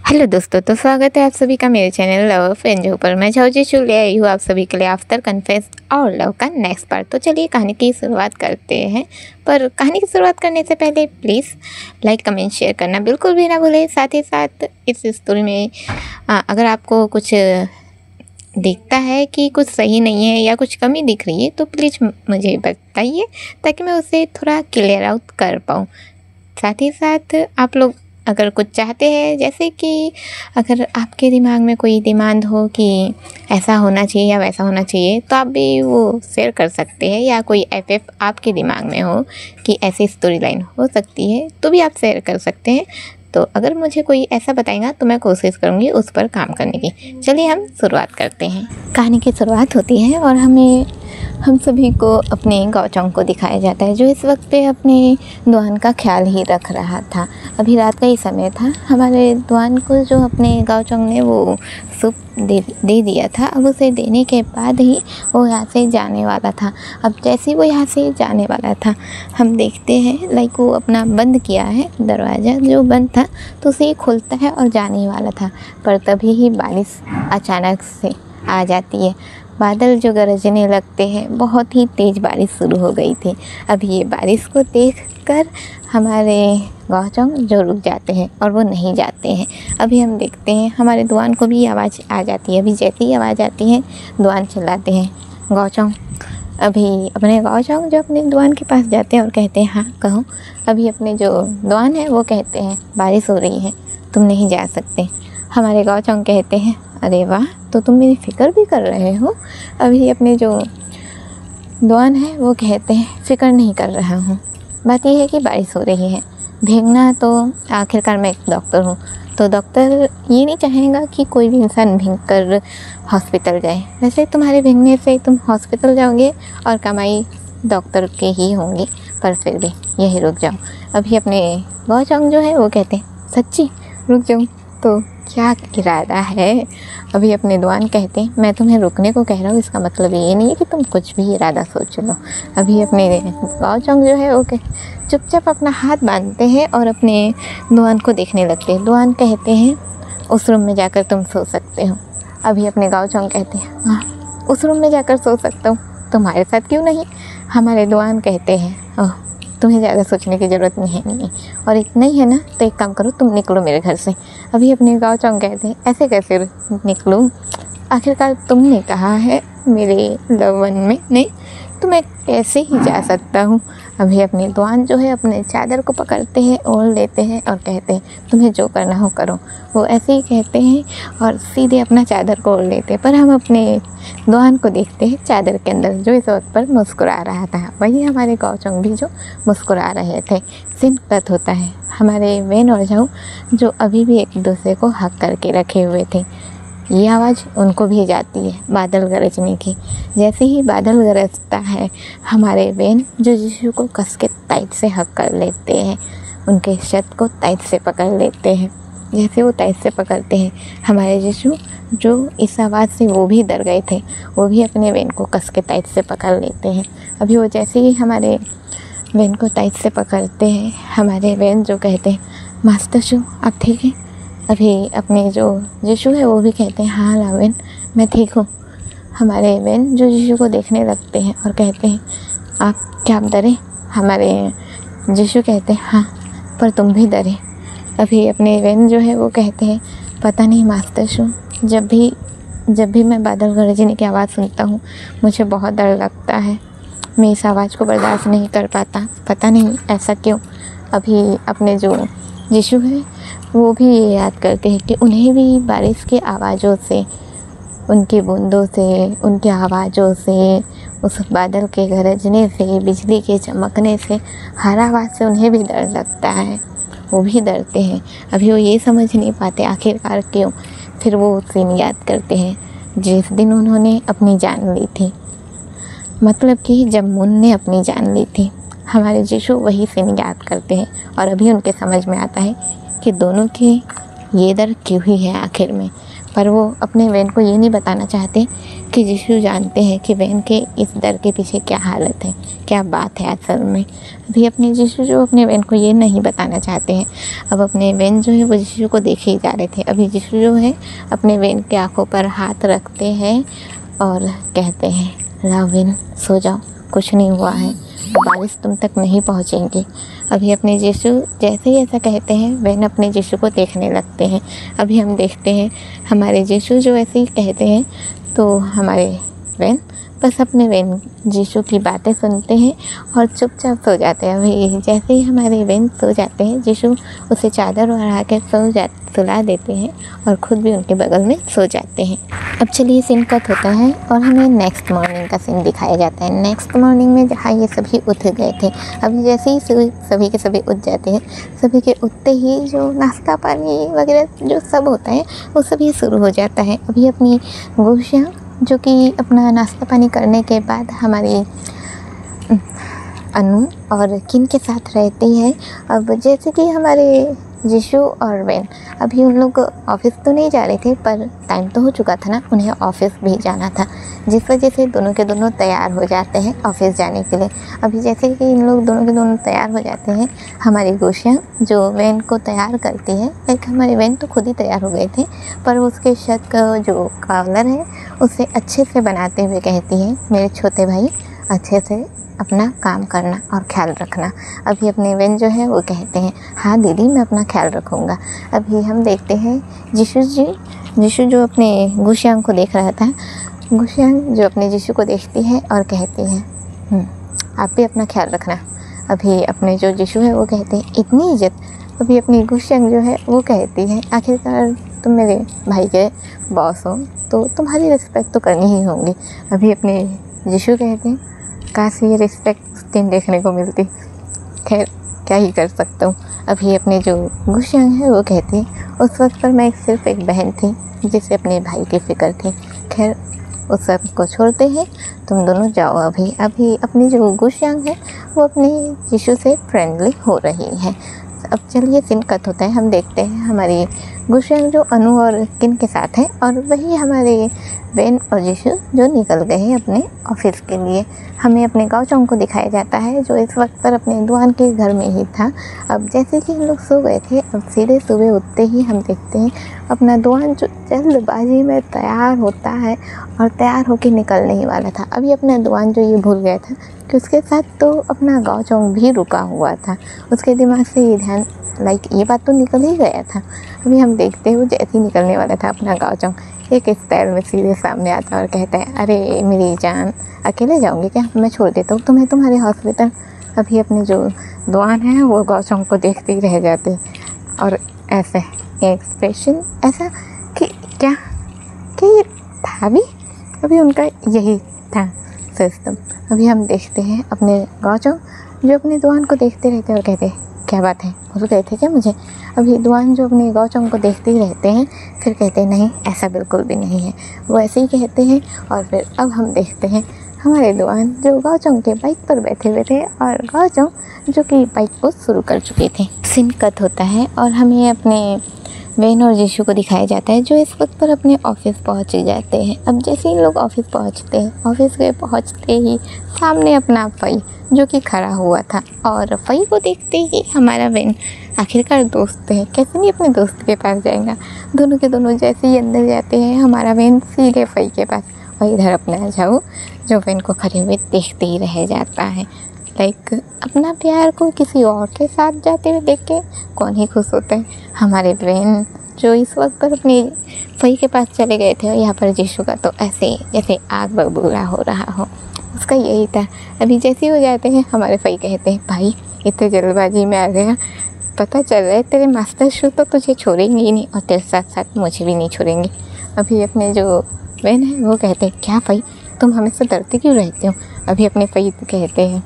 Hello दोस्तों, तो स्वागत है आप सभी का मेरे चैनल लव ऑफ एंजो पर। मैं झाओ ले आई हूँ आप सभी के लिए आफ्टर कन्फेस और लव का नेक्स्ट पार्ट। तो चलिए कहानी की शुरुआत करते हैं। पर कहानी की शुरुआत करने से पहले प्लीज़ लाइक कमेंट शेयर करना बिल्कुल भी ना भूलें। साथ ही साथ इस स्टोरी में अगर आपको कुछ दिखता है कि कुछ सही नहीं है या कुछ कमी दिख रही है तो प्लीज़ मुझे बताइए ताकि मैं उसे थोड़ा क्लियर आउट कर पाऊँ। साथ ही साथ आप लोग अगर कुछ चाहते हैं, जैसे कि अगर आपके दिमाग में कोई डिमांड हो कि ऐसा होना चाहिए या वैसा होना चाहिए, तो आप भी वो शेयर कर सकते हैं। या कोई एफएफ आपके दिमाग में हो कि ऐसी स्टोरी लाइन हो सकती है तो भी आप शेयर कर सकते हैं। तो अगर मुझे कोई ऐसा बताएगा तो मैं कोशिश करूँगी उस पर काम करने की। चलिए हम शुरुआत करते हैं। कहानी की शुरुआत होती है और हम सभी को अपने गौचोंग को दिखाया जाता है, जो इस वक्त पे अपने दुआन का ख्याल ही रख रहा था। अभी रात का ही समय था। हमारे दुआन को जो अपने गौचोंग ने वो सूप दे दिया था। अब उसे देने के बाद ही वो यहाँ से जाने वाला था। अब जैसे वो यहाँ से जाने वाला था, हम देखते हैं लाइक वो अपना बंद किया है दरवाज़ा जो बंद था, तो उसे खुलता है और जाने वाला था। पर तभी ही बारिश अचानक से आ जाती है। बादल जो गरजने लगते हैं, बहुत ही तेज़ बारिश शुरू हो गई थी। अब ये बारिश को देखकर हमारे गौचोंग जो रुक जाते हैं और वो नहीं जाते हैं। अभी हम देखते हैं हमारे दुआन को भी आवाज़ आ जाती है। अभी जैसे ही आवाज़ आती है दुआन चिल्लाते हैं, गौचोंग। अभी अपने गौचोंग जो अपने दुआन के पास जाते हैं और कहते हैं, हाँ कहो। अभी अपने जो दुआन है वो कहते हैं, बारिश हो रही है, तुम नहीं जा सकते। हमारे गौचोंग कहते हैं, अरे वाह, तो तुम मेरी फ़िक्र भी कर रहे हो। अभी अपने जो दुआन है वो कहते हैं, फ़िक्र नहीं कर रहा हूँ, बात यह है कि बारिश हो रही है। भीगना तो आखिरकार मैं एक डॉक्टर हूँ, तो डॉक्टर ये नहीं चाहेगा कि कोई भी इंसान भीग कर हॉस्पिटल जाए। वैसे तुम्हारे भीगने से तुम हॉस्पिटल जाओगे और कमाई डॉक्टर के ही होंगी, पर फिर भी यही रुक जाओ। अभी अपने गौचोंग जो है वो कहते हैं, सच्ची रुक जाऊँ तो क्या इरादा है। अभी अपने दुआन कहते हैं, मैं तुम्हें रुकने को कह रहा हूँ, इसका मतलब ये नहीं है कि तुम कुछ भी इरादा सोच लो। अभी अपने गौचोंग जो है वो चुपचाप अपना हाथ बांधते हैं और अपने दुआन को देखने लगते हैं। दुआन कहते हैं, उस रूम में जाकर तुम सो सकते हो। अभी अपने गौचोंग कहते हैं, हाँ उस रूम में जाकर सो सकता हूँ, तुम्हारे साथ क्यों नहीं। हमारे दुआन कहते हैं, ओह तुम्हें ज़्यादा सोचने की ज़रूरत नहीं और इतना ही है ना, तो एक काम करो, तुम निकलो मेरे घर से। अभी अपने गौचोंग कहते हैं, ऐसे कैसे निकलूँ, आखिरकार तुमने कहा है मेरे लव वन में नहीं, तो मैं कैसे ही जा सकता हूँ। अभी अपनी दुआन जो है अपने चादर को पकड़ते हैं, ओढ़ लेते हैं और कहते हैं, तुम्हें जो करना हो करो। वो ऐसे ही कहते हैं और सीधे अपना चादर को ओढ़ लेते हैं। पर हम अपने दुआन को देखते हैं चादर के अंदर, जो इस वक्त पर मुस्कुरा रहा था। वही हमारे गौचोंग भी जो मुस्कुरा रहे थे। सीन कट होता है। हमारे वेन और झाओ जो अभी भी एक दूसरे को हक करके रखे हुए थे। ये आवाज़ उनको भी जाती है बादल गरजने की। जैसे ही बादल गरजता है, हमारे वेन जो जिशु को कस के टाइट से हक कर लेते हैं, उनके शर्ट को टाइट से पकड़ लेते हैं। जैसे वो टाइट से पकड़ते हैं, हमारे जिशु जो इस आवाज़ से वो भी डर गए थे, वो भी अपने वेन को कस के टाइट से पकड़ लेते हैं। अभी वो जैसे ही हमारे वेन को टाइट से पकड़ते हैं, हमारे वेन जो कहते हैं, मास्टर शू आप ठीक हैं। अभी अपने जो जिशु है वो भी कहते हैं, हाँ लावेन मैं ठीक हूँ। हमारे वेन जो जिशु को देखने लगते हैं और कहते हैं, आप डरे। हमारे जिशु कहते हैं, हाँ पर तुम भी डरे। अभी अपने वेन जो है वो कहते हैं, पता नहीं मास्टर शू, जब भी मैं बादल गरजने की आवाज़ सुनता हूँ मुझे बहुत डर लगता है। मैं इस आवाज़ को बर्दाश्त नहीं कर पाता, पता नहीं ऐसा क्यों। अभी अपने जो जिशु है वो भी ये याद करते हैं कि उन्हें भी बारिश की आवाज़ों से, उनकी बूंदों से, उनकी आवाज़ों से, उस बादल के गरजने से, बिजली के चमकने से, हर आवाज़ से उन्हें भी डर लगता है। वो भी डरते हैं। अभी वो ये समझ नहीं पाते आखिरकार क्यों। फिर वो सीन याद करते हैं जिस दिन उन्होंने अपनी जान ली थी, मतलब कि जब मुन ने अपनी जान ली थी। हमारे जिशु वही सीन याद करते हैं और अभी उनके समझ में आता है कि दोनों के ये डर क्यों ही है आखिर में। पर वो अपने वैन को ये नहीं बताना चाहते कि यीशु जानते हैं कि वैन के इस डर के पीछे क्या हालत है, क्या बात है असल में। अभी अपने यीशु जो अपने वैन को ये नहीं बताना चाहते हैं। अब अपने वैन जो है वो यीशु को देखे ही जा रहे थे। अभी यीशु जो है अपने वैन की आँखों पर हाथ रखते हैं और कहते हैं, ला वैन सो जाओ, कुछ नहीं हुआ है, बारिश तुम तक नहीं पहुंचेंगी। अभी अपने यीशु जैसे ही ऐसा कहते हैं वैन अपने यीशु को देखने लगते हैं। अभी हम देखते हैं हमारे यीशु जो ऐसे ही कहते हैं तो हमारे वैन बस अपने वैन यीशु की बातें सुनते हैं और चुपचाप सो जाते हैं। अभी जैसे ही हमारे वैन सो जाते हैं यीशु उसे चादर ओढ़ा के सुला देते हैं और ख़ुद भी उनके बगल में सो जाते हैं। अब चलिए सीन कट होता है और हमें नेक्स्ट मॉर्निंग का सीन दिखाया जाता है। नेक्स्ट मॉर्निंग में जहाँ ये सभी उठ गए थे, अभी जैसे ही सभी के सभी उठ जाते हैं, सभी के उठते ही जो नाश्ता पानी वगैरह जो सब होता है वो सभी शुरू हो जाता है। अभी अपनी गोशियाँ जो कि अपना नाश्ता पानी करने के बाद हमारी अनु और किन के साथ रहती है। अब जैसे कि हमारे यीशु और वैन अभी उन लोग ऑफिस तो नहीं जा रहे थे, पर टाइम तो हो चुका था ना, उन्हें ऑफिस भी जाना था, जिस वजह से दोनों के दोनों तैयार हो जाते हैं ऑफिस जाने के लिए। अभी जैसे कि इन लोग दोनों के दोनों तैयार हो जाते हैं, हमारी गोशियाँ जो वैन को तैयार करती है, लाइक हमारे वैन तो खुद ही तैयार हो गए थे, पर उसके शर्ट का जो कॉलर है उसे अच्छे से बनाते हुए कहती है, मेरे छोटे भाई अच्छे से अपना काम करना और ख्याल रखना। अभी अपने वैन जो है वो कहते हैं, हाँ दीदी मैं अपना ख्याल रखूँगा। अभी हम देखते हैं यीशु जो अपने गोशियाँ को देख रहा था, गोशियाँ जो अपने यीशु को देखती है और कहती है, आप भी अपना ख्याल रखना। अभी अपने जो यीशु है वो कहते हैं, इतनी इज्जत। अभी अपनी गोशियाँ जो है वो कहती है, आखिरकार तुम मेरे भाई के बॉस हो तो तुम्हारी रिस्पेक्ट तो करनी ही होगी। अभी अपने यीशु कहते हैं, काश ये रिस्पेक्ट उस दिन देखने को मिलती, खैर क्या ही कर सकता हूँ। अभी अपने जो गोशियाँ है वो कहती है, उस वक्त पर मैं सिर्फ एक बहन थी जिसे अपने भाई की फ़िक्र थी, खैर उस सब को छोड़ते हैं, तुम दोनों जाओ। अभी अपनी जो गोशियाँ है वो अपने यीशु से फ्रेंडली हो रही है। अब चलिए सीन कट होता है, हम देखते हैं हमारी गोशियाँ जो अनु और किन के साथ है और वही हमारे वैन और यीशु जो निकल गए हैं अपने ऑफिस के लिए। हमें अपने गाँव चौंक को दिखाया जाता है जो इस वक्त पर अपने दुआन के घर में ही था। अब जैसे कि हम लोग सो गए थे, अब सीधे सुबह उठते ही हम देखते हैं अपना दुआन जो जल्दबाजी में तैयार होता है और तैयार होकर निकलने ही वाला था। अभी अपना दुआन जो ये भूल गया था कि उसके साथ तो अपना गाँव चौंक भी रुका हुआ था, उसके दिमाग से ये ध्यान ये बात तो निकल ही गया था। अभी हम देखते हैं वो जैसे ही निकलने वाला था अपना गाँव चौंक, एक स्टाइल में सीधे सामने आता और कहता है, अरे मेरी जान अकेले जाऊंगी क्या, मैं छोड़ देता हूँ तुम्हें तुम्हारे हॉस्पिटल। अभी अपने जो दुआन है वो गाँव चौंक को देखते ही रह जाते और ऐसे एक्सप्रेशन ऐसा कि क्या ये था भी, अभी उनका यही था सिस्टम। अभी हम देखते हैं अपने गाँव चौंक जो अपने दुआन को देखते रहते और कहते हैं, क्या बात है, भूल गए थे क्या मुझे। अभी दुआन जो अपने गाँव चौंक को देखते ही रहते हैं, फिर कहते हैं, नहीं ऐसा बिल्कुल भी नहीं है, वो ऐसे ही कहते हैं। और फिर अब हम देखते हैं हमारे दुआन जो गाँव चौंक के बाइक पर बैठे हुए थे और गाँव चौंक जो कि बाइक को शुरू कर चुके थे। सीन कट होता है और हमें अपने वैन और यीशु को दिखाया जाता है जो इस वक्त पर अपने ऑफिस पहुंच जाते हैं। अब जैसे ही लोग ऑफिस पहुंचते हैं, ऑफिस के पहुंचते ही सामने अपना फई जो कि खड़ा हुआ था और फई को देखते ही हमारा वैन आखिरकार दोस्त है, कैसे नहीं अपने दोस्त के पास जाएगा। दोनों के दोनों जैसे ही अंदर जाते हैं, हमारा वैन सीधे फई के पास और इधर अपना जाओ जो वैन को खड़े हुए देखते ही रह जाता है। अपना प्यार को किसी और के साथ जाते हुए देख के कौन ही खुश होता है। हमारे वैन जो इस वक्त पर अपने फई के पास चले गए थे और यहाँ पर यीशु का तो ऐसे जैसे आग बबूला हो रहा हो, उसका यही था। अभी जैसे ही हो जाते हैं हमारे फई कहते हैं, भाई इतने जल्दबाजी में आ गया, पता चल रहा है तेरे मास्टर शू तो तुझे छोड़ेंगे ही नहीं और तेरे साथ साथ मुझे भी नहीं छोड़ेंगे। अभी अपने जो वैन है वो कहते हैं, क्या फई तुम हमेशा डरते क्यों रहते हो। अभी अपने फई कहते हैं,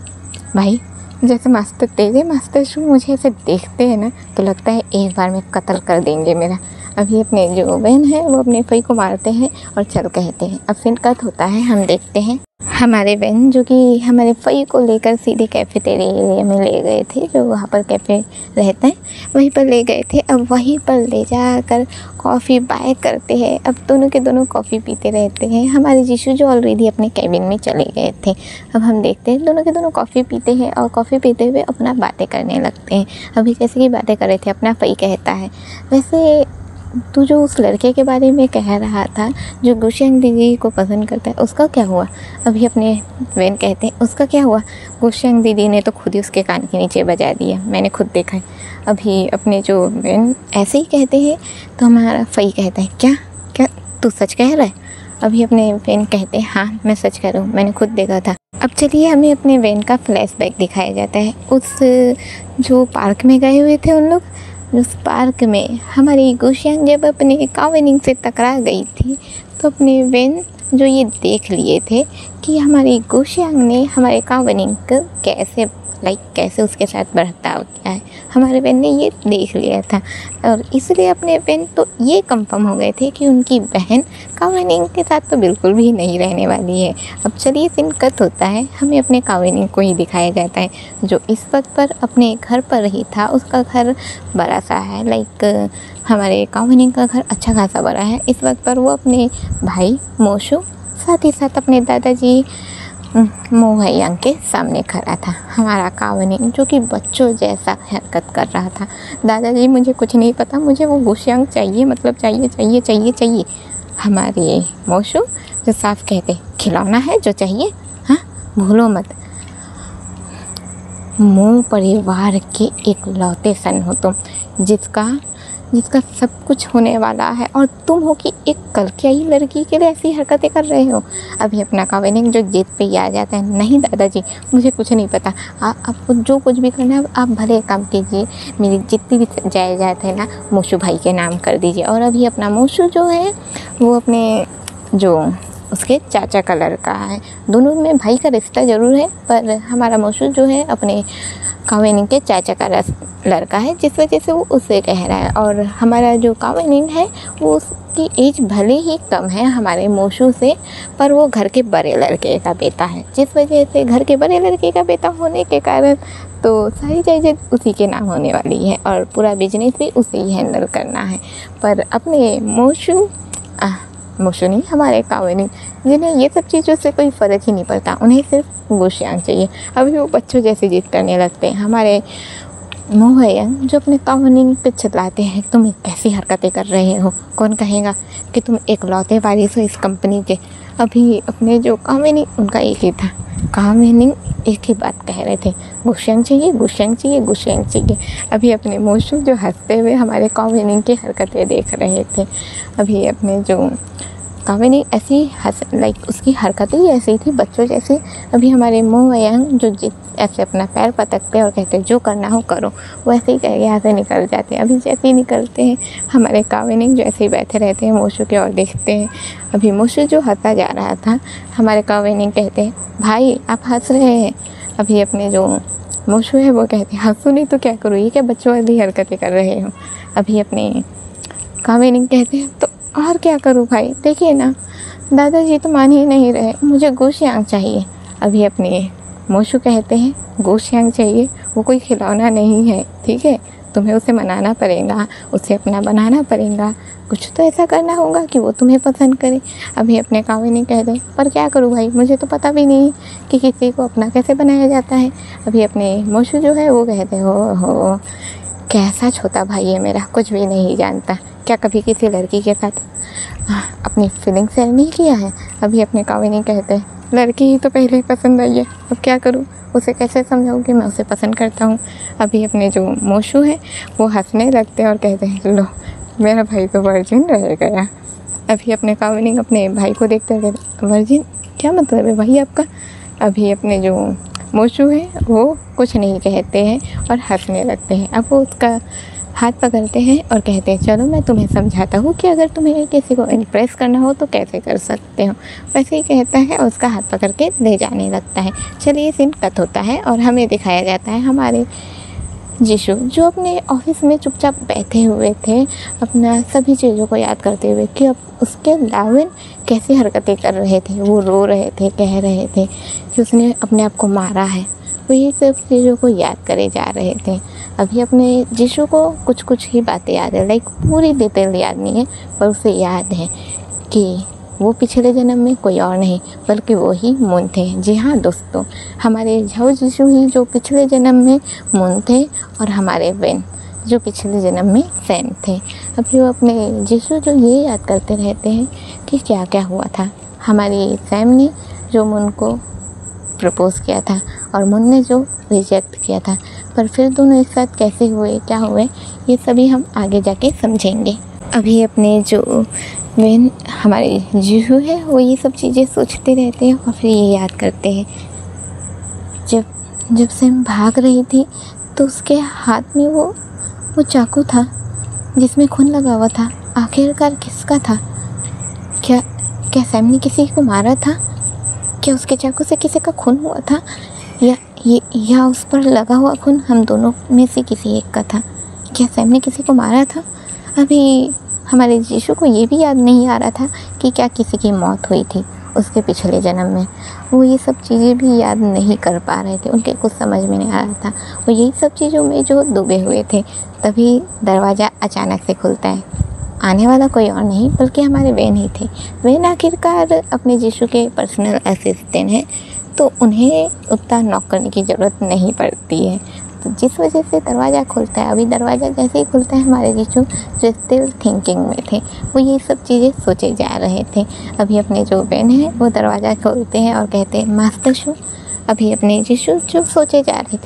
भाई जैसे तेरे मास्टर शू मुझे ऐसे देखते हैं ना तो लगता है एक बार में कत्ल कर देंगे मेरा। अभी अपने जो वैन है वो अपने फई को मारते हैं और चल कहते हैं। अब फिर कट होता है, हम देखते हैं हमारे बहन जो कि हमारे फ़ई को लेकर सीधे कैफ़ेटेरिया में ले गए थे, जो वहाँ पर कैफ़े रहता है वहीं पर ले गए थे। अब वहीं पर ले जाकर कॉफ़ी बाय करते हैं। अब दोनों के दोनों कॉफ़ी पीते रहते हैं। हमारे जीशू जो ऑलरेडी अपने कैबिन में चले गए थे, अब हम देखते हैं दोनों के दोनों कॉफ़ी पीते हैं और कॉफ़ी पीते हुए अपना बातें करने लगते हैं। अभी कैसे की बातें कर रहे थे, अपना फ़ई कहता है, वैसे तू जो उस लड़के के बारे में कह रहा था जो गुशियांग दीदी को पसंद करता है, उसका क्या हुआ? अभी अपने वेन कहते हैं, उसका क्या हुआ? गुशियांग दीदी ने तो खुद ही उसके कान के नीचे बजा दिया, मैंने खुद देखा है। अभी अपने जो वेन ऐसे ही कहते हैं तो हमारा फ़ई कहता है, क्या क्या तू सच कह रहा है? अभी अपने वेन कहते हैं, हाँ मैं सच कह रहा हूँ, मैंने खुद देखा था। अब चलिए हमें अपने वेन का फ्लैशबैक दिखाया जाता है। उस जो पार्क में गए हुए थे उन लोग, उस पार्क में हमारी गुशियांग जब अपने कावेनिंग से टकरा गई थी तो अपने वेन जो ये देख लिए थे कि हमारी गुशियांग ने हमारे कावेनिंग को कैसे उसके साथ बर्ताव किया है, हमारे वेन ने ये देख लिया था। और इसलिए अपने वेन तो ये कंफर्म हो गए थे कि उनकी बहन कावेनिंग के साथ तो बिल्कुल भी नहीं रहने वाली है। अब चलिए सीन कट होता है, हमें अपने कावेनिंग को ही दिखाया जाता है जो इस वक्त पर अपने घर पर ही था। उसका घर बड़ा सा है, हमारे कावेनिंग का घर अच्छा खासा बड़ा है। इस वक्त पर वो अपने भाई मोशू साथ ही साथ अपने दादाजी मोहयांग के सामने खड़ा था। हमारा कावेनिंग जो कि बच्चों जैसा हरकत कर रहा था, दादाजी मुझे कुछ नहीं पता, मुझे वो गुशियांग चाहिए, मतलब चाहिए चाहिए चाहिए चाहिए। हमारे मोशू जो साफ कहते, खिलौना है जो चाहिए, हाँ भूलो मत, मो परिवार के इकलौते सन हो तुम, जिसका सब कुछ होने वाला है, और तुम हो कि एक कल की आई लड़की के लिए ऐसी हरकतें कर रहे हो। अभी अपना कावेनिंग जो जिद पे आ जाता है, नहीं दादाजी मुझे कुछ नहीं पता, आपको जो कुछ भी करना है आप भले काम कीजिए, मेरी जितनी भी जायदाद है ना मोशू भाई के नाम कर दीजिए। और अभी अपना मोशू जो है वो अपने जो उसके चाचा का लड़का है, दोनों में भाई का रिश्ता ज़रूर है, पर हमारा मोशू जो है अपने कावेनिंग के चाचा का लड़का है, जिस वजह से वो उससे कह रहा है। और हमारा जो कावेनिंग है वो उसकी एज भले ही कम है हमारे मोशू से, पर वो घर के बड़े लड़के का बेटा है, जिस वजह से घर के बड़े लड़के का बेटा होने के कारण तो सारी जायदाद उसी के नाम होने वाली है और पूरा बिजनेस भी उसे ही हैंडल करना है। पर अपने मोशू नहीं, हमारे कावेनिंग जिन्हें ये सब चीज़ों से कोई फ़र्क ही नहीं पड़ता, उन्हें सिर्फ गुशियांग चाहिए। अभी वो बच्चों जैसे जिद करने लगते हैं। हमारे मोहयांग जो अपने कावेनिंग पे चिल्लाते हैं, तुम कैसी हरकतें कर रहे हो, कौन कहेगा कि तुम इकलौते वारिस हो इस कंपनी के। अभी अपने जो कावेनिंग उनका एक ही था, कावेनिंग एक ही बात कह रहे थे, गुशियांग चाहिए गुशियांग चाहिए गुशियांग चाहिए। अभी अपने मोशू जो हंसते हुए हमारे कावेनिंग की हरकतें देख रहे थे। अभी अपने जो कावेनिंग ऐसी उसकी हरकतें ही ऐसी थी बच्चों जैसी। अभी हमारे मोहयांग जो ऐसे अपना पैर पटकते और कहते जो करना हो करो, वैसे ही कह के यहाँ से निकल जाते हैं। अभी जैसे ही निकलते हैं हमारे कावेनिंग जो ऐसे ही बैठे रहते हैं, मोशू की ओर देखते हैं। अभी मोशू जो हंसा जा रहा था, हमारे कावेनिंग कहते हैं भाई आप हंस रहे हैं। अभी अपने जो मोशू है वो कहते हैं हंसू नहीं तो क्या करूँ, ये क्या बच्चों वाली हरकतें कर रहे हो। अभी अपने कावेनिंग कहते हैं तो और क्या करूँ भाई, देखिए ना दादाजी तो मान ही नहीं रहे, मुझे गुशियांग चाहिए। अभी अपने मोशू कहते हैं गुशियांग चाहिए, वो कोई खिलौना नहीं है, ठीक है, तुम्हें उसे मनाना पड़ेगा, उसे अपना बनाना पड़ेगा, कुछ तो ऐसा करना होगा कि वो तुम्हें पसंद करे। अभी अपने कावेनिंग कहते हैं पर क्या करूँ भाई, मुझे तो पता भी नहीं कि किसी को अपना कैसे बनाया जाता है। अभी अपने मोशू जो है वो कहते हैं हो कैसा छोटा भाई है मेरा, कुछ भी नहीं जानता, क्या कभी किसी लड़की के साथ अपनी फीलिंग शेयर नहीं किया है। अभी अपने कावेनिंग कहते हैं लड़की ही तो पहले ही पसंद आई है, अब क्या करूँ, उसे कैसे समझाऊँ कि मैं उसे पसंद करता हूँ। अभी अपने जो मोशू है वो हंसने लगते हैं और कहते हैं लो मेरा भाई तो वर्जिन रह गया। अभी अपने कावेनिंग अपने भाई को देखते हैं, वर्जिन क्या मतलब है भाई आपका। अभी अपने जो मोशू है वो कुछ नहीं कहते हैं और हंसने लगते हैं। अब वो उसका हाथ पकड़ते हैं और कहते हैं चलो मैं तुम्हें समझाता हूँ कि अगर तुम्हें किसी को इम्प्रेस करना हो तो कैसे कर सकते हो। वैसे ही कहता है और उसका हाथ पकड़ के ले जाने लगता है। चलिए सीन कट होता है और हमें दिखाया जाता है हमारे जिशु जो अपने ऑफिस में चुपचाप बैठे हुए थे, अपना सभी चीज़ों को याद करते हुए कि अब उसके लावेन कैसी हरकतें कर रहे थे। वो रो रहे थे, कह रहे थे कि उसने अपने आप को मारा है। वो ये सब चीज़ों को याद करे जा रहे थे। अभी अपने जिशु को कुछ कुछ ही बातें याद है, लाइक पूरी डिटेल याद नहीं है, पर उसे याद है कि वो पिछले जन्म में कोई और नहीं बल्कि वो ही मून थे। जी हाँ दोस्तों, हमारे झाओ जिशु ही जो पिछले जन्म में मून थे और हमारे वेन जो पिछले जन्म में सैम थे। अभी वो अपने जिशु जो ये याद करते रहते हैं कि क्या क्या हुआ था। हमारी सैम ने जो मून को प्रपोज़ किया था और मून ने जो रिजेक्ट किया था, पर फिर दोनों एक साथ कैसे हुए, क्या हुए, ये सभी हम आगे जाके समझेंगे। अभी अपने जो वेन हमारे जिशु है वो ये सब चीज़ें सोचते रहते हैं और फिर ये याद करते हैं जब सैम भाग रही थी तो उसके हाथ में वो चाकू था जिसमें खून लगा हुआ था। आखिरकार किसका था? क्या सैम ने किसी को मारा था? क्या उसके चाकू से किसी का खून हुआ था या उस पर लगा हुआ खून हम दोनों में से किसी एक का था? क्या सैम ने किसी को मारा था? अभी हमारे जिशु को ये भी याद नहीं आ रहा था कि क्या किसी की मौत हुई थी उसके पिछले जन्म में। वो ये सब चीज़ें भी याद नहीं कर पा रहे थे, उनके कुछ समझ में नहीं आ रहा था। वो यही सब चीज़ों में जो डूबे हुए थे। तभी दरवाज़ा अचानक से खुलता है। आने वाला कोई और नहीं बल्कि हमारे वेन ही थे। वेन आखिरकार अपने जिशु के पर्सनल असिस्टेंट हैं, तो उन्हें उतना नॉक करने की ज़रूरत नहीं पड़ती है। तो जिस वजह से दरवाज़ा खुलता है। अभी दरवाज़ा जैसे ही खुलता है, हमारे जिशु जो स्टिल थिंकिंग में थे वो ये सब चीज़ें सोचे जा रहे थे। अभी अपने जो वेन है वो दरवाज़ा खोलते हैं और कहते हैं मास्टर शू। अभी अपने जिशु जो सोचे जा रहे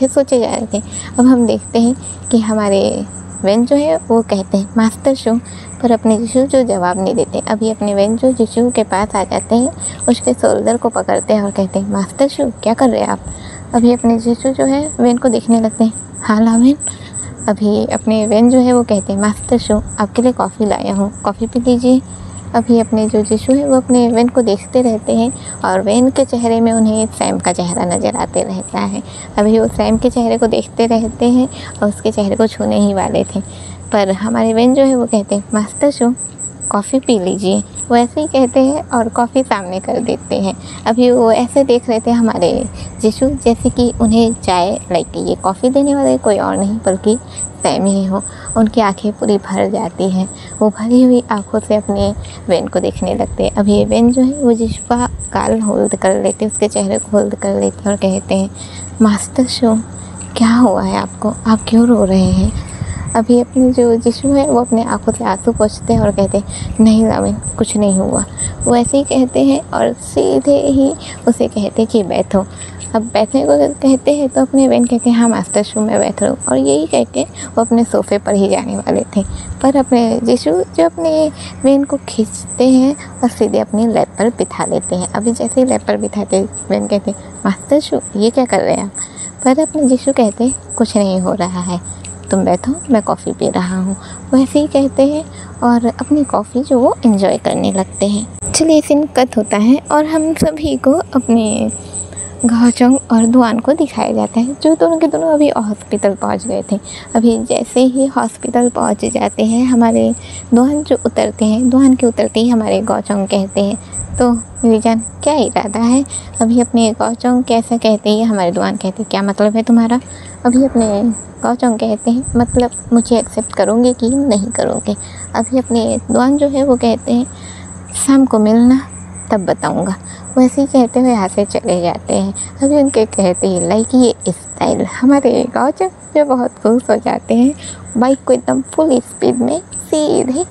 थे। अब हम देखते हैं कि हमारे वेन जो है वो कहते हैं मास्टर शू, पर अपने जिशु जो जवाब नहीं देते। अभी अपने वेन जो जिशु के पास आ जाते हैं, उसके शोल्डर को पकड़ते हैं और कहते हैं मास्टर शू क्या कर रहे हैं आप? अभी अपने जिशु जो है वेन को देखने लगते हैं। हाँ लावेन। अभी अपने वेन जो है वो कहते हैं मास्टर शू आपके लिए कॉफ़ी लाया हूँ, कॉफ़ी पी लीजिए। अभी अपने जो जिशु है वो अपने वेन को देखते रहते हैं और वेन के चेहरे में उन्हें सैम का चेहरा नज़र आते रहता है। अभी वो सैम के चेहरे को देखते रहते हैं और उसके चेहरे को छूने ही वाले थे, पर हमारे वेन जो है वो कहते हैं मास्टर शू कॉफ़ी पी लीजिए। वो ऐसे ही कहते हैं और कॉफ़ी सामने कर देते हैं। अभी वो ऐसे देख रहे थे हमारे जिशु जैसे कि उन्हें चाय लाइक ये कॉफ़ी देने वाले कोई और नहीं बल्कि सैम ही हो। उनकी आंखें पूरी भर जाती हैं। वो भरी हुई आंखों से अपने वेन को देखने लगते हैं। अभी वेन जो है वो जिशु का गाल होल्ड कर लेते, उसके चेहरे को होल्ड कर लेते और कहते हैं मास्टर शू क्या हुआ है आपको, आप क्यों रो रहे हैं? अभी अपने जो जिशु है वो अपने आंखों से आंसू पोंछते हैं और कहते हैं नहीं लावेन कुछ नहीं हुआ। वो ऐसे ही कहते हैं और सीधे ही उसे कहते हैं कि बैठो। अब बैठने को कहते हैं तो अपने वेन कहते हैं हाँ मास्टर शू में बैठ रहा हूँ, और यही कह के वो अपने सोफ़े पर ही जाने वाले थे, पर अपने जिशु जो अपने वेन को खींचते हैं और सीधे अपनी लैप पर बिठा लेते हैं। अभी जैसे ही लैप पर बिठाते वेन कहते हैं मास्टर शू ये क्या कर रहे हैं आप? पर अपने जिशु कहते हैं कुछ नहीं हो रहा है, तुम बैठो मैं कॉफ़ी पी रहा हूँ। वो ऐसे ही कहते हैं और अपनी कॉफ़ी जो वो एंजॉय करने लगते हैं। चलिए सीन कट होता है और हम सभी को अपने गाओचोंग और दुआन को दिखाया जाता है, जो दोनों के दोनों अभी हॉस्पिटल पहुंच गए थे। अभी जैसे ही हॉस्पिटल पहुंच जाते हैं, हमारे दुआन जो उतरते हैं, दुआन के उतरते ही हमारे गाओचोंग कहते हैं तो मेरी जान क्या इरादा है? अभी अपने गाओचोंग कैसे कहते हैं, हमारे दुआन कहते हैं क्या मतलब है तुम्हारा? अभी अपने गाओचोंग कहते हैं मतलब मुझे एक्सेप्ट करोगे कि नहीं करोगे? अभी अपने दुआन जो है वो कहते हैं शाम को मिलना तब बताऊंगा। वैसे ही कहते हुए यहाँ से चले जाते हैं। अभी उनके कहते हैं लाइक ये स्टाइल हमारे गाओचोंग जो बहुत खुश हो जाते हैं, बाइक को एकदम फुल स्पीड में सीधे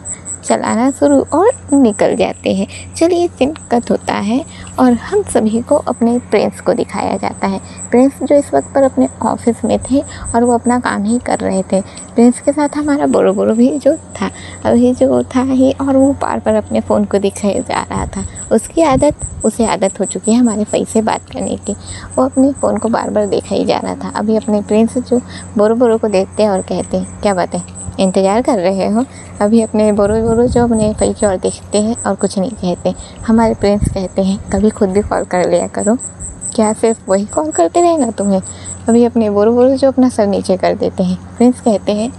चलाना शुरू और निकल जाते हैं। चलिए सीन कट होता है और हम सभी को अपने प्रिंस को दिखाया जाता है। प्रिंस जो इस वक्त पर अपने ऑफिस में थे और वो अपना काम ही कर रहे थे। प्रिंस के साथ हमारा बोरो बोरो भी जो था अभी जो था ही, और वो बार बार अपने फ़ोन को दिखाया जा रहा था। उसे आदत हो चुकी है हमारे फई से बात करने की। वो अपने फ़ोन को बार बार देखा ही जा रहा था। अभी अपने प्रिंस जो बोरो बोरो को देखते हैं और कहते हैं क्या बात है इंतज़ार कर रहे हो? अभी अपने बोरो बोरो जो अपने फई की ओर देखते हैं और कुछ नहीं कहते। हमारे प्रिंस कहते हैं कभी खुद भी कॉल कर लिया करो। क्या सिर्फ वही कॉल करते रहेगा तुम्हें? अभी अपने बोरो जो अपना सर नीचे कर देते हैं। प्रिंस कहते हैं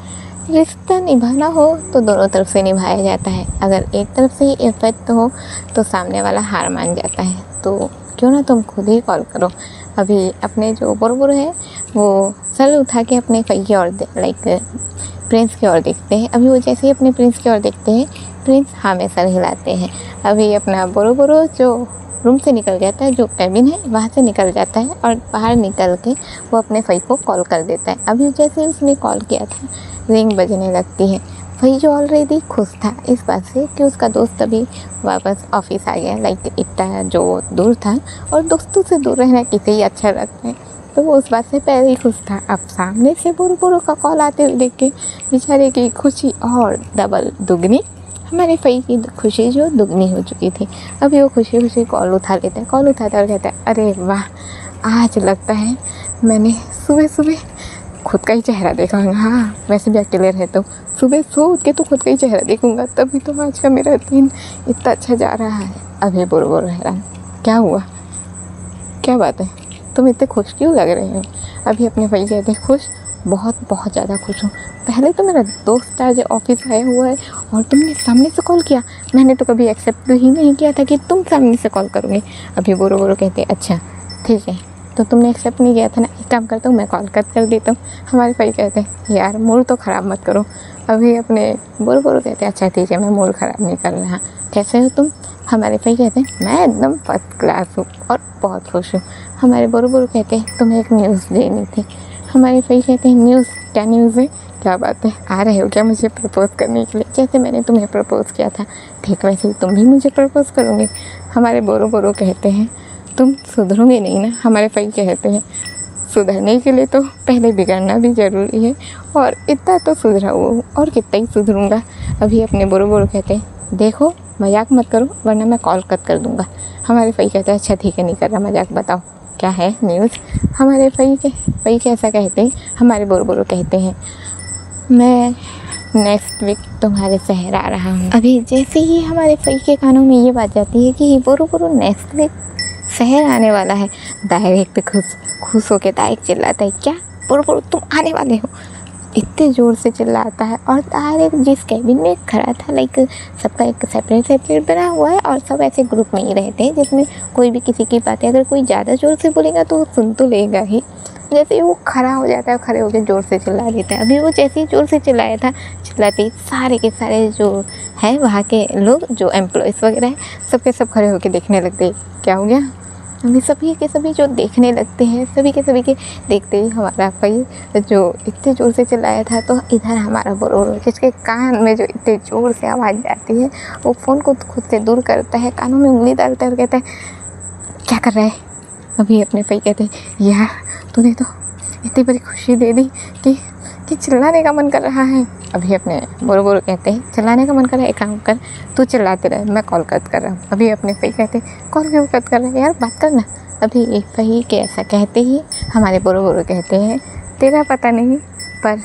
रिश्ता निभाना हो तो दोनों तरफ से निभाया जाता है। अगर एक तरफ से ही इफ़ेक्ट हो तो सामने वाला हार मान जाता है। तो क्यों ना तुम खुद ही कॉल करो। अभी अपने जो बोरो है वो सर उठा के अपने फई की ओर प्रिंस की ओर देखते हैं। अभी वो जैसे ही अपने प्रिंस की ओर देखते हैं, प्रिंस हाँ में सर हिलाते हैं। अभी अपना बोरो जो रूम से निकल जाता है, जो कैबिन है वहाँ से निकल जाता है और बाहर निकल के वो अपने फई को कॉल कर देता है। अभी जैसे उसने कॉल किया था, रिंग बजने लगती है। फई जो ऑलरेडी खुश था इस बात से कि उसका दोस्त अभी वापस ऑफिस आ गया। इतना जो दूर था, और दोस्तों से दूर रहना किसे ही अच्छा लगता है, तो वो उस बात से पहले ही खुश था। अब सामने से बोरो का कॉल आते हुए देख के बेचारे की खुशी और डबल दुगनी, हमारे फई की खुशी जो दुगनी हो चुकी थी। अभी वो खुशी कॉल उठा लेता है। कॉल उठाता और कहता है अरे वाह, आज लगता है मैंने सुबह खुद का ही चेहरा देखा। हाँ, वैसे भी अकेले रहता हूँ, सुबह सो उठ के तो खुद का ही चेहरा देखूँगा, तभी तो आज का मेरा दिन इतना अच्छा जा रहा है। अभी बोरो हैरान, क्या हुआ, क्या बात है, तुम इतने खुश क्यों लग रहे हो? अभी अपने फई कहते हैं खुश, बहुत ज़्यादा खुश हूँ। पहले तो मेरा दोस्त आज ऑफिस आया हुआ है और तुमने सामने से कॉल किया। मैंने तो कभी एक्सेप्ट ही नहीं किया था कि तुम सामने से कॉल करोगे। अभी बोरो कहते हैं अच्छा ठीक है, तो तुमने एक्सेप्ट नहीं किया था ना, एक काम करता हूँ मैं कॉल कट कर देता हूँ। हमारे फई कहते हैं यार मूड तो ख़राब मत करो। अभी अपने बोरो कहते हैं अच्छा ठीक है, मैं मूड ख़राब नहीं कर रहा। कैसे हो तुम? हमारे फई कहते हैं मैं एकदम फर्स्ट क्लास हूँ और बहुत खुश हूँ। हमारे बोरो कहते हैं तुम्हें एक न्यूज़ देनी थी। हमारे फई कहते हैं न्यूज़? क्या न्यूज़ है, क्या बात है, आ रहे हो क्या मुझे प्रपोज़ करने के लिए? जैसे मैंने तुम्हें प्रपोज़ किया था ठीक वैसे ही तुम भी मुझे प्रपोज़ करोगे? हमारे बोरो कहते हैं तुम सुधरोगे नहीं ना? हमारे फई कहते हैं सुधरने के लिए तो पहले बिगड़ना भी ज़रूरी है, और इतना तो सुधरा हूँ और कितना ही सुधरूँगा। अभी अपने बोरो कहते हैं देखो मजाक मत करो वरना मैं कॉल कट कर दूँगा। हमारे फई कहते हैं अच्छा ठीक है, नहीं कर रहा मजाक, बताओ क्या है न्यूज़? हमारे फई कैसा कहते हैं? हमारे बोरो कहते हैं मैं नेक्स्ट वीक तुम्हारे शहर आ रहा हूँ। अभी जैसे ही हमारे फई के कानों में ये बात जाती है कि बोरो नेक्स्ट वीक शहर आने वाला है, डायरेक्ट खुश होकर डायरेक्ट चिल्लाता है क्या बोरो तुम आने वाले हो? इतने ज़ोर से चिल्लाता है, और डायरेक्ट जिस कैबिन में खड़ा था सबका एक सेपरेट बना हुआ है और सब ऐसे ग्रुप में ही रहते हैं जिसमें कोई भी किसी की बातें अगर कोई ज़्यादा ज़ोर से बोलेगा तो वो सुन तो लेगा ही। जैसे वो खड़ा हो जाता है, खड़े होकर ज़ोर से चिल्ला देता है। अभी वो जैसे ही ज़ोर से चिल्लाया था, चिल्लाते ही सारे के सारे जो है वहाँ के लोग जो एम्प्लॉयज़ वगैरह हैं सब के सब खड़े होकर देखने लगते क्या हो गया। अभी सभी के सभी जो देखने लगते हैं, सभी के देखते ही हमारा फई जो इतने ज़ोर से चिल्लाया था, तो इधर हमारा बोरो जिसके कान में जो इतने ज़ोर से आवाज़ जाती है वो फ़ोन को खुद से दूर करता है, कानों में उंगली डालता है और कहता है क्या कर रहा है? अभी अपने फई कहते हैं यार तूने तो इतनी बड़ी खुशी दे दी कि चिल्लाने का मन कर रहा है। अभी अपने बोरो कहते हैं चिल्लाने का मन कर रहा है, एक काम कर तू चिल्लाते रहे, मैं कॉल कट कर रहा हूँ। अभी अपने फई कहते हैं कॉल क्यों कट कर रहा है यार, बात करना। अभी एक फई के ऐसा कहते ही हमारे बोरो कहते हैं तेरा पता नहीं, पर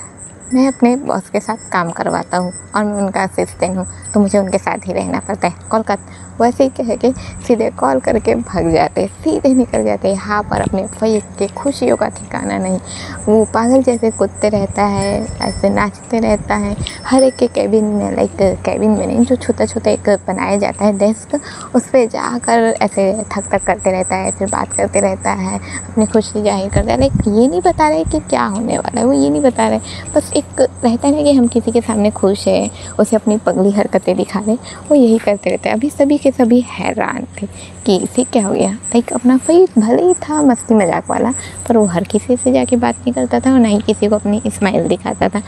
मैं अपने बॉस के साथ काम करवाता हूँ और मैं उनका असिस्टेंट हूँ, तो मुझे उनके साथ ही रहना पड़ता है, कॉल कर। वैसे ही कह के सीधे कॉल करके भाग जाते, सीधे निकल जाते। यहाँ पर अपने फई के खुशियों का ठिकाना नहीं, वो पागल जैसे कूदते रहता है, ऐसे नाचते रहता है। हर एक के कैबिन में कैबिन में नहीं, जो छोटा एक बनाया जाता है डेस्क, उस पर जाकर ऐसे थक करते रहता है, फिर बात करते रहता है, अपनी खुशी जाहिर करता है। ये नहीं बता रहे कि क्या होने वाला है, वो ये नहीं बता रहे, बस एक रहता है कि हम किसी के सामने खुश हैं, उसे अपनी पगली हरकतें दिखा रहे, वो यही करते रहते हैं। अभी सभी के सभी हैरान थे कि इसे क्या हो गया। अपना फई भले ही था मस्ती मजाक वाला, पर वो हर किसी से जाके बात नहीं करता था और ना ही किसी को अपनी स्माइल दिखाता था।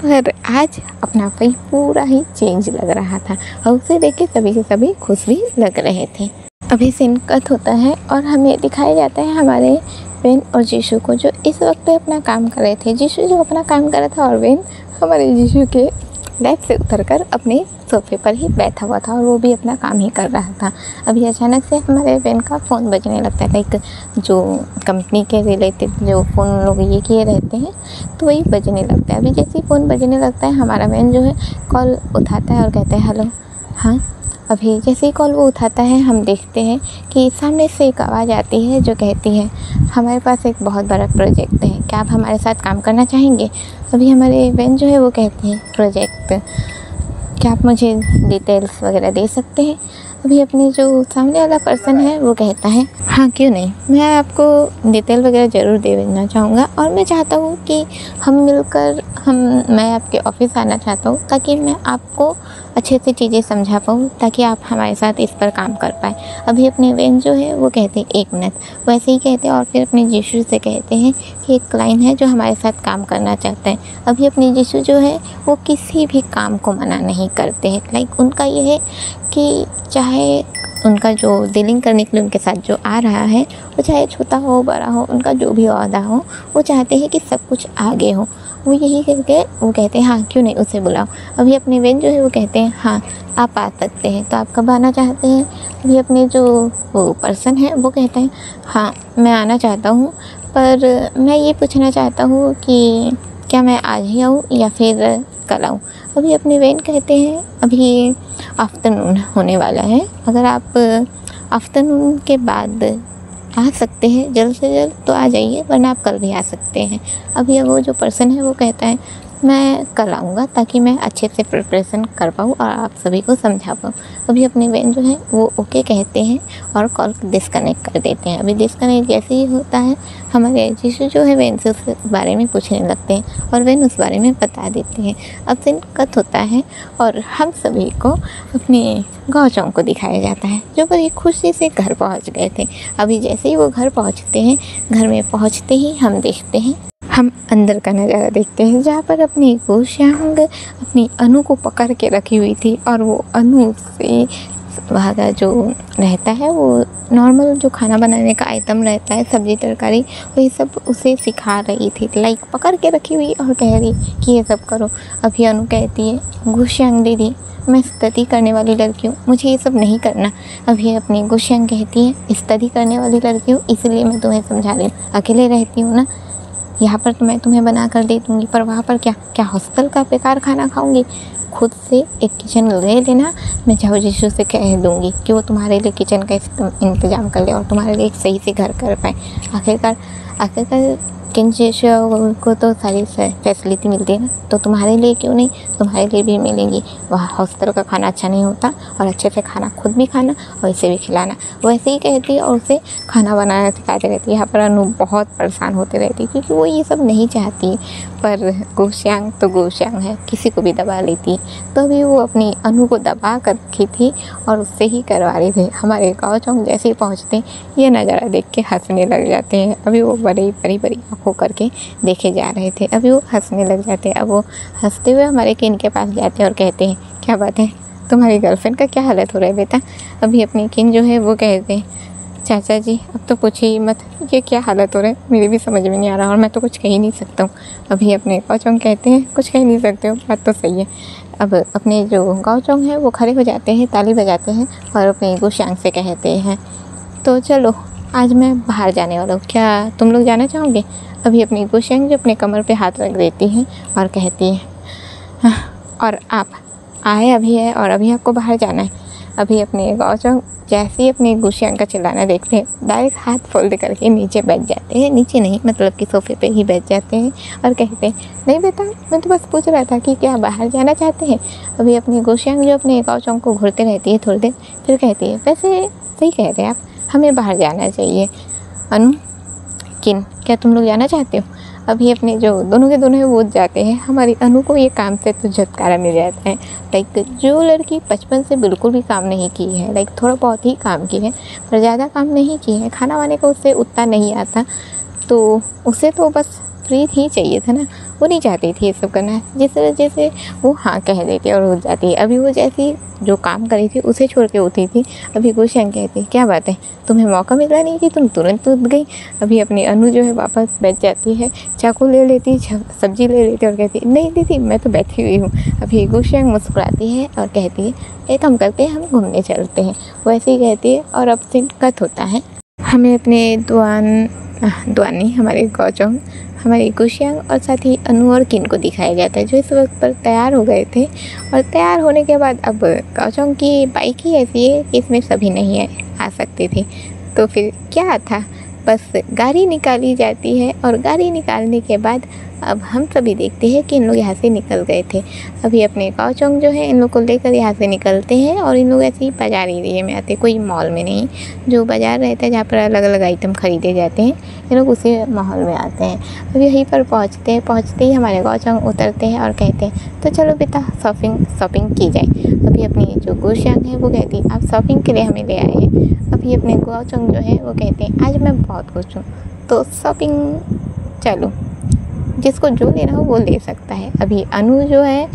पर आज अपना फई पूरा ही चेंज लग रहा था और उसे देख के सभी के सभी खुश भी लग रहे थे। अभी सीन कट होता है और हमें दिखाया जाता है हमारे वेन और जीशु को, जो इस वक्त अपना काम कर रहे थे। जीशु जो अपना काम कर रहा था और वेन हमारे जीशु के लैब से उतरकर अपने सोफे पर ही बैठा हुआ था और वो भी अपना काम ही कर रहा था। अभी अचानक से हमारे वेन का फ़ोन बजने लगता है, जो कंपनी के रिलेटेड जो फ़ोन लोग ये किए रहते हैं तो वही बजने लगता है। अभी जैसे ही फ़ोन बजने लगता है हमारा वेन जो है कॉल उठाता है और कहता है हेलो, हाँ अभी जैसे ही कॉल वो उठाता है, हम देखते हैं कि सामने से एक आवाज़ आती है जो कहती है, हमारे पास एक बहुत बड़ा प्रोजेक्ट है, क्या आप हमारे साथ काम करना चाहेंगे? अभी हमारे बहन जो है वो कहती है, प्रोजेक्ट, क्या आप मुझे डिटेल्स वगैरह दे सकते हैं? अभी अपनी जो सामने वाला पर्सन है वो कहता है, हाँ क्यों नहीं, मैं आपको डिटेल वगैरह ज़रूर दे देना चाहूँगा और मैं चाहता हूँ कि हम मिलकर मैं आपके ऑफिस आना चाहता हूँ ताकि मैं आपको अच्छे से चीज़ें समझा पाऊँ, ताकि आप हमारे साथ इस पर काम कर पाएँ। अभी अपने बहन जो है वो कहते हैं 1 मिनट, वैसे ही कहते हैं और फिर अपने जीशू से कहते हैं कि एक क्लाइंट है जो हमारे साथ काम करना चाहता है। अभी अपने जीशू जो है वो किसी भी काम को मना नहीं करते हैं। लाइक उनका ये है कि चाहे उनका जो डीलिंग करने के लिए उनके साथ जो आ रहा है वो चाहे छोटा हो बड़ा हो, उनका जो भी ओहदा हो, वो चाहते हैं कि सब कुछ आगे हो। वो यही करके वो कहते हैं, हाँ क्यों नहीं, उसे बुलाओ। अभी अपने बहन जो है वो कहते हैं, हाँ आप आ सकते हैं, तो आप कब आना चाहते हैं? अभी अपने जो वो पर्सन है वो कहते हैं, हाँ मैं आना चाहता हूँ, पर मैं ये पूछना चाहता हूँ कि क्या मैं आज ही आऊँ या फिर कल आऊँ? अभी अपने बहन कहते हैं, अभी आफ्टरनून होने वाला है, अगर आप आफ्टरनून के बाद आ सकते हैं जल्द से जल्द तो आ जाइए, वरना आप कल भी आ सकते हैं। अभी वो जो पर्सन है वो कहता है, मैं कल आऊँगा ताकि मैं अच्छे से प्रिपरेशन कर पाऊँ और आप सभी को समझा पाऊँ। अभी अपने बहन जो है वो ओके कहते हैं और कॉल डिस्कनेक्ट कर देते हैं। अभी डिस्कनेक्ट जैसे ही होता है, हमारे जीशू जो है बहन से उस बारे में पूछने लगते हैं और बहन उस बारे में बता देते हैं। अब सीन कट होता है और हम सभी को अपने गाँव चौंक को दिखाया जाता है, जो बड़ी खुशी से घर पहुँच गए थे। अभी जैसे ही वो घर पहुँचते हैं, घर में पहुँचते ही हम देखते हैं, हम अंदर का नज़ारा देखते हैं, जहाँ पर अपनी गुशांग अपनी अनु को पकड़ के रखी हुई थी और वो अनु से वहाँ का जो रहता है, वो नॉर्मल जो खाना बनाने का आइटम रहता है, सब्ज़ी तरकारी, वही सब उसे सिखा रही थी। लाइक पकड़ के रखी हुई और कह रही कि ये सब करो। अभी अनु कहती है, गुशांग दीदी मैं स्टडी करने वाली लड़की हूँ, मुझे ये सब नहीं करना। अभी अपनी गुशांग कहती है, स्टडी करने वाली लड़की हूँ इसलिए मैं तुम्हें समझा रही हूँ, अकेले रहती हूँ ना, यहाँ पर तो मैं तुम्हें बना कर दे दूँगी, पर वहाँ पर क्या हॉस्टल का बेकार खाना खाऊँगी? खुद से एक किचन ले लेना, मैं चाहो जीशू से कह दूँगी कि वो तुम्हारे लिए किचन का इंतज़ाम कर ले और तुम्हारे लिए एक सही से घर कर पाए। आखिरकार किन जीशू को तो सारी फैसिलिटी मिलती है ना, तो तुम्हारे लिए क्यों नहीं, तुम्हारे लिए भी मिलेंगी। वहाँ हॉस्टल का खाना अच्छा नहीं होता और अच्छे से खाना खुद भी खाना और इसे भी खिलाना। वैसे ही कहती है और उसे खाना बनाना सिखाती रहती है। यहाँ पर अनु बहुत परेशान होती रहती है क्योंकि वो ये सब नहीं चाहती, पर गुशांग तो गुशांग है, किसी को भी दबा लेती है। तो अभी वो अपनी अनु को दबा कर रखी थी और उससे ही करवा रहे थे। हमारे गाँव चौंक जैसे ही पहुँचते ये नज़ारा देख के हंसने लग जाते हैं। अभी वो बड़ी आँखों करके देखे जा रहे थे, अभी वो हंसने लग जाते हैं। अब वो हंसते हुए हमारे किन के पास जाते हैं और कहते हैं, क्या बात है, तुम्हारी गर्लफ्रेंड का क्या हालत हो रहा है बेटा? अभी अपनी किन जो है वो कहते हैं, चाचा जी अब तो पूछिए ही मत, ये क्या हालत हो रहा है, मेरी भी समझ में नहीं आ रहा और मैं तो कुछ कह ही नहीं सकता हूँ। अभी अपने गाँव चौंक कहते हैं, कुछ कह नहीं सकते हो, बात तो सही है। अब अपने जो गाँव चौंक है वो खड़े हो जाते हैं, ताली बजाते हैं और अपने गुशांग से कहते हैं, तो चलो आज मैं बाहर जाने वाला हूँ, क्या तुम लोग जाना चाहोगे? अभी अपनी गुशांग जो अपने कमर पे हाथ रख देती है और कहती है, हाँ, और आप आए अभी है और अभी आपको बाहर जाना है। अभी अपने गाँव चौंक जैसे ही अपनी गुशांग का चिल्लाना देखते हैं, डायरेक्ट हाथ फोल्ड करके नीचे बैठ जाते हैं, नीचे नहीं मतलब कि सोफे पे ही बैठ जाते हैं और कहते हैं, नहीं बेटा मैं तो बस पूछ रहा था कि क्या बाहर जाना चाहते हैं। अभी अपनी गुशांग जो अपने गाँव चौंक को घूरते रहती है थोड़ी देर, फिर कहती है, वैसे सही कह रहे हैं आप, हमें बाहर जाना चाहिए। अनु, किन, क्या तुम लोग जाना चाहते हो? अभी अपने जो दोनों के दोनों वो जाते हैं। हमारी अनु को ये काम से तो छुटकारा मिल जाता है। लाइक जो लड़की बचपन से बिल्कुल भी काम नहीं की है, लाइक थोड़ा बहुत ही काम की है पर ज़्यादा काम नहीं की है, खाना वाने का उससे उतना नहीं आता, तो उसे तो बस फ्री ही चाहिए था ना, वो नहीं चाहती थी ये सब करना, जिस वजह से वो हाँ कह देती और उठ जाती है। अभी वो जैसी जो काम करी थी उसे छोड़ के उठी थी। अभी गुशांग कहती, क्या बात है, तुम्हें मौका मिला नहीं कि तुम तुरंत उठ गई? अभी अपनी अनु जो है वापस बैठ जाती है, चाकू ले लेती, सब्जी ले लेती और कहती, नहीं दीदी मैं तो बैठी हुई हूँ। अभी गुशांग मुस्कुराती है और कहती है, एक काम करते हैं, हम घूमने चलते हैं। वैसे ही कहती है और अब सीन कट होता है। हमें अपने दुआन दुआनी, हमारे गौचोंग, हमारी गुशियांग और साथ ही अनु और किन को दिखाया जाता है, जो इस वक्त पर तैयार हो गए थे। और तैयार होने के बाद अब गौचोंग की बाइक ही ऐसी है कि इसमें सभी नहीं आ सकते थे, तो फिर क्या था, बस गाड़ी निकाली जाती है। और गाड़ी निकालने के बाद अब हम सभी देखते हैं कि इन लोग यहाँ से निकल गए थे। अभी अपने गौचोंग जो है इन लोग को लेकर यहाँ से निकलते हैं और इन लोग ऐसे ही बाजार एरिए में आते हैं, कोई मॉल में नहीं, जो बाज़ार रहता है जहाँ पर अलग अलग आइटम ख़रीदे जाते हैं, ये लोग उसी माहौल में आते हैं। अब यहीं पर पहुँचते ही हमारे गौचोंग उतरते हैं और कहते हैं तो चलो बेटा शॉपिंग की जाए। अभी अपनी जो गुशियांग है वो कहती है आप शॉपिंग के लिए हमें ले आए हैं। अभी अपने गौचोंग जो है वो कहते हैं आज मैं बहुत खुश हूँ, तो शॉपिंग चलो, जिसको जो लेना हो वो ले सकता है। अभी अनु जो है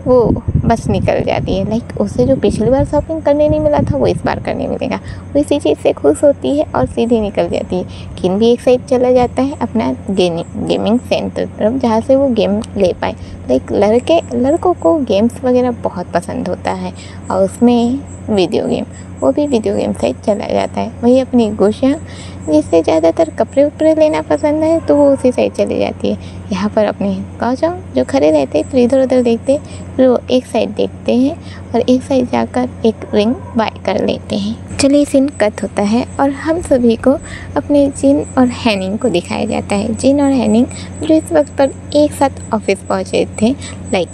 वो बस निकल जाती है, लाइक उसे जो पिछली बार शॉपिंग करने नहीं मिला था वो इस बार करने मिलेगा, वो इसी चीज़ से खुश होती है और सीधे निकल जाती है। किन भी एक साइड चला जाता है अपना गेमिंग सेंटर तरफ, जहाँ से वो गेम ले पाए। लाइक लड़कों को गेम्स वगैरह बहुत पसंद होता है और उसमें वीडियो गेम, वो भी वीडियो गेम साइड चला जाता है। वही अपनी गुशियाँ, जिससे ज़्यादातर कपड़े उपड़े लेना पसंद है, तो वो उसी साइड चली जाती है। यहाँ पर अपने गौचोंग जो खड़े रहते फिर इधर उधर देखते, फिर वो एक साइड देखते हैं और एक साइड जाकर एक रिंग बाय कर लेते हैं। चलिए सीन कट होता है और हम सभी को अपने जिन और हैनिंग को दिखाया जाता है। जिन और हैनिंग जो इस वक्त पर एक साथ ऑफिस पहुँचे थे, लाइक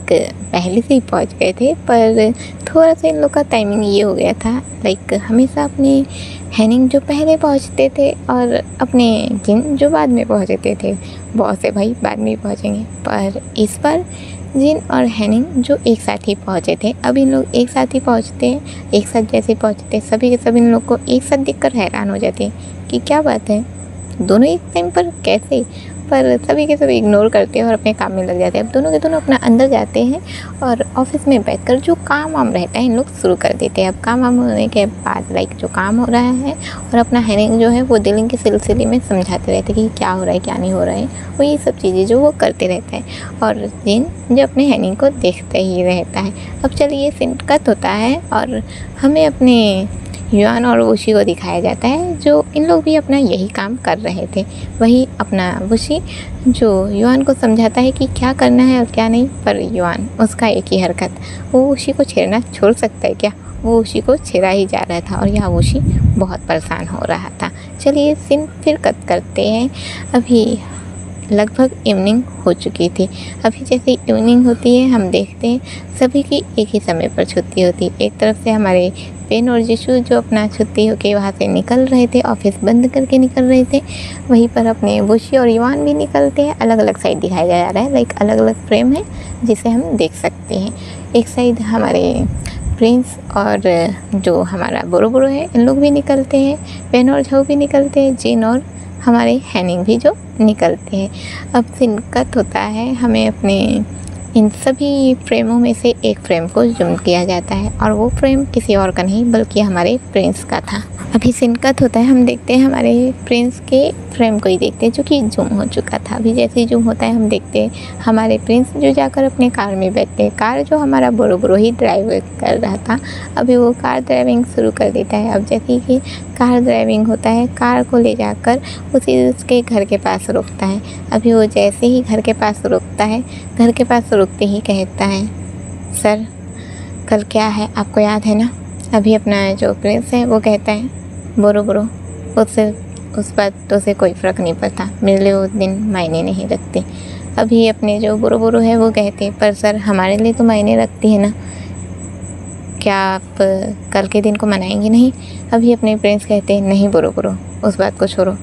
पहले से ही पहुँच गए थे, पर थोड़ा सा इन लोग का टाइमिंग ये हो गया था, लाइक हमेशा अपने हैनिंग जो पहले पहुँचते थे और अपने जिन जो बाद में पहुँचते थे। बहुत से भाई बाद में पहुँचेंगे, पर इस बार जिन और हैनिंग जो एक साथ ही पहुँचे थे, अब इन लोग एक साथ ही पहुँचते हैं। एक साथ जैसे पहुँचते सभी के सभी इन लोग को एक साथ देखकर हैरान हो जाते हैं कि क्या बात है, दोनों एक टाइम पर कैसे, पर सभी के सभी इग्नोर करते हैं और अपने काम में लग जाते हैं। अब दोनों के दोनों अपना अंदर जाते हैं और ऑफिस में बैठकर जो काम वाम रहता है इन लोग शुरू कर देते हैं। अब काम वाम होने के बाद लाइक जो काम हो रहा है और अपना हैनिंग जो है वो डीलिंग के सिलसिले में समझाते रहते हैं कि क्या हो रहा है क्या नहीं हो रहा है, वो ये सब चीज़ें जो वो करते रहते हैं और जिन जो अपने हैनिंग को देखते ही रहता है। अब चलिए सीन कट होता है और हमें अपने युआन और वुशी को दिखाया जाता है, जो इन लोग भी अपना यही काम कर रहे थे। वही अपना वुशी जो युआन को समझाता है कि क्या करना है और क्या नहीं, पर युआन उसका एक ही हरकत, वो वुशी को छेड़ना छोड़ सकता है क्या, वो वुशी को छेड़ा ही जा रहा था और यहाँ वुशी बहुत परेशान हो रहा था। चलिए सीन फिर कट करते हैं। अभी लगभग इवनिंग हो चुकी थी। अभी जैसे इवनिंग होती है हम देखते हैं सभी की एक ही समय पर छुट्टी होती है। एक तरफ से हमारे पेन और जिशु जो अपना छुट्टी होके वहाँ से निकल रहे थे, ऑफिस बंद करके निकल रहे थे, वहीं पर अपने वुशी और युआन भी निकलते हैं। अलग अलग साइड दिखाया जा रहा है, लाइक अलग अलग फ्रेम है जिसे हम देख सकते हैं। एक साइड हमारे प्रिंस और जो हमारा बोरो है इन लोग भी निकलते हैं, पेन और झाऊ भी निकलते हैं, जिन और हमारे हैनिंग भी जो निकलते हैं। अब सीन कट होता है, हमें अपने इन सभी फ्रेमों में से एक फ्रेम को जूम किया जाता है और वो फ्रेम किसी और का नहीं बल्कि हमारे प्रिंस का था। अभी सीन कट होता है, हम देखते हैं हमारे प्रिंस के फ्रेम को ही देखते हैं जो कि जूम हो चुका था। अभी जैसे ही जूम होता है हम देखते हैं हमारे प्रिंस जो जाकर अपने कार में बैठते हैं। कार जो हमारा बोरो ही ड्राइव कर रहा था, अभी वो कार ड्राइविंग शुरू कर देता है। अब जैसे कि कार ड्राइविंग होता है, कार को ले जाकर उसी उसके घर के पास रोकता है। अभी वो जैसे ही घर के पास रोकता है, घर के पास रुकते ही कहता है सर कल क्या है आपको याद है ना। अभी अपना जो प्रिंस है वो कहता है बोरो उससे उस बातों से कोई फ़र्क नहीं पड़ता, मेरे लिए वो दिन मायने नहीं रखते। अभी अपने जो बोरो है वो कहते हैं पर सर हमारे लिए तो मायने रखती है ना, क्या आप कल के दिन को मनाएंगे नहीं। अभी अपने प्रिंस कहते हैं नहीं बोरो उस बात को छोड़ो,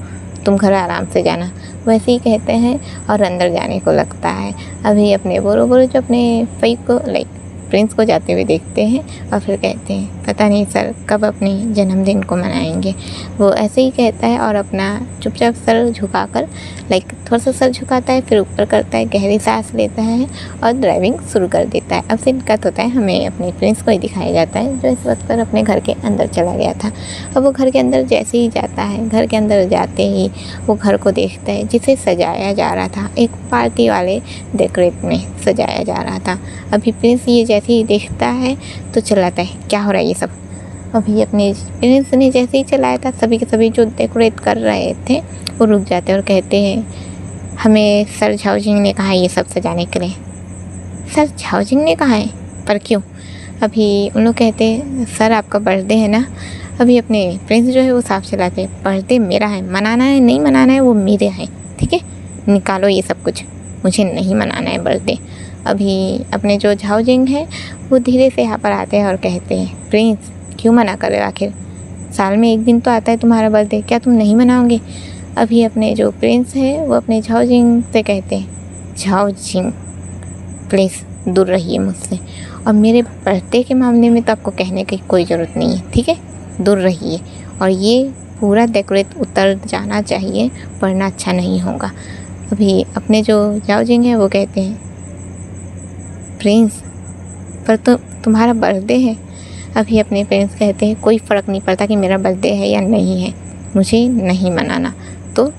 तुम घर आराम से जाना। वैसे ही कहते हैं और अंदर जाने को लगता है। अभी अपने बोरो जो अपने फई को लाइक प्रिंस को जाते हुए देखते हैं और फिर कहते हैं पता नहीं सर कब अपनी जन्मदिन को मनाएंगे। वो ऐसे ही कहता है और अपना चुपचाप सर झुकाकर लाइक थोड़ा सा सर झुकाता है, फिर ऊपर करता है, गहरी सांस लेता है और ड्राइविंग शुरू कर देता है। अब सीन कट होता है, हमें अपने प्रिंस को ही दिखाया जाता है जो इस वक्त पर अपने घर के अंदर चला गया था। अब वो घर के अंदर जैसे ही जाता है, घर के अंदर जाते ही वो घर को देखता है जिसे सजाया जा रहा था, एक पार्टी वाले डेकोरेट में सजाया जा रहा था। अभी प्रिंस ये जैसे ही देखता है तो चिल्लाता है क्या हो रहा है ये सब। अभी अपने प्रिंस ने जैसे ही चलाया था, सभी के सभी जो डेकोरेट कर रहे थे वो रुक जाते हैं और कहते हैं हमें सर झाओजिंग ने कहा है ये सब सजाने के लिए। सर झाओजिंग ने कहा है, पर क्यों? अभी उन लोग कहते हैं सर आपका बर्थडे है ना। अभी अपने प्रिंस जो है वो साफ चलाते हैं, बर्थडे मेरा है, मनाना है नहीं मनाना है वो मेरे है, ठीक है, निकालो ये सब कुछ, मुझे नहीं मनाना है बर्थडे। अभी अपने जो झाओजिंग है वो धीरे से यहाँ पर आते हैं और कहते हैं प्रिंस क्यों मना कर रहे हो, आखिर साल में एक दिन तो आता है तुम्हारा बर्थडे, क्या तुम नहीं मनाओगे? अभी अपने जो प्रिंस है वो अपने झाओजिंग से कहते हैं झाओजिंग प्लीज़ दूर रहिए मुझसे, और मेरे बर्थडे के मामले में तो आपको कहने की कोई ज़रूरत नहीं है, ठीक है, दूर रहिए। और ये पूरा डेकोरेट उतर जाना चाहिए वरना अच्छा नहीं होगा। अभी अपने जो झाओजिंग है वो कहते हैं प्रिंस पर तो तुम्हारा बर्थडे है। अभी अपने पेरेंट्स कहते हैं कोई फ़र्क नहीं पड़ता कि मेरा बर्थडे है या नहीं है, मुझे नहीं मनाना तो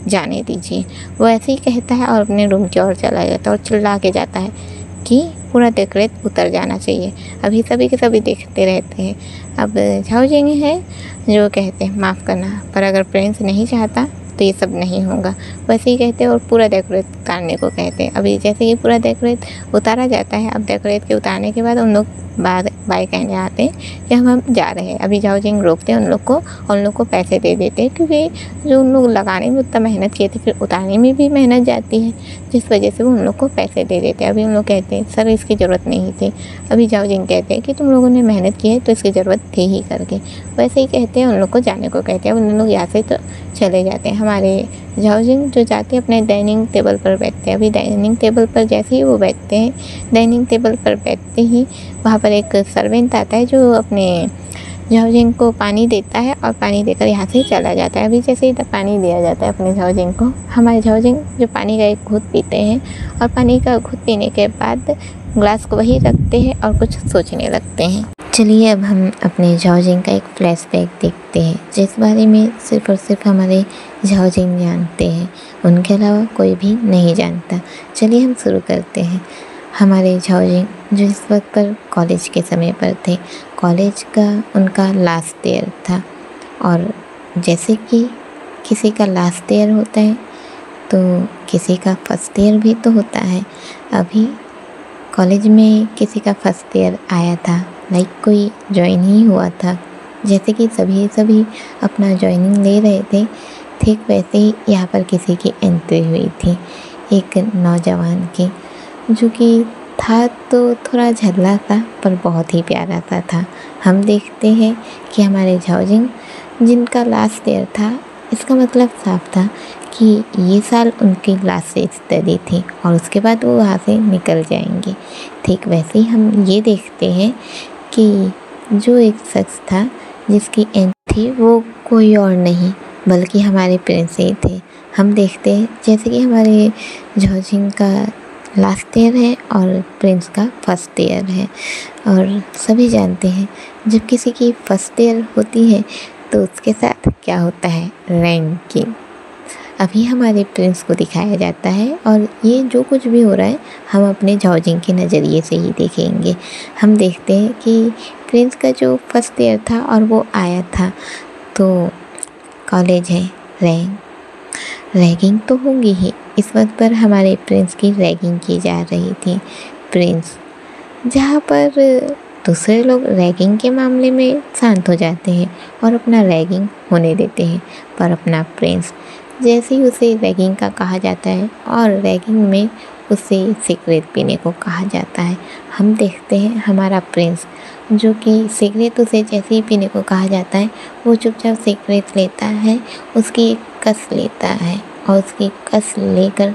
जाने दीजिए। वो ऐसे ही कहता है और अपने रूम की ओर चला जाता है और चिल्ला के जाता है कि पूरा डेकोरेट उतर जाना चाहिए। अभी सभी के सभी देखते रहते हैं। अब झाओजिंग है जो कहते हैं माफ़ करना, पर अगर प्रिंस नहीं चाहता तो ये सब नहीं होगा, वैसे ही कहते हैं और पूरा डेकोरेट उतारने को कहते हैं। अभी जैसे ही पूरा डेकोरेट उतारा जाता है, अब डेकोरेट के उतारने के बाद उन लोग बाय कहने आते हैं कि हम जा रहे हैं। अभी झाओजिंग रोकते हैं उन लोग को और उन लोग को पैसे दे देते हैं, क्योंकि जो उन लोग लगाने में उतना मेहनत किए थे फिर उतारने में भी मेहनत जाती है, जिस वजह से वो उन लोग को पैसे दे देते हैं। अभी उन लोग कहते हैं सर इसकी ज़रूरत नहीं थी। अभी झाओजिंग कहते हैं कि तुम लोगों ने मेहनत की है तो इसकी ज़रूरत थी ही करके, वैसे ही कहते हैं उन लोग को जाने को कहते हैं। उन लोग यहाँ से तो चले जाते हैं। हमारे झाओजिंग जो जाते हैं अपने डाइनिंग टेबल पर बैठते हैं। अभी डाइनिंग टेबल पर जैसे ही वो बैठते हैं, डाइनिंग टेबल पर बैठते ही वहाँ पर एक सर्वेंट आता है जो अपने झाओजिंग को पानी देता है और पानी देकर यहाँ से चला जाता है। अभी जैसे ही पानी दिया जाता है अपने झाओजिंग को, हमारे झाओजिंग जो पानी का एक घूंट पीते हैं और पानी का घूंट पीने के बाद ग्लास को वहीं रखते हैं और कुछ सोचने लगते हैं। चलिए अब हम अपने झाओजिंग का एक फ्लैशबैक देखते हैं, जिस बारे में सिर्फ़ और सिर्फ हमारे झाओजिंग जानते हैं, उनके अलावा कोई भी नहीं जानता। चलिए हम शुरू करते हैं। हमारे झाओजिंग जो इस वक्त पर कॉलेज के समय पर थे, कॉलेज का उनका लास्ट ईयर था, और जैसे कि किसी का लास्ट ईयर होता है तो किसी का फर्स्ट ईयर भी तो होता है। अभी कॉलेज में किसी का फर्स्ट ईयर आया था, लाइक कोई ज्वाइन ही हुआ था। जैसे कि सभी अपना ज्वाइनिंग ले रहे थे, ठीक वैसे ही यहाँ पर किसी की एंट्री हुई थी, एक नौजवान की, जो कि था तो थोड़ा झल्ला सा पर बहुत ही प्यारा सा था। हम देखते हैं कि हमारे झाओजिंग जिनका लास्ट ईयर था, इसका मतलब साफ था कि ये साल उनकी लास्ट स्टडी थी और उसके बाद वो वहाँ से निकल जाएंगे। ठीक वैसे ही हम ये देखते हैं कि जो एक शख्स था जिसकी एंट्री थी वो कोई और नहीं बल्कि हमारे प्रिंस ही थे। हम देखते हैं जैसे कि हमारे झाओजिंग का लास्ट ईयर है और प्रिंस का फर्स्ट ईयर है, और सभी जानते हैं जब किसी की फर्स्ट ईयर होती है तो उसके साथ क्या होता है, रैंकिंग। अभी हमारे प्रिंस को दिखाया जाता है और ये जो कुछ भी हो रहा है हम अपने झाओजिंग के नज़रिए से ही देखेंगे। हम देखते हैं कि प्रिंस का जो फर्स्ट ईयर था और वो आया था, तो कॉलेज है, रैगिंग तो होगी ही। इस वक्त पर हमारे प्रिंस की रैगिंग की जा रही थी। प्रिंस जहाँ पर दूसरे लोग रैगिंग के मामले में शांत हो जाते हैं और अपना रैगिंग होने देते हैं, पर अपना प्रिंस जैसे ही उसे रैगिंग का कहा जाता है और रैगिंग में उसे सिगरेट पीने को कहा जाता है, हम देखते हैं हमारा प्रिंस जो कि सिगरेट उसे जैसे ही पीने को कहा जाता है वो चुपचाप सिगरेट लेता है, उसकी कस लेता है और उसकी कस लेकर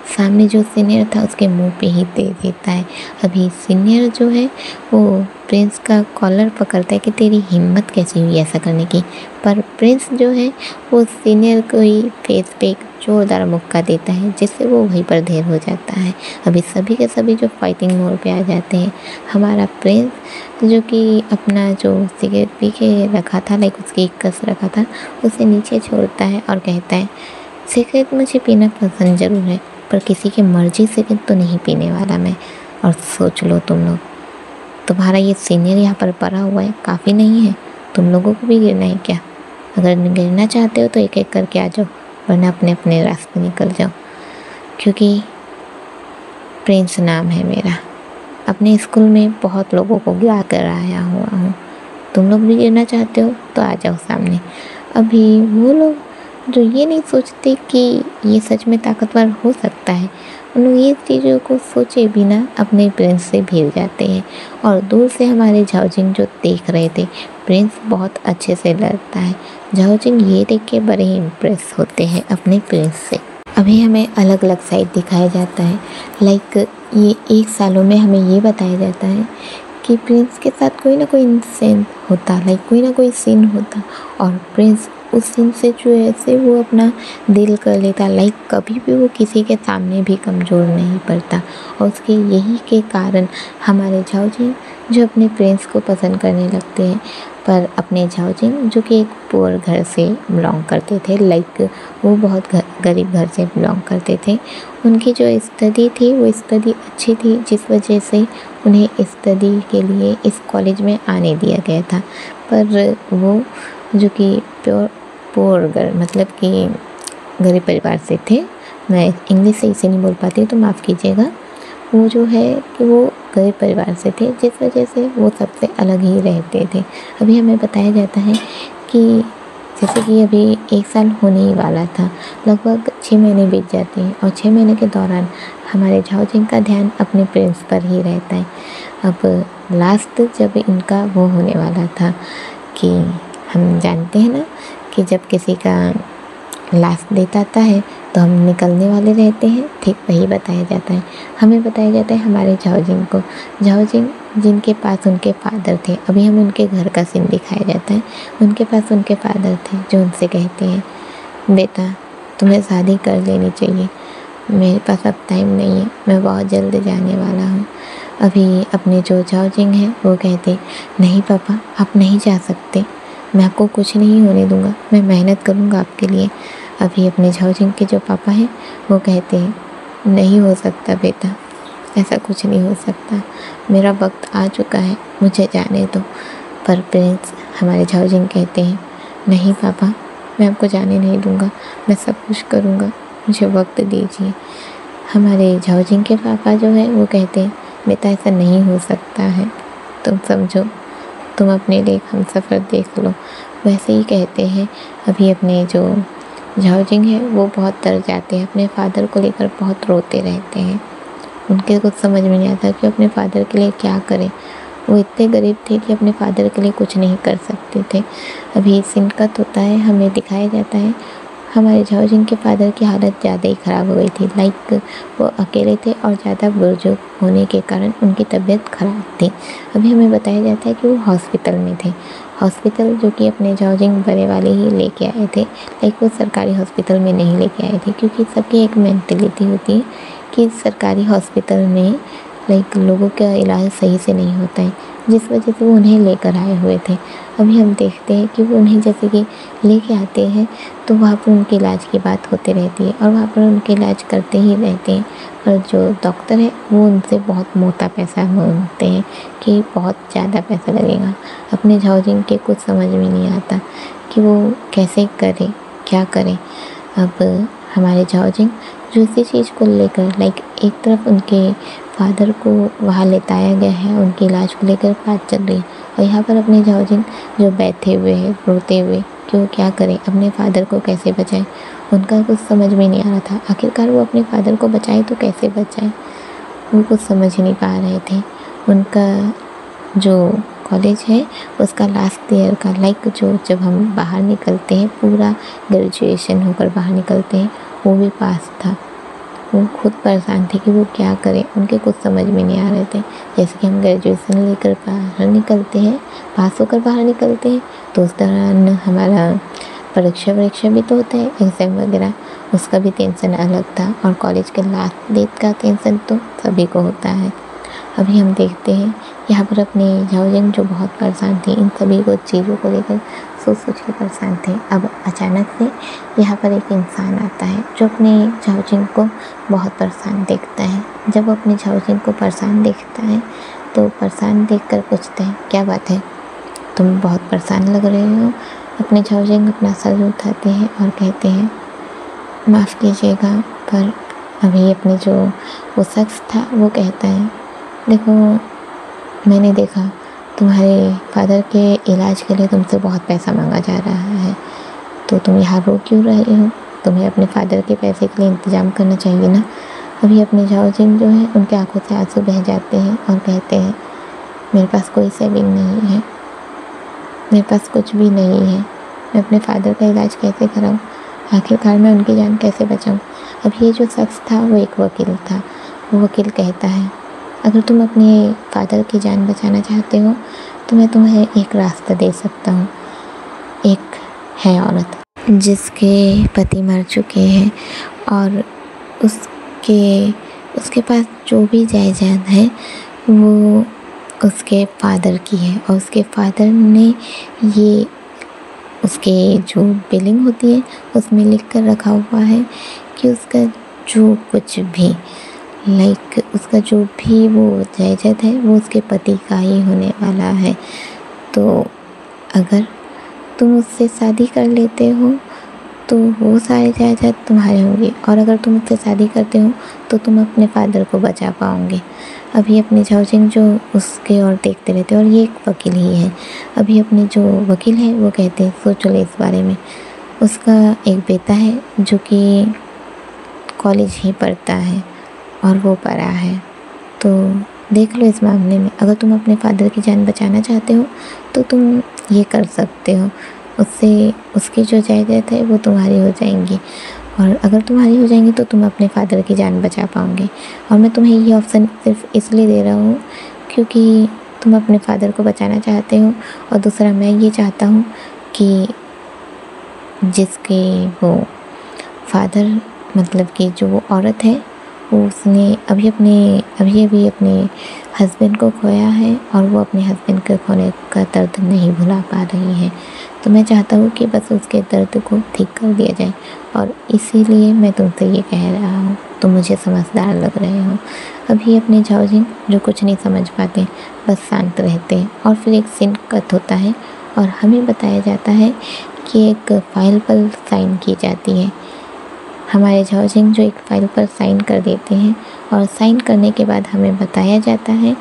सामने जो सीनियर था उसके मुंह पे ही दे देता है। अभी सीनियर जो है वो प्रिंस का कॉलर पकड़ता है कि तेरी हिम्मत कैसी हुई ऐसा करने की, पर प्रिंस जो है वो सीनियर को ही फेस पे एक जोरदार मुक्का देता है जिससे वो वहीं पर ढेर हो जाता है। अभी सभी के सभी जो फाइटिंग मोड पे आ जाते हैं। हमारा प्रिंस जो कि अपना जो सिगरेट पी के रखा था, लाइक उसकी कस रखा था, उसे नीचे छोड़ता है और कहता है सिगरेट मुझे पीना पसंद ज़रूर है पर किसी की मर्जी से तो नहीं पीने वाला मैं। और सोच लो तुम लोग, तुम्हारा ये सीनियर यहाँ पर पड़ा हुआ है, काफ़ी नहीं है, तुम लोगों को भी गिरना है क्या? अगर गिरना चाहते हो तो एक एक करके आ जाओ, वरना अपने अपने रास्ते निकल जाओ, क्योंकि प्रिंस नाम है मेरा। अपने स्कूल में बहुत लोगों को गिरा कर आया हुआ हूँ। तुम लोग भी गिरना चाहते हो तो आ जाओ सामने। अभी वो लोग जो ये नहीं सोचते कि ये सच में ताकतवर हो सकता है, उन लोग ये चीज़ों को सोचे बिना अपने प्रिंस से भिड़ जाते हैं। और दूर से हमारे झाओजिंग जो देख रहे थे, प्रिंस बहुत अच्छे से लड़ता है। झाओजिंग ये देख के बड़े ही इम्प्रेस होते हैं अपने प्रिंस से। अभी हमें अलग अलग साइड दिखाया जाता है। लाइक ये 1 सालों में हमें ये बताया जाता है कि प्रिंस के साथ कोई ना कोई इंसिडेंट होता, लाइक कोई ना कोई सीन होता, और प्रिंस उस सीन से जो है वो अपना दिल कर लेता। लाइक कभी भी वो किसी के सामने भी कमज़ोर नहीं पड़ता। और उसके यही के कारण हमारे झाओजिंग जो अपने प्रिंस को पसंद करने लगते हैं। पर अपने झाओजिंग जो कि एक पुअर घर से बिलोंग करते थे, लाइक वो बहुत गरीब घर से बिलोंग करते थे, उनकी जो स्टडी थी वो स्टडी अच्छी थी, जिस वजह से उन्हें स्टडी के लिए इस कॉलेज में आने दिया गया था। पर वो जो कि पुअर गर्ल, मतलब कि गरीब परिवार से थे, मैं इंग्लिश सही से नहीं बोल पाती तो माफ़ कीजिएगा, वो जो है कि वो गरीब परिवार से थे, जिस वजह से वो सबसे अलग ही रहते थे। अभी हमें बताया जाता है कि जैसे कि अभी 1 साल होने ही वाला था, लगभग 6 महीने बीत जाते हैं, और 6 महीने के दौरान हमारे झाओजिंग का ध्यान अपने प्रिंस पर ही रहता है। अब लास्ट जब इनका वो होने वाला था कि हम जानते हैं ना कि जब किसी का लास्ट डेट आता है तो हम निकलने वाले रहते हैं, ठीक वही बताया जाता है। हमें बताया जाता है हमारे झाओजिंग को, झाओजिंग जिनके पास उनके फादर थे। अभी हमें उनके घर का सीन दिखाया जाता है। उनके पास उनके फादर थे जो उनसे कहते हैं, बेटा तुम्हें शादी कर लेनी चाहिए, मेरे पास अब टाइम नहीं है, मैं बहुत जल्द जाने वाला हूँ। अभी अपने जो झाओजिंग हैं वो कहते, नहीं पापा आप नहीं जा सकते, मैं आपको कुछ नहीं होने दूँगा, मैं मेहनत करूँगा आपके लिए। अभी अपने झाओजिंग के जो पापा हैं वो कहते हैं, नहीं हो सकता बेटा, ऐसा कुछ नहीं हो सकता, मेरा वक्त आ चुका है, मुझे जाने दो। पर प्रिंस हमारे झाओजिंग कहते हैं, नहीं पापा मैं आपको जाने नहीं दूँगा, मैं सब कुछ करूँगा, मुझे वक्त दीजिए। हमारे झाओजिंग के पापा जो है वो कहते हैं, बेटा ऐसा नहीं हो सकता है, तुम समझो, तुम अपने लिए हम सफ़र देख लो। वैसे ही कहते हैं। अभी अपने जो झाओजिंग है वो बहुत डर जाते हैं, अपने फादर को लेकर बहुत रोते रहते हैं। उनके कुछ समझ में नहीं आता कि अपने फादर के लिए क्या करें। वो इतने गरीब थे कि अपने फादर के लिए कुछ नहीं कर सकते थे। अभी सीन कट होता है, हमें दिखाया जाता है हमारे झाओजिंग के फादर की हालत ज़्यादा ही ख़राब हो गई थी। लाइक वो अकेले थे और ज़्यादा बुजुर्ग होने के कारण उनकी तबीयत ख़राब थी। अभी हमें बताया जाता है कि वो हॉस्पिटल में थे। हॉस्पिटल जो कि अपने झाओजिंग बड़े वाले ही लेके आए थे, लाइक वो सरकारी हॉस्पिटल में नहीं लेके आए थे, क्योंकि सबकी एक मेंटेलिटी होती है कि सरकारी हॉस्पिटल में लाइक लोगों का इलाज सही से नहीं होता है, जिस वजह से वो उन्हें लेकर आए हुए थे। अभी हम देखते हैं कि वो उन्हें जैसे कि लेके आते हैं तो वहाँ पर उनके इलाज की बात होती रहती है और वहाँ पर उनके इलाज करते ही रहते हैं। और जो डॉक्टर है वो उनसे बहुत मोटा पैसा मांगते हैं कि बहुत ज़्यादा पैसा लगेगा। अपने झाओजिंग के कुछ समझ में नहीं आता कि वो कैसे करें, क्या करें। अब हमारे झाओजिंग जो इसी चीज़ को लेकर लाइक एक तरफ उनके फादर को वहाँ लेटाया गया है, उनके इलाज को लेकर बात चल रही है, और यहाँ पर अपने झाओजिंग जो बैठे हुए हैं रोते हुए कि वो क्या करें, अपने फादर को कैसे बचाएं। उनका कुछ समझ में नहीं आ रहा था, आखिरकार वो अपने फादर को बचाएं तो कैसे बचाएं, वो कुछ समझ ही नहीं पा रहे थे। उनका जो कॉलेज है उसका लास्ट ईयर का लाइक जो जब हम बाहर निकलते हैं, पूरा ग्रेजुएशन होकर बाहर निकलते हैं, वो भी पास था। वो खुद परेशान थे कि वो क्या करें, उनके कुछ समझ में नहीं आ रहे थे। जैसे कि हम ग्रेजुएशन लेकर बाहर निकलते हैं, पास होकर बाहर निकलते हैं, तो उस दौरान हमारा परीक्षा भी तो होता है, एग्ज़ाम वगैरह, उसका भी टेंशन अलग था। और कॉलेज के लास्ट डेट का टेंशन तो सभी को होता है। अभी हम देखते हैं यहाँ पर अपने झाओजिंग जो बहुत परेशान थे, इन सभी को चीज़ों को लेकर सोच के परेशान थे। अब अचानक से यहाँ पर एक इंसान आता है जो अपने झाओजिंग को बहुत परेशान देखता है। जब अपने झाओजिंग को परेशान देखता है तो परेशान देखकर पूछते हैं, क्या बात है, तुम बहुत परेशान लग रहे हो। अपने झाओजिंग अपना सर उठाते हैं और कहते हैं, माफ़ कीजिएगा, पर अभी अपने जो वो शख्स था वो कहता है, देखो मैंने देखा तुम्हारे फादर के इलाज के लिए तुमसे बहुत पैसा मांगा जा रहा है, तो तुम यहाँ रो क्यों रहे हो? तुम्हें अपने फादर के पैसे के लिए इंतज़ाम करना चाहिए ना। अभी अपने झाओजिंग जो है उनके आंखों से आंसू बह जाते हैं और कहते हैं, मेरे पास कोई सेविंग नहीं है, मेरे पास कुछ भी नहीं है, मैं अपने फादर का इलाज कैसे कराऊं? आखिरकार मैं उनकी जान कैसे बचाऊं? अब ये जो शख्स था वो एक वकील था। वो वकील कहता है, अगर तुम अपने फादर की जान बचाना चाहते हो तो मैं तुम्हें एक रास्ता दे सकता हूँ। एक है औरत जिसके पति मर चुके हैं और उसके पास जो भी जायदाद है वो उसके फादर की है, और उसके फादर ने ये उसके जो बिलिंग होती है उसमें लिख कर रखा हुआ है कि उसका जो कुछ भी उसका जो भी वो जायदाद है वो उसके पति का ही होने वाला है। तो अगर तुम उससे शादी कर लेते हो तो वो सारे जायदाद तुम्हारे होंगे, और अगर तुम उससे शादी करते हो तो तुम अपने फादर को बचा पाओगे। अभी अपने झाओजिंग जो उसके और देखते रहते हैं, और ये एक वकील ही है। अभी अपने जो वकील है वो कहते हैं, सोच लो इस बारे में, उसका एक बेटा है जो कि कॉलेज ही पढ़ता है और वो पढ़ा है, तो देख लो इस मामले में अगर तुम अपने फादर की जान बचाना चाहते हो तो तुम ये कर सकते हो। उससे उसकी जो जायदाद है वो तुम्हारी हो जाएंगी, और अगर तुम्हारी हो जाएंगी तो तुम अपने फादर की जान बचा पाओगे। और मैं तुम्हें ये ऑप्शन सिर्फ इसलिए दे रहा हूँ क्योंकि तुम अपने फादर को बचाना चाहते हो, और दूसरा मैं ये चाहता हूँ कि जिसके वो फादर मतलब कि जो वो औरत है उसने अभी अपने हस्बैंड को खोया है और वो अपने हस्बैंड के खोने का दर्द नहीं भुला पा रही है। तो मैं चाहता हूँ कि बस उसके दर्द को ठीक कर दिया जाए, और इसीलिए मैं तुमसे ये कह रहा हूँ। तुम मुझे समझदार लग रहे हो। अभी अपने झाओजिंग जो कुछ नहीं समझ पाते बस शांत रहते हैं, और फिर एक सीन कट होता है और हमें बताया जाता है कि एक फ़ाइल पर साइन की जाती है। हमारे झाओजिंग जो एक फ़ाइल पर साइन कर देते हैं, और साइन करने के बाद हमें बताया जाता है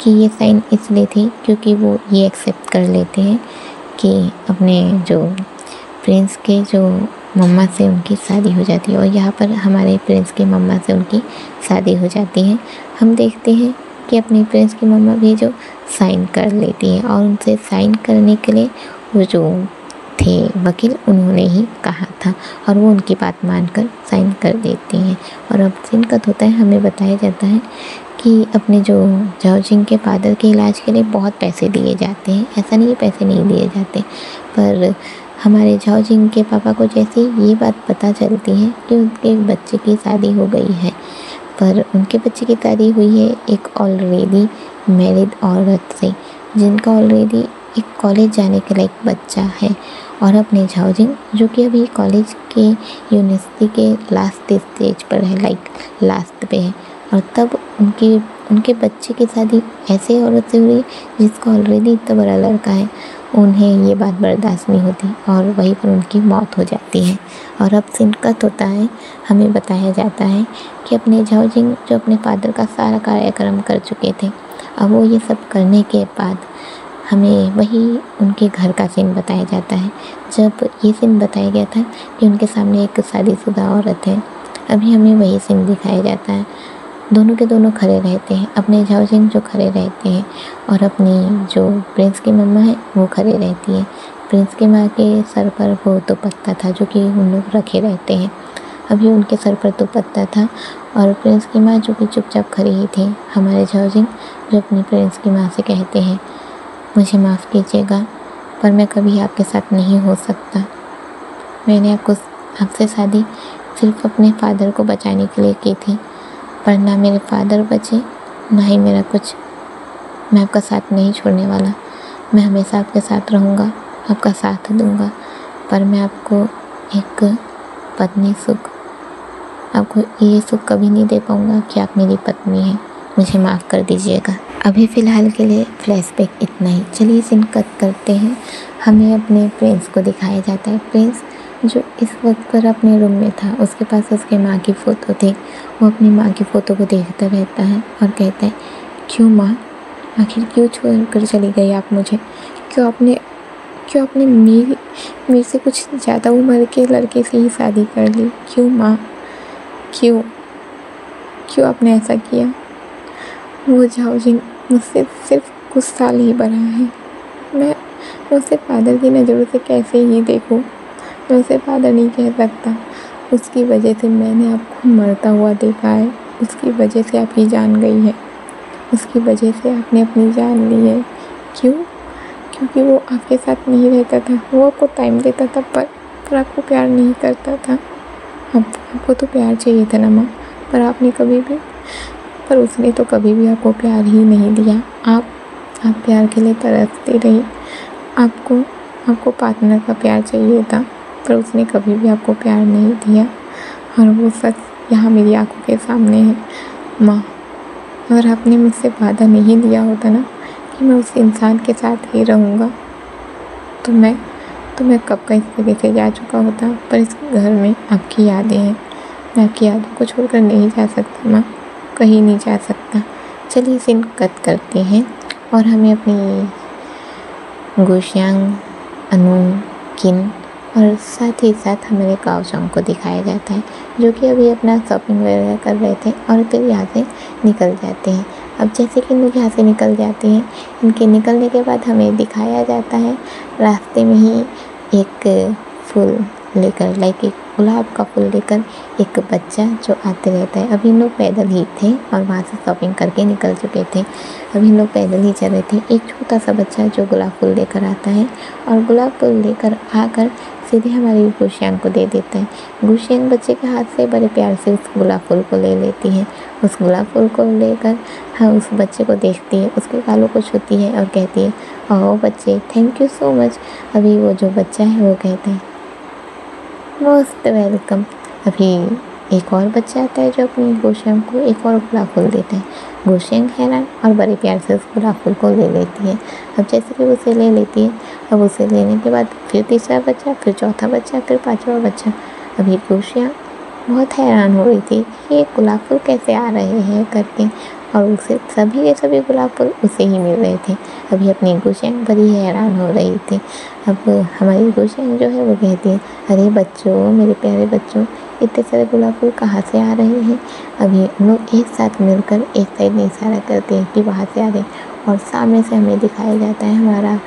कि ये साइन इसलिए थी क्योंकि वो ये एक्सेप्ट कर लेते हैं कि अपने जो प्रिंस के जो मम्मा से उनकी शादी हो जाती है, और यहाँ पर हमारे प्रिंस की मम्मा से उनकी शादी हो जाती है। हम देखते हैं कि अपनी प्रिंस की मम्मा भी जो साइन कर लेती है, और उनसे साइन करने के लिए वो जो थे वकील उन्होंने ही कहा था, और वो उनकी बात मानकर साइन कर देती हैं। और अब सीन कट होता है, हमें बताया जाता है कि अपने जो झाओजिंग के फादर के इलाज के लिए बहुत पैसे दिए जाते हैं। ऐसा नहीं है पैसे नहीं दिए जाते, पर हमारे झाओजिंग के पापा को जैसे ये बात पता चलती है कि उनके बच्चे की शादी हो गई है, पर उनके बच्चे की शादी हुई है एक ऑलरेडी मैरिड औरत से, जिनका ऑलरेडी एक कॉलेज जाने के लायक बच्चा है। और अपने झाओजिंग जो कि अभी कॉलेज के यूनिवर्सिटी के लास्ट स्टेज पर है, लास्ट पे है, और तब उनके बच्चे की शादी ऐसे औरत से हुई जिसका ऑलरेडी इतना बड़ा लड़का है। उन्हें ये बात बर्दाश्त नहीं होती और वहीं पर उनकी मौत हो जाती है। और अब सीन कट होता है, हमें बताया जाता है कि अपने झाओजिंग जो अपने फादर का सारा कार्यक्रम कर चुके थे, अब वो ये सब करने के बाद हमें वही उनके घर का सीन बताया जाता है। जब ये सीन बताया गया था कि उनके सामने एक शादीशुदा औरत है, अभी हमें वही सीन दिखाया जाता है। दोनों के दोनों खड़े रहते हैं, अपने झाओजिंग जो खड़े रहते हैं और अपनी जो प्रिंस की मम्मा है वो खड़े रहती है। प्रिंस की माँ के सर पर वो दुपट्टा था जो कि उन लोग रखे रहते हैं, अभी उनके सर पर दुपट्टा था, और प्रिंस की माँ जो कि चुपचाप खड़ी ही थी। हमारे झाओजिंग जो अपनी प्रिंस की माँ से कहते हैं, मुझे माफ़ कीजिएगा पर मैं कभी आपके साथ नहीं हो सकता। मैंने आपसे शादी सिर्फ अपने फादर को बचाने के लिए की थी, पर ना मेरे फादर बचे ना ही मेरा कुछ। मैं आपका साथ नहीं छोड़ने वाला, मैं हमेशा आपके साथ रहूँगा, आपका साथ दूँगा, पर मैं आपको एक पत्नी सुख, आपको ये सुख कभी नहीं दे पाऊँगा कि आप मेरी पत्नी हैं। मुझे माफ़ कर दीजिएगा। अभी फ़िलहाल के लिए फ्लैशबैक इतना ही। चलिए सीन कट करते हैं। हमें अपने प्रिंस को दिखाया जाता है। प्रिंस जो इस वक्त पर अपने रूम में था, उसके पास उसके माँ की फ़ोटो थी। वो अपनी माँ की फ़ोटो को देखता रहता है और कहता है, क्यों माँ, आखिर क्यों छोड़ कर चली गई आप मुझे? क्यों आपने मेरे से कुछ ज़्यादा उम्र के लड़के से ही शादी कर ली? क्यों माँ, क्यों आपने ऐसा किया? वो जाओ जिन मुझसे सिर्फ कुछ साल ही बड़ा है। मैं उसे फादर की नज़रों से कैसे ही देखूं? मैं उसे फादर नहीं कह सकता। उसकी वजह से मैंने आपको मरता हुआ देखा है। उसकी वजह से आपकी जान गई है। उसकी वजह से आपने अपनी जान ली है। क्यों? क्योंकि वो आपके साथ नहीं रहता था। वो आपको टाइम देता था पर आपको प्यार नहीं करता था। आपको तो प्यार चाहिए था ना माँ, पर उसने तो कभी भी आपको प्यार ही नहीं दिया। आप प्यार के लिए तरसती रही। आपको पार्टनर का प्यार चाहिए था, पर उसने कभी भी आपको प्यार नहीं दिया। और वो सच यहाँ मेरी आंखों के सामने है। माँ, अगर आपने मुझसे वादा नहीं लिया होता ना कि मैं उस इंसान के साथ ही रहूँगा, तो मैं कब का इस जगह से जा चुका होता। पर इस घर में आपकी यादें हैं। मैं आपकी यादों को छोड़कर नहीं जा सकता माँ, कहीं नहीं जा सकता। चलिए सीन कट करते हैं और हमें अपनी गुशियांग, अनु, किन और साथ ही साथ हमारे काओचोंग को दिखाया जाता है, जो कि अभी अपना शॉपिंग वगैरह कर रहे थे और फिर यहाँ से निकल जाते हैं। अब जैसे कि लोग यहाँ से निकल जाते हैं, इनके निकलने के बाद हमें दिखाया जाता है रास्ते में ही एक फूल लेकर, लाइक एक गुलाब का फूल लेकर एक बच्चा जो आते रहता है। अभी इन लोग पैदल ही थे और वहाँ से शॉपिंग करके निकल चुके थे। अभी इन लोग पैदल ही चल रहे थे। एक छोटा सा बच्चा जो गुलाब फूल लेकर आता है और गुलाब फूल लेकर आकर सीधे हमारी गुशियांग को दे देता है। गुशियांग बच्चे के हाथ से बड़े प्यार से उस गुलाब फूल को ले लेती है। उस गुलाब फूल को लेकर उस बच्चे को देखती है, उसके गालों को छूती है और कहती है, ओह बच्चे, थैंक यू सो मच। अभी वो जो बच्चा है वो कहता है, मोस्ट वेलकम। अभी एक और बच्चा आता है जो अपनी गुशियांग को एक और गुलाब फूल देता है। गुशियांग हैरान और बड़े प्यार से उस गुलाब फूल को ले लेती है। अब जैसे कि उसे ले लेती है, अब उसे लेने के बाद फिर तीसरा बच्चा, फिर चौथा बच्चा, फिर पांचवा बच्चा। अभी गुशियांग बहुत हैरान हो रही थी कि ये गुलाब फूल कैसे आ रहे हैं करके, और उसे सभी के सभी गुलाब फूल उसे ही मिल रहे थे। अभी अपनी गुशियांग बड़ी हैरान हो रही थी। अब हमारी गुशियांग जो है वो कहती है, अरे बच्चों, मेरे प्यारे बच्चों, इतने सारे गुलाब फूल कहाँ से आ रहे हैं? अभी हम लोग एक साथ मिलकर एक साइड में इशारा करते हैं कि वहाँ से आ रहे हैं और सामने से हमें दिखाया जाता है हमारा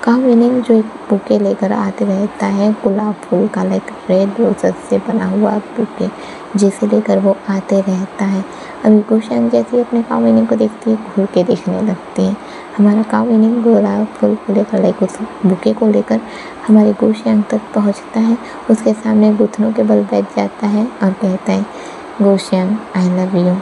काविनिंग जो एक बुके लेकर आते रहता है, गुलाब फूल का, लाइक रेड रोजेस से बना हुआ बुके, जिसे लेकर वो आते रहता है। अभी गुशियांग जैसे ही अपने काविनिंग को देखती है, घूर के देखने लगती है। हमारा काविनिंग गुलाब फूल को लेकर, लाइक उस बुके को लेकर हमारी गुशियांग तक पहुंचता है। उसके सामने घुटनों के बल बैठ जाता है और कहता है, गुशियांग आई लव यू।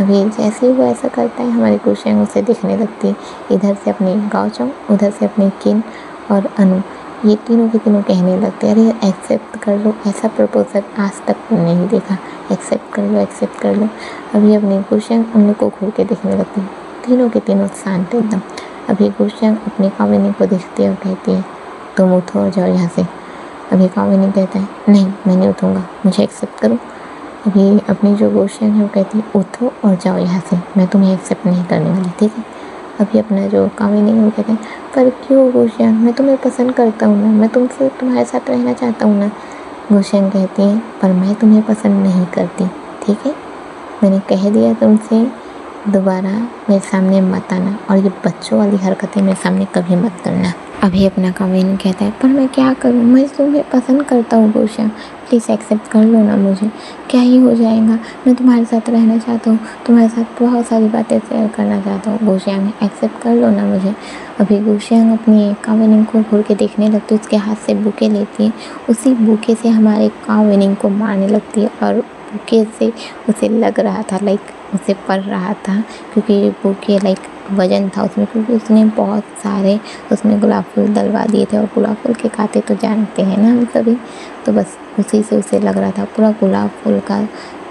अभी जैसे ही वो ऐसा करता है, हमारी गुशियांग उसे देखने लगती है। इधर से अपनी काओचोंग, उधर से अपनी किन और अनु, ये तीनों के तीनों कहने लगते हैं, अरे एक्सेप्ट कर लो, ऐसा प्रपोजल आज तक नहीं देखा, एक्सेप्ट कर लो, एक्सेप्ट कर लो। अभी अपनी गुशियांग उन लोग को घूर के देखने लगती है। तीनों के तीनों शांत एकदम। अभी गुशियांग अपनी कामिनी को देखती है और कहती है, तुम उठो और जाओ यहाँ से। अभी कामिनी कहता है, नहीं मैं नहीं उठूँगा, मुझे एक्सेप्ट करो। अभी अपनी जो गुशियांग है वो कहती है, उठो और जाओ यहाँ से, मैं तुम्हें एक्सेप्ट नहीं करने वाली, ठीक है। अभी अपना जो कामिनी है वो कहते हैं, पर क्यों गुशियांग, मैं तुम्हें पसंद करता हूँ ना, मैं तुमसे तुम्हारे साथ रहना चाहता हूँ ना। गुशियांग कहती है, पर मैं तुम्हें पसंद नहीं करती, ठीक है। मैंने कह दिया तुमसे, दोबारा मेरे सामने मत आना और ये बच्चों वाली हरकतें मेरे सामने कभी मत करना। अभी अपना कामिनी कहता है, पर मैं क्या करूँ, मैं तुम्हें पसंद करता हूँ गुशियांग, प्लीज़ एक्सेप्ट कर लो ना मुझे, क्या ही हो जाएगा, मैं तुम्हारे साथ रहना चाहता हूँ, तुम्हारे साथ बहुत सारी बातें शेयर करना चाहता हूँ गुशियांग, एक्सेप्ट कर लो ना मुझे। अभी गुशियांग अपनी कामिनी को घूर के देखने लगती है, उसके हाथ से बुके लेती है, उसी बुके से हमारे कामिनी को मारने लगती है और बुके से उसे लग रहा था, लाइक उसे पड़ रहा था, क्योंकि बुके लाइक वजन था उसमें, क्योंकि उसने बहुत सारे उसमें गुलाब फूल डलवा दिए थे और गुलाब फूल के कांटे तो जानते हैं ना हम सभी, तो बस उसी से उसे लग रहा था पूरा गुलाब फूल का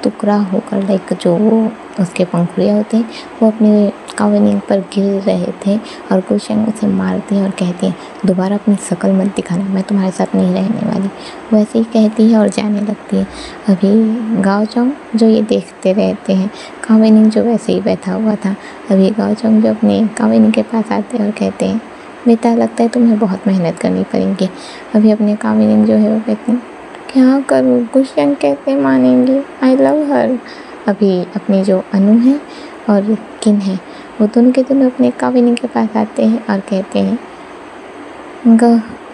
टुकड़ा होकर लाइक जो वो उसके पंखुड़ियाँ होते हैं वो अपने काविनी पर गिर रहे थे और गुशेंग उसे मारती है और कहती है दोबारा अपनी शक्ल मत दिखाना, मैं तुम्हारे साथ नहीं रहने वाली। वैसे ही कहती है और जाने लगती है। अभी गाओचोंग जो ये देखते रहते हैं, काविनी जो वैसे ही बैठा हुआ था। अभी गाओचोंग जो अपने काविनी के पास आते हैं और कहते हैं बेटा लगता है तुम्हें बहुत मेहनत करनी पड़ेगी। अभी अपने काविनी जो है वो कहते हैं क्या करूँ, गुशेंग कैसे मानेंगे, आई लव हर। अभी अपनी जो अनु है और किन है वो दोनों के दोनों अपने काविनी के पास आते हैं और कहते हैं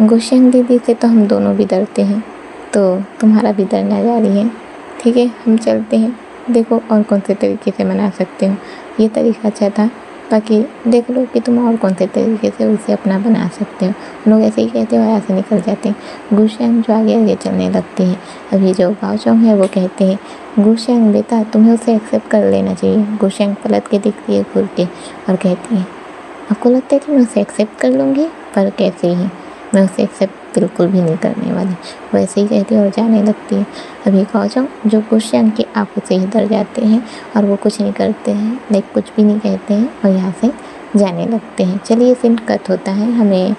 गुशेंग दीदी से तो हम दोनों भी डरते हैं, तो तुम्हारा भी डरना जारी है। ठीक है, हम चलते हैं, देखो और कौन से तरीके से मना सकते हो। ये तरीका अच्छा था, बाकी देख लो कि तुम और कौन से तरीके से उसे अपना बना सकते हो। लोग ऐसे ही कहते हो, यहाँ से निकल जाते हैं। गुशेंग जो आगे आगे चलने लगती है। अभी जो गाओचोंग है वो कहते हैं गुशेंग बेटा तुम्हें उसे एक्सेप्ट कर लेना चाहिए। गुशेंग पलट के दिखती है घूर के और कहती है आपको लगता है कि मैं उसे एक्सेप्ट कर लूँगी, पर कैसे ही, मैं उसे एक्सेप्ट बिल्कुल भी नहीं करने वाली। वैसे ही कहती है और जाने लगती है। अभी गाओचोंग जो गुशेंग की आंखों से ही डर जाते हैं और वो कुछ नहीं करते हैं, लाइक कुछ भी नहीं कहते हैं और यहाँ से जाने लगते हैं। चलिए सीन कट होता है, हमें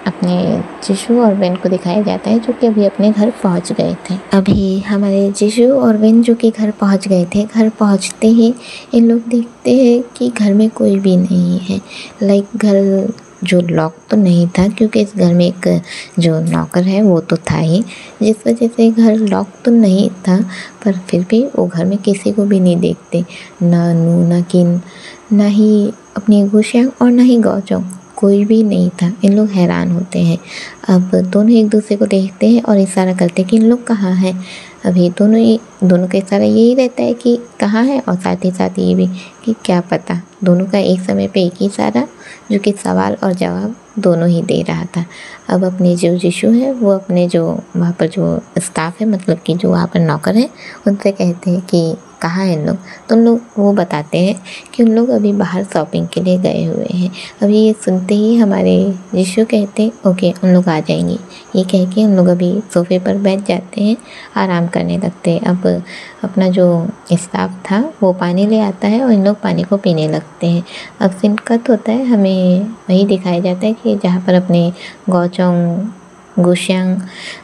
अपने जिशु और वेन को दिखाया जाता है जो कि अभी अपने घर पहुंच गए थे। अभी हमारे जिशु और वेन जो कि घर पहुंच गए थे, घर पहुंचते ही इन लोग देखते हैं कि घर में कोई भी नहीं है। लाइक घर जो लॉक तो नहीं था क्योंकि इस घर में एक जो नौकर है वो तो था ही, जिस वजह से घर लॉक तो नहीं था, पर फिर भी वो घर में किसी को भी नहीं देखते, ना अनु ना किन, ना ही अपनी गुशेंग और ना ही गाओचोंग, कोई भी नहीं था। इन लोग हैरान होते हैं। अब दोनों एक दूसरे को देखते हैं और इशारा करते हैं कि इन लोग कहाँ हैं। अभी दोनों का इशारा यही रहता है कि कहाँ है, और साथ ही साथ ये भी कि क्या पता। दोनों का एक समय पे एक ही इशारा जो कि सवाल और जवाब दोनों ही दे रहा था। अब अपने जो जिशु है वो अपने जो वहाँ पर जो स्टाफ है, मतलब कि जो वहाँ पर नौकर है, उनसे कहते हैं कि कहाँ हैं लोग, तो उन लोग वो बताते हैं कि उन लोग अभी बाहर शॉपिंग के लिए गए हुए हैं। अभी ये सुनते ही हमारे जिशु कहते हैं ओके उन लोग आ जाएंगे। ये कह के उन लोग अभी सोफे पर बैठ जाते हैं, आराम करने लगते हैं। अब अपना जो स्टाफ था वो पानी ले आता है और इन लोग पानी को पीने लगते हैं। अब सीन कट होता है, हमें वही दिखाया जाता है कि जहाँ पर अपने गाओचोंग, गुशेंग,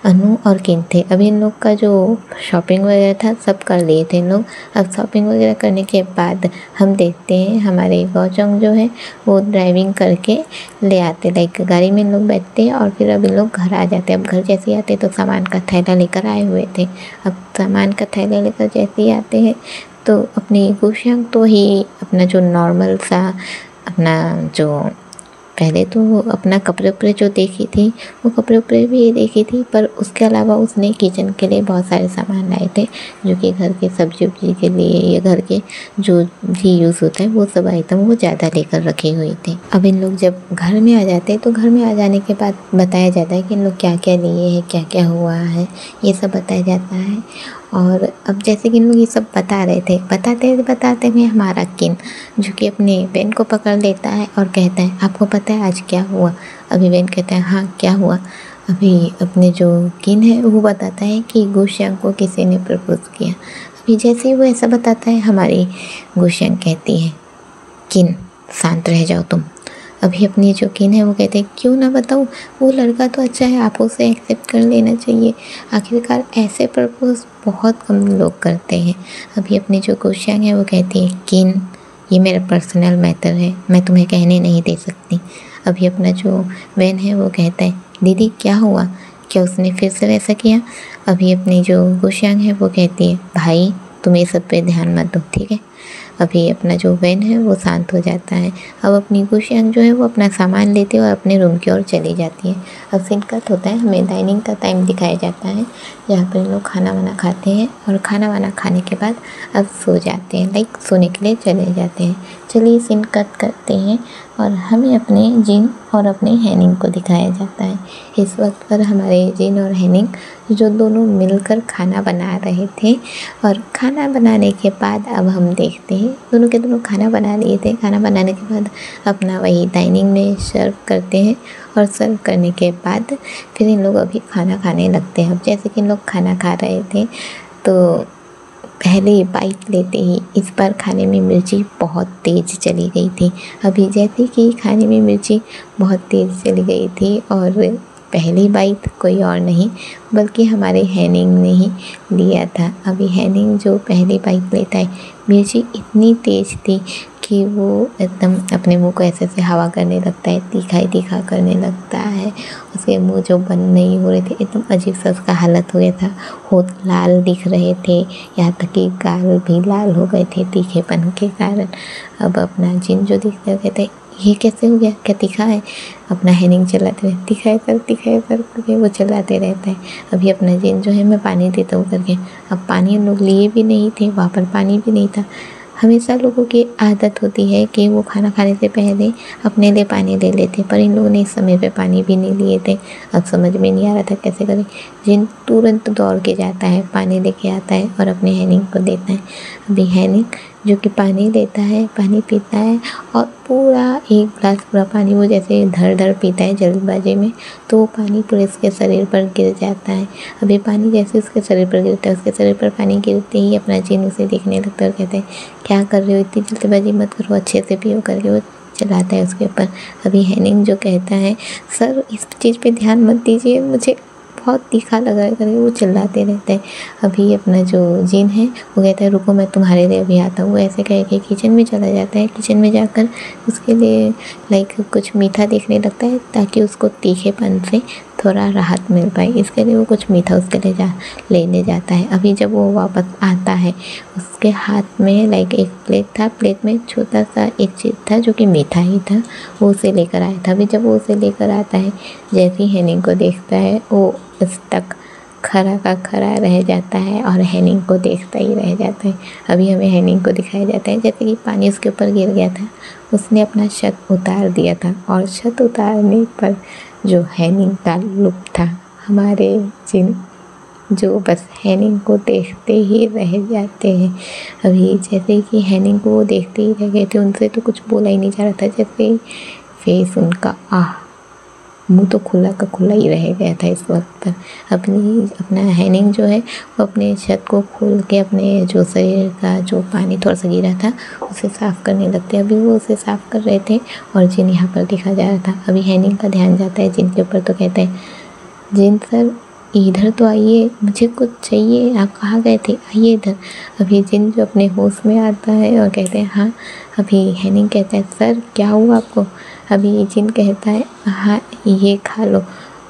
अनु और किन थे। अभी इन लोग का जो शॉपिंग वगैरह था सब कर लिए थे इन लोग। अब शॉपिंग वगैरह करने के बाद हम देखते हैं हमारे गाओचोंग जो है वो ड्राइविंग करके ले आते, लाइक गाड़ी में इन लोग बैठते हैं और फिर अब इन लोग घर आ जाते हैं। अब घर जैसे ही आते तो सामान का थैला लेकर आए हुए थे। अब सामान का थैला लेकर जैसे ही आते हैं तो अपनी गुशेंग तो ही अपना जो नॉर्मल सा अपना जो पहले तो वो अपना कपड़े उपड़े जो देखी थी वो कपड़े उपड़े भी देखी थी, पर उसके अलावा उसने किचन के लिए बहुत सारे सामान लाए थे जो कि घर के सब्जी उब्जी के लिए या घर के जो भी यूज़ होता है वो सब आइटम वो ज़्यादा लेकर रखे हुए थे। अब इन लोग जब घर में आ जाते हैं तो घर में आ जाने के बाद बताया जाता है कि इन लोग क्या क्या लिए हैं, क्या क्या हुआ है, ये सब बताया जाता है। और अब जैसे कि इन लोग ये सब बता रहे थे, बताते हुए हमारा किन जो कि अपने वेन को पकड़ लेता है और कहता है आपको पता है आज क्या हुआ। अभी वेन कहता है हाँ क्या हुआ। अभी अपने जो किन है वो बताता है कि गुशेंग को किसी ने प्रपोज किया। अभी जैसे ही वो ऐसा बताता है हमारी गुशेंग कहती है किन शांत रह जाओ तुम। अभी अपनी जो किन है वो कहते हैं क्यों ना बताऊँ, वो लड़का तो अच्छा है, आप उसे एक्सेप्ट कर लेना चाहिए। आखिरकार ऐसे प्रपोज बहुत कम लोग करते हैं। अभी अपनी जो गुशेंग है वो कहती है किन ये मेरा पर्सनल मैटर है, मैं तुम्हें कहने नहीं दे सकती। अभी अपना जो वेन है वो कहता है दीदी क्या हुआ, क्या उसने फिर से वैसा किया। अभी अपनी जो गुशेंग है वो कहती है भाई तुम ये सब पे ध्यान मत दो, ठीक है। अभी अपना जो वेन है वो शांत हो जाता है। अब अपनी गुशेंग जो है वो अपना सामान लेती है और अपने रूम की ओर चली जाती है। अब सीन कट होता है, हमें डाइनिंग का टाइम दिखाया जाता है जहाँ पर लोग खाना वाना खाते हैं और खाना वाना खाने के बाद अब सो जाते हैं, लाइक सोने के लिए चले जाते हैं। चलिए सीन कट करते हैं और हमें अपने जिन और अपने हैनिंग को दिखाया जाता है। इस वक्त पर हमारे जिन और हैनिंग जो दोनों मिलकर खाना बना रहे थे और खाना बनाने के बाद अब हम देखते हैं दोनों के दोनों खाना बना लिए थे। खाना बनाने के बाद अपना वही डाइनिंग में सर्व करते हैं और सर्व करने के बाद फिर इन लोग अभी खाना खाने लगते हैं। अब जैसे कि इन लोग खाना खा रहे थे तो पहले बाइट लेते ही इस बार खाने में मिर्ची बहुत तेज़ चली गई थी। अभी जैसे कि खाने में मिर्ची बहुत तेज़ चली गई थी और पहली बाइट कोई और नहीं बल्कि हमारे हैनिंग ने ही लिया था। अभी हैनिंग जो पहली बाइट लेता है, मिर्ची इतनी तेज़ थी कि वो एकदम अपने मुंह को ऐसे हवा करने लगता है, तीखा ही तीखा करने लगता है। उसके मुंह जो बंद नहीं हो रहे थे, एकदम अजीब सा उसका हालत हो गया था। होंठ लाल दिख रहे थे, यहाँ तक कि गाल भी लाल हो गए थे तीखेपन के कारण। अब अपना जिन जो दिखता है कहते ये कैसे हो गया, क्या तीखा है? अपना हैनिंग चिल्लाते रहे तीखा है सर, तीखा है सर करके वो चिल्लाते रहता है। अभी अपना जिन जो है मैं पानी देता हूँ करके, अब पानी हम लोग लिए भी नहीं थे, वहाँ पर पानी भी नहीं था। हमेशा लोगों की आदत होती है कि वो खाना खाने से पहले अपने लिए पानी ले लेते, पर इन लोगों ने इस समय पे पानी भी नहीं लिए थे। अब समझ में नहीं आ रहा था कैसे करें। जिन तुरंत दौड़ के जाता है, पानी लेके आता है और अपने हैनिंग को देता है। अभी हैनिंग जो कि पानी लेता है, पानी पीता है और पूरा एक गिलास पूरा पानी वो जैसे धड़ धड़ पीता है जल्दबाजी में, तो वो पानी पूरे उसके शरीर पर गिर जाता है। अभी पानी जैसे उसके शरीर पर गिरता है, उसके शरीर पर पानी गिरते ही अपना जिन उसे देखने लगता है और कहते हैं क्या कर रहे हो, इतनी जल्दबाजी मत करो, अच्छे से पियो करके वो चलाता है उसके ऊपर। अभी हैनिंग जो कहता है सर इस चीज़ पे ध्यान मत दीजिए, मुझे बहुत तीखा लगा करके वो चिल्लाते रहते हैं। अभी अपना जो जिन है वो कहता है रुको मैं तुम्हारे लिए अभी आता हूँ। वो ऐसे कह के किचन में चला जाता है। किचन में जाकर उसके लिए कुछ मीठा देखने लगता है ताकि उसको तीखेपन से थोड़ा राहत मिल पाए। इसके लिए वो कुछ मीठा उसके लिए लेने जाता है। अभी जब वो वापस आता है उसके हाथ में एक प्लेट था, प्लेट में छोटा सा एक चीज़ था जो कि मीठा ही था, वो उसे लेकर आया था। अभी जब वो उसे लेकर आता है, जैसे ही हैनिंग को देखता है वो उस तक खड़ा का खड़ा रह जाता है और हैनिंग को देखता ही रह जाता है। अभी हमें हैनिंग को दिखाया जाता है जैसे कि पानी उसके ऊपर गिर गया था, उसने अपना छत उतार दिया था और छत उतारने पर जो हैनिंग का लुक था, हमारे जिन जो बस हैनिंग को देखते ही रह जाते हैं। अभी जैसे कि हैनिंग को वो देखते ही रह गए थे, उनसे तो कुछ बोला ही नहीं जा रहा था। जैसे फेस उनका मुंह तो खुला का खुला ही रह गया था इस वक्त पर। अपना हैनिंग जो है वो अपने छत को खोल के अपने जो शरीर का जो पानी थोड़ा सा गिरा था उसे साफ़ करने लगते। अभी वो उसे साफ़ कर रहे थे और जिन यहाँ पर देखा जा रहा था। अभी हैनिंग का ध्यान जाता है जिन के ऊपर, तो कहते हैं जिन सर इधर तो आइए, मुझे कुछ चाहिए, आप कहाँ गए थे, आइए इधर। अभी जिन जो अपने होश में आता है और कहते हैं हाँ। अभी हैनिंग कहता है सर क्या हुआ आपको? अभी जिन कहता है हाँ ये खा लो।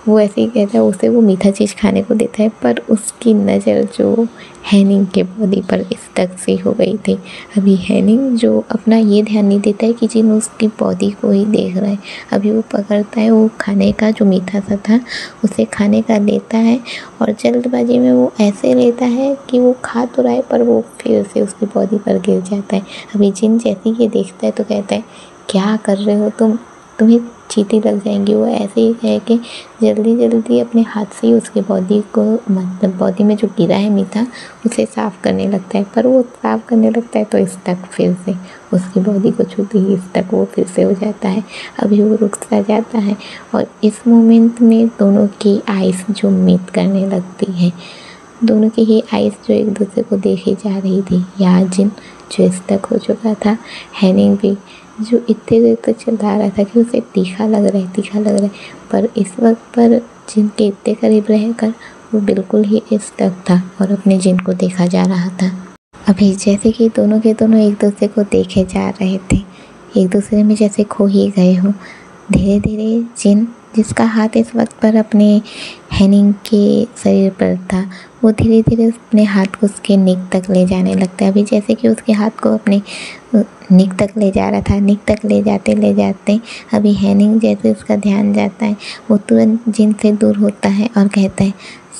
वो ऐसे ही कहता है, उसे वो मीठा चीज़ खाने को देता है, पर उसकी नज़र जो हैनिंग के बॉडी पर इस तक से हो गई थी। अभी हैनिंग जो अपना ये ध्यान नहीं देता है कि जिन उसकी बॉडी को ही देख रहा है। अभी वो पकड़ता है वो खाने का जो मीठा सा था उसे खाने का लेता है और जल्दबाजी में वो ऐसे लेता है कि वो खा तो रहा है पर वो फिर से उसकी बॉडी पर गिर जाता है। अभी जिन जैसे ये देखता है तो कहता है क्या कर रहे हो तुम, तुम्हें चींटी लग जाएंगी। वो ऐसे ही कह के जल्दी जल्दी अपने हाथ से ही उसके बॉडी को, मतलब बॉडी में जो गिरा है मीठा उसे साफ़ करने लगता है। पर वो साफ़ करने लगता है तो इस तक फिर से उसकी बॉडी को छूते ही इस तक वो फिर से हो जाता है। अभी वो रुक सा जाता है और इस मोमेंट में दोनों की आइज़ जो मीट करने लगती है, दोनों की ही आइज़ जो एक दूसरे को देखी जा रही थी। यहाँ जिन जो इस तक हो चुका था, हैनिंग भी जो इतने देर तक चिल्ला रहा था कि उसे तीखा लग रहा है, तीखा लग रहा है, पर इस वक्त पर जिनके इतने करीब रहकर वो बिल्कुल ही इस तक था और अपने जिन को देखा जा रहा था। अभी जैसे कि दोनों के दोनों एक दूसरे को देखे जा रहे थे, एक दूसरे में जैसे खो ही गए हो। धीरे धीरे जिन जिसका हाथ इस वक्त पर अपने हैनिंग के शरीर पर था, वो धीरे धीरे अपने हाथ को उसके निक तक ले जाने लगता है। अभी जैसे कि उसके हाथ को अपने निक तक ले जा रहा था, निक तक ले जाते अभी हैनिंग जैसे उसका ध्यान जाता है, वो तुरंत जिन से दूर होता है और कहता है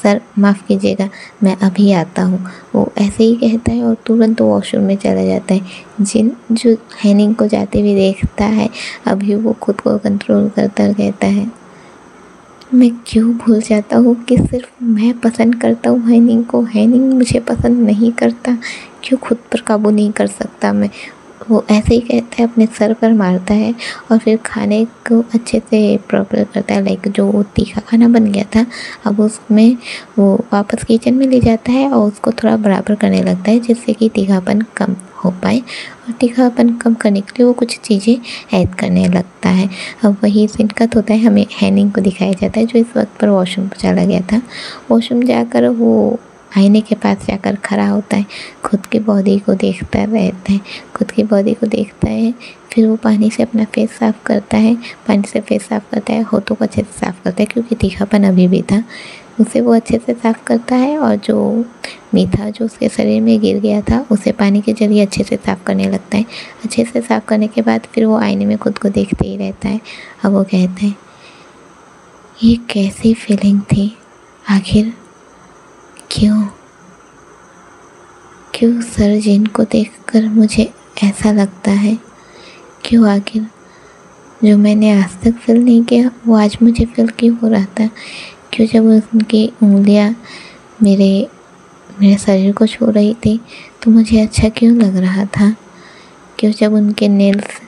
सर माफ़ कीजिएगा मैं अभी आता हूँ। वो ऐसे ही कहता है और तुरंत वो वॉशरूम में चला जाता है। जिन जो हैनिंग को जाते हुए देखता है, अभी वो खुद को कंट्रोल करता कहता है मैं क्यों भूल जाता हूँ कि सिर्फ मैं पसंद करता हूँ हैनिंग को, हैनिंग मुझे पसंद नहीं करता, क्यों खुद पर काबू नहीं कर सकता मैं। वो ऐसे ही कहता करता है, अपने सर पर मारता है और फिर खाने को अच्छे से प्रॉपर करता है। लाइक जो तीखा खाना बन गया था अब उसमें वो वापस किचन में ले जाता है और उसको थोड़ा बराबर करने लगता है, जिससे कि तीखापन कम हो पाए। और तीखापन कम करने के लिए वो कुछ चीज़ें ऐड करने लगता है। अब वही सीन कट होता है, हमें हैनिंग को दिखाया जाता है जो इस वक्त पर वॉशरूम पर चला गया था। वॉशरूम जाकर वो आईने के पास जाकर खड़ा होता है, खुद की बॉडी को देखता रहता है, खुद की बॉडी को देखता है। फिर वो पानी से अपना फेस साफ़ करता है, पानी से फेस साफ़ करता है, होठों को अच्छे से साफ़ करता है क्योंकि तीखापन अभी भी था, उसे वो अच्छे से साफ़ करता है। और जो मीठा जो उसके शरीर में गिर गया था उसे पानी के जरिए अच्छे से साफ़ करने लगता है। अच्छे से साफ़ करने के बाद फिर वो आईने में खुद को देखते ही रहता है। अब वो कहता है, ये कैसी फीलिंग थी, आखिर क्यों सर जिनको देखकर मुझे ऐसा लगता है, क्यों आखिर जो मैंने आज तक फील नहीं किया वो आज मुझे फील क्यों हो रहा था, क्यों जब उनकी उंगलियां मेरे शरीर को छू रही थी तो मुझे अच्छा क्यों लग रहा था, क्यों जब उनके नेल्स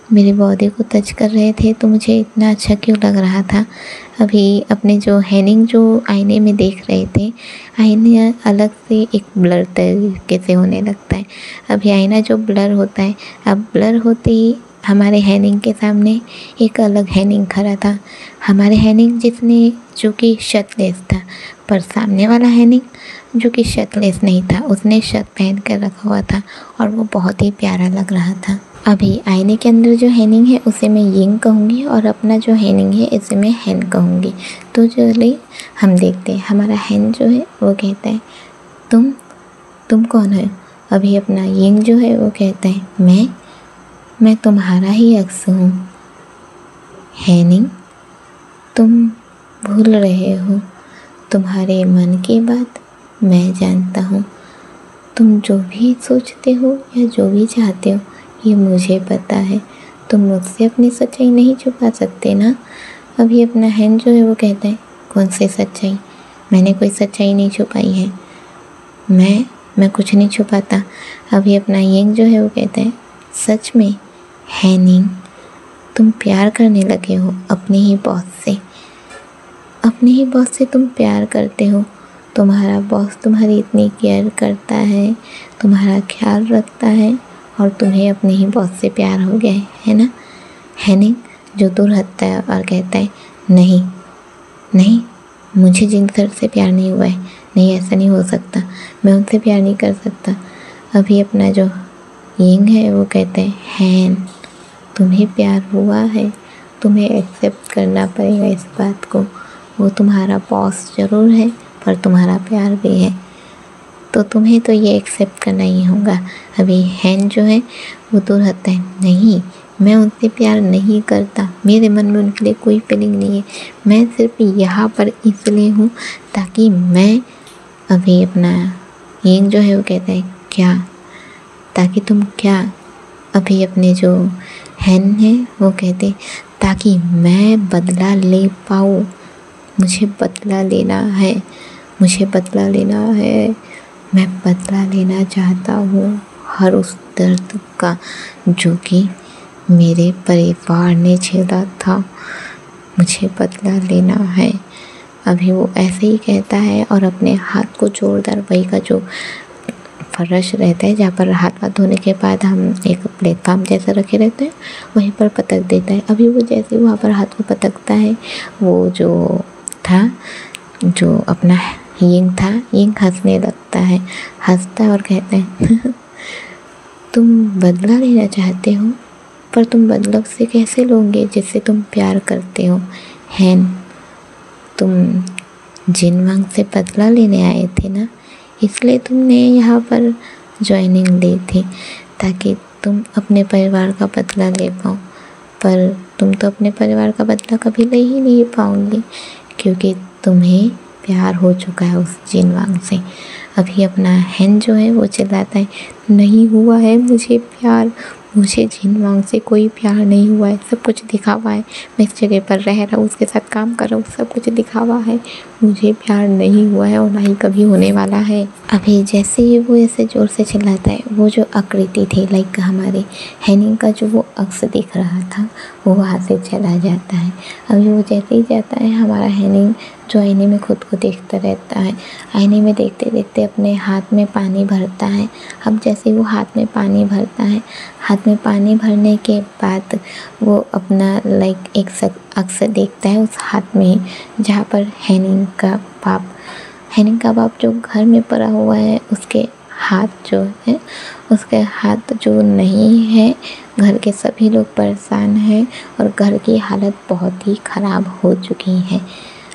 मेरी बॉडी को टच कर रहे थे तो मुझे इतना अच्छा क्यों लग रहा था। अभी अपने जो हैनिंग जो आईने में देख रहे थे, आईना अलग से एक ब्लर तरीके से होने लगता है। अभी आईना जो ब्लर होता है, अब ब्लर होते ही हमारे हैनिंग के सामने एक अलग हैनिंग खड़ा था। हमारे हैनिंग जो कि शर्टलेस था, पर सामने वाला हैनिंग जो कि शर्टलेस नहीं था, उसने शर्ट पहन कर रखा हुआ था और वो बहुत ही प्यारा लग रहा था। अभी आईने के अंदर जो हैनिंग है उसे मैं यिंग कहूँगी और अपना जो हैनिंग है इसे मैं हैन कहूँगी। तो चलिए हम देखते हैं। हमारा हैन जो है वो कहता है, तुम कौन है। अभी अपना यिंग जो है वो कहता है, मैं तुम्हारा ही अक्स हूँ। हैनिंग, तुम भूल रहे हो, तुम्हारे मन की बात मैं जानता हूँ। तुम जो भी सोचते हो या जो भी चाहते हो ये मुझे पता है। तुम मुझसे अपनी सच्चाई नहीं छुपा सकते ना। अभी अपना हैन जो है वो कहता है, कौन सी सच्चाई, मैंने कोई सच्चाई नहीं छुपाई है, मैं कुछ नहीं छुपाता। अभी अपना यिंग जो है वो कहता है, सच में हैनिंग, तुम प्यार करने लगे हो अपने ही बॉस से तुम प्यार करते हो। तुम्हारा बॉस तुम्हारी इतनी केयर करता है, तुम्हारा ख्याल रखता है और तुम्हें अपने ही बॉस से प्यार हो गया है ना। हैनिंग जो दूर हटता है और कहता है, नहीं, मुझे जिन सर से प्यार नहीं हुआ है, नहीं ऐसा नहीं हो सकता, मैं उनसे प्यार नहीं कर सकता। अभी अपना जो यिंग है वो कहता है, हैन, तुम्हें प्यार हुआ है, तुम्हें एक्सेप्ट करना पड़ेगा इस बात को। वो तुम्हारा बॉस ज़रूर है पर तुम्हारा प्यार भी है, तो तुम्हें तो ये एक्सेप्ट करना ही होगा। अभी हैन जो है वो दूर हटता है, नहीं, मैं उनसे प्यार नहीं करता, मेरे मन में उनके लिए कोई फीलिंग नहीं है, मैं सिर्फ यहाँ पर इसलिए हूँ ताकि मैं। अभी अपना यिंग जो है वो कहता है, क्या, ताकि तुम क्या। अभी अपने जो हैन है वो कहते, ताकि मैं बदला ले पाऊँ, मुझे बदला लेना है, मैं बदला लेना चाहता हूँ हर उस दर्द का जो कि मेरे परिवार ने झेला था, मुझे बदला लेना है। अभी वो ऐसे ही कहता है और अपने हाथ को जोरदार, वही का जो फर्श रहता है जहाँ पर हाथ धोने के बाद हम एक प्लेटफॉर्म जैसा रखे रहते हैं वहीं पर पटक देता है। अभी वो जैसे वहाँ पर हाथ को पटकता है, वो जो अपना यिंग हंसने लगता है, हंसता है और कहता है, तुम बदला लेना चाहते हो, पर तुम बदला से कैसे लोगे जिससे तुम प्यार करते हो। हैन, तुम जिनवांग से बदला लेने आए थे ना, इसलिए तुमने यहाँ पर ज्वाइनिंग ली थी ताकि तुम अपने परिवार का बदला ले पाओ, पर तुम तो अपने परिवार का बदला कभी ले ही नहीं पाओगे क्योंकि तुम्हें प्यार हो चुका है उस जिनवांग से। अभी अपना हैन जो है वो चिल्लाता है, नहीं हुआ है मुझे प्यार, मुझे जिन वांग से कोई प्यार नहीं हुआ है, सब कुछ दिखावा है। मैं इस जगह पर रह रहा हूँ, उसके साथ काम कर रहा हूँ, सब कुछ दिखावा है। मुझे प्यार नहीं हुआ है और ना ही कभी होने वाला है। अभी जैसे ही वो ऐसे ज़ोर से चिल्लाता है, वो जो आकृति थी लाइक हमारे हैनिंग का जो वो अक्स दिख रहा था, वो वहाँ से चला जाता है। अभी वो जैसे ही जाता है, हमारा हैनिंग जो आईने में खुद को देखता रहता है, आईने में देखते देखते अपने हाथ में पानी भरता है। अब जैसे वो हाथ में पानी भरता है, हाथ में पानी भरने के बाद वो अपना लाइक एक अक्स देखता है उस हाथ में, जहाँ पर हैनिंग का बाप जो घर में पड़ा हुआ है, उसके हाथ जो है, उसके हाथ जो नहीं है। घर के सभी लोग परेशान हैं और घर की हालत बहुत ही ख़राब हो चुकी है।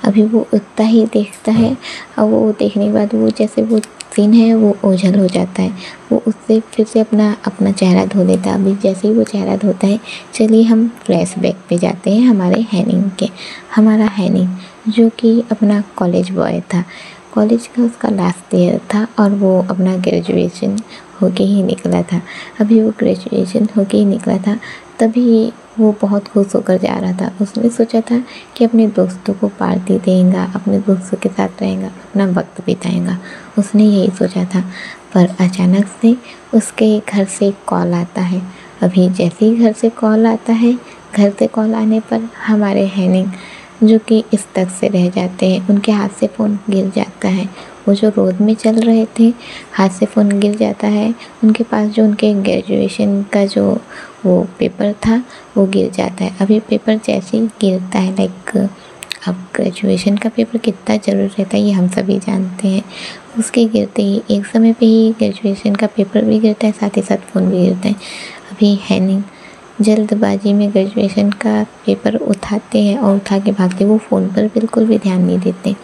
अभी वो उतना ही देखता है और वो देखने के बाद वो जैसे वो सीन है वो ओझल हो जाता है। वो उससे फिर से अपना चेहरा धो लेता है। अभी जैसे ही वो चेहरा धोता है, चलिए हम फ्लैशबैक पे जाते हैं हमारे हैनिंग के। हमारा हैनिंग जो कि अपना कॉलेज बॉय था, कॉलेज का उसका लास्ट ईयर था और वो अपना ग्रेजुएशन होके ही निकला था। अभी वो ग्रेजुएशन होके ही निकला था, तभी वो बहुत खुश होकर जा रहा था। उसने सोचा था कि अपने दोस्तों को पार्टी देगा, अपने दोस्तों के साथ रहेगा, अपना वक्त बिताएगा, उसने यही सोचा था। पर अचानक से उसके घर से कॉल आता है। अभी जैसे ही घर से कॉल आता है, घर से कॉल आने पर हमारे हैनिंग जो कि इस तक से रह जाते हैं, उनके हाथ से फ़ोन गिर जाता है। वो जो रोड में चल रहे थे, हाथ से फ़ोन गिर जाता है। उनके पास जो उनके ग्रेजुएशन का जो वो पेपर था, वो गिर जाता है। अभी पेपर जैसे ही गिरता है, लाइक अब ग्रेजुएशन का पेपर कितना ज़रूरी रहता है ये हम सभी जानते हैं। उसके गिरते ही एक समय पे ही ग्रेजुएशन का पेपर भी गिरता है, साथ ही साथ फ़ोन भी गिरता है। अभी हैनिंग जल्दबाजी में ग्रेजुएशन का पेपर उठाते हैं और उठा के भागते। वो फ़ोन पर बिल्कुल भी ध्यान नहीं देते।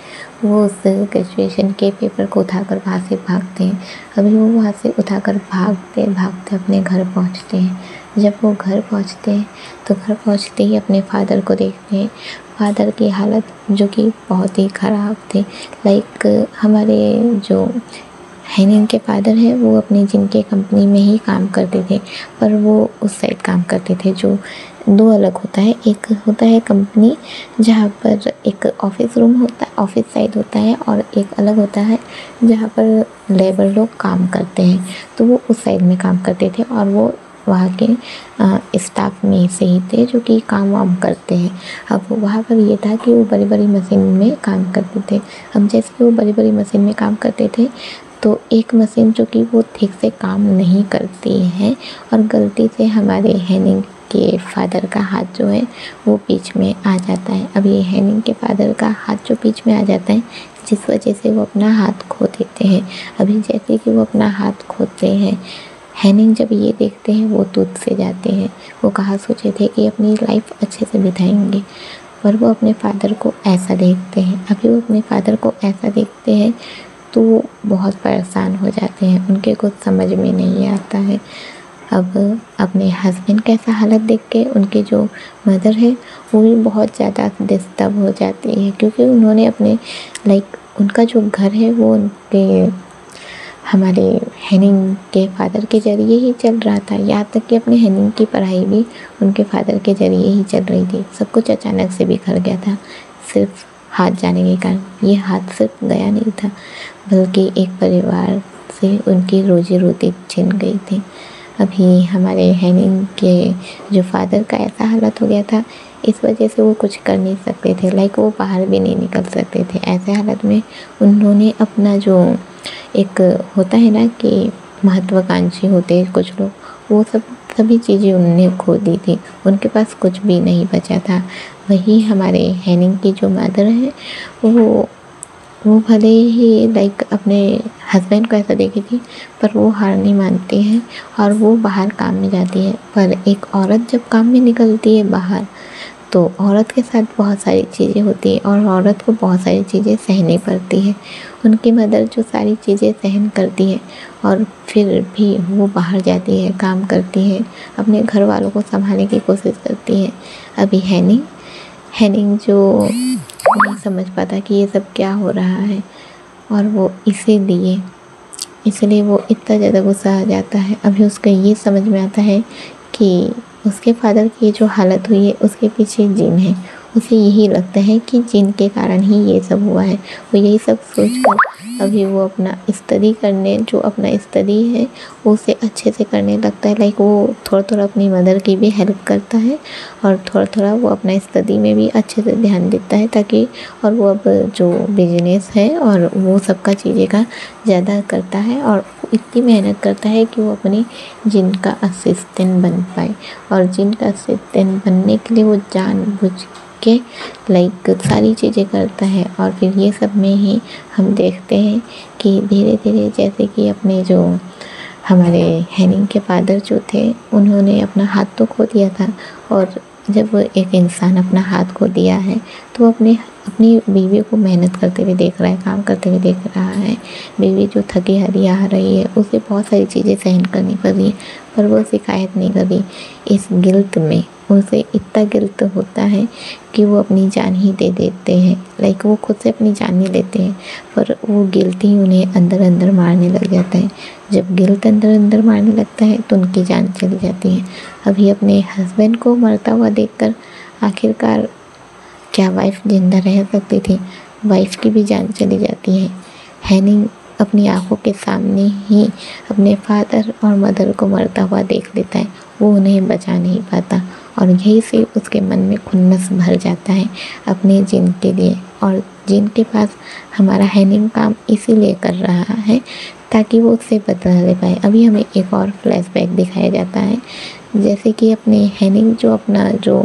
वो उस ग्रेजुएशन के पेपर को उठाकर वहाँ से भागते हैं। अभी वो वहाँ से उठाकर भागते भागते अपने घर पहुँचते हैं। जब वो घर पहुँचते हैं तो घर पहुँचते ही अपने फादर को देखते हैं। फादर की हालत जो कि बहुत ही ख़राब थी। लाइक हमारे जो हैनिंग के फादर हैं, वो अपनी जिनके कंपनी में ही काम करते थे, पर वो उस साइड काम करते थे जो दो अलग होता है। एक होता है कंपनी जहाँ पर एक ऑफिस रूम होता है, ऑफिस साइड होता है, और एक अलग होता है जहाँ पर लेबर लोग काम करते हैं। तो वो उस साइड में काम करते थे और वो वहाँ के स्टाफ में से ही थे जो कि काम वाम करते हैं। अब वहाँ पर ये था कि वो बड़ी बड़ी मशीन में काम करते थे। अब जैसे वो बड़ी बड़ी मशीन में काम करते थे, तो एक मशीन जो कि वो ठीक से काम नहीं करती है और गलती से हमारे हैनिंग के फादर का हाथ जो है वो बीच में आ जाता है। अब ये हैनिंग के फादर का हाथ जो बीच में आ जाता है, जिस वजह से वो अपना हाथ खो देते हैं। अभी जैसे कि वो अपना हाथ खोते हैं, हैनिंग जब ये देखते हैं वो टूट से जाते हैं। वो कहा सोचे थे कि अपनी लाइफ अच्छे से बिताएंगे, पर वो अपने फादर को ऐसा देखते हैं। अभी वो अपने फादर को ऐसा देखते हैं तो बहुत परेशान हो जाते हैं, उनके कुछ समझ में नहीं आता है। अब अपने हस्बैंड का ऐसा हालत देख के उनके जो मदर है वो भी बहुत ज़्यादा डिस्टर्ब हो जाती है, क्योंकि उन्होंने अपने लाइक उनका जो घर है वो उनके हमारे हैनिंग के फादर के ज़रिए ही चल रहा था। यहाँ तक कि अपने हैनिंग की पढ़ाई भी उनके फादर के ज़रिए ही चल रही थी। सब कुछ अचानक से बिखर गया था, सिर्फ हाथ जाने के कारण। ये हाथ सिर्फ गया नहीं था, बल्कि एक परिवार से उनकी रोजी रोटी छिन गई थी। अभी हमारे हैनिंग के जो फादर का ऐसा हालत हो गया था, इस वजह से वो कुछ कर नहीं सकते थे। लाइक वो बाहर भी नहीं निकल सकते थे। ऐसे हालत में उन्होंने अपना जो एक होता है ना कि महत्वाकांक्षी होते हैं कुछ लोग, वो सभी चीज़ें उन्होंने खो दी थी। उनके पास कुछ भी नहीं बचा था। वही हमारे हैनिंग की जो मदर है वो भले ही लाइक अपने हस्बैंड को ऐसा देखी थी, पर वो हार नहीं मानती है और वो बाहर काम में जाती है। पर एक औरत जब काम में निकलती है बाहर, तो औरत के साथ बहुत सारी चीज़ें होती हैं और औरत को बहुत सारी चीज़ें सहनी पड़ती है। उनकी मदर जो सारी चीज़ें सहन करती है और फिर भी वो बाहर जाती है, काम करती है, अपने घर वालों को संभालने की कोशिश करती है। अभी हैनिंग जो नहीं समझ पाता कि ये सब क्या हो रहा है, और वो इसलिए वो इतना ज़्यादा गुस्सा आ जाता है। अभी उसको ये समझ में आता है कि उसके फादर की जो हालत हुई है उसके पीछे जिन है। उसे यही लगता है कि जिन के कारण ही ये सब हुआ है। वो यही सब सोचकर अभी वो अपना स्टडी करने, जो अपना स्टडी है वो उसे अच्छे से करने लगता है। लाइक वो थोड़ा थोड़ा अपनी मदर की भी हेल्प करता है और थोड़ा थोड़ा वो अपना स्टडी में भी अच्छे से ध्यान देता है, ताकि और वो अब जो बिजनेस है और वो सबका चीज़ें का ज़्यादा करता है और इतनी मेहनत करता है कि वो अपने जिन का असिस्टेंट बन पाए। और जिन का असिस्टेंट बनने के लिए वो जानबूझ के लाइक सारी चीज़ें करता है। और फिर ये सब में ही हम देखते हैं कि धीरे धीरे जैसे कि अपने जो हमारे हैनिंग के फादर जो थे उन्होंने अपना हाथ तो खो दिया था, और जब एक इंसान अपना हाथ खो दिया है तो वो अपनी बीवी को मेहनत करते हुए देख रहा है, काम करते हुए देख रहा है। बीवी जो थकी हारी आ रही है, उसे बहुत सारी चीज़ें सहन करनी पड़ रही है, पर वो शिकायत नहीं कर रही। इस गिल्ट में उसे इतना गिल्ट होता है कि वो अपनी जान ही दे देते हैं। लाइक वो खुद से अपनी जान नहीं लेते हैं, पर वो गिल्ट ही उन्हें अंदर अंदर मारने लग जाता है। जब गिल्ट अंदर अंदर मारने लगता है तो उनकी जान चली जाती है। अभी अपने हस्बैंड को मरता हुआ देखकर आखिरकार क्या वाइफ जिंदा रह सकती थी? वाइफ की भी जान चली जाती है। हैनिंग अपनी आंखों के सामने ही अपने फादर और मदर को मरता हुआ देख लेता है। वो उन्हें बचा नहीं पाता और यही से उसके मन में खुन्नस भर जाता है अपने जिन के लिए। और जिन के पास हमारा हैनिंग काम इसीलिए कर रहा है ताकि वो उससे बदला ले पाए। अभी हमें एक और फ्लैशबैक दिखाया जाता है, जैसे कि अपने हैनिंग जो अपना जो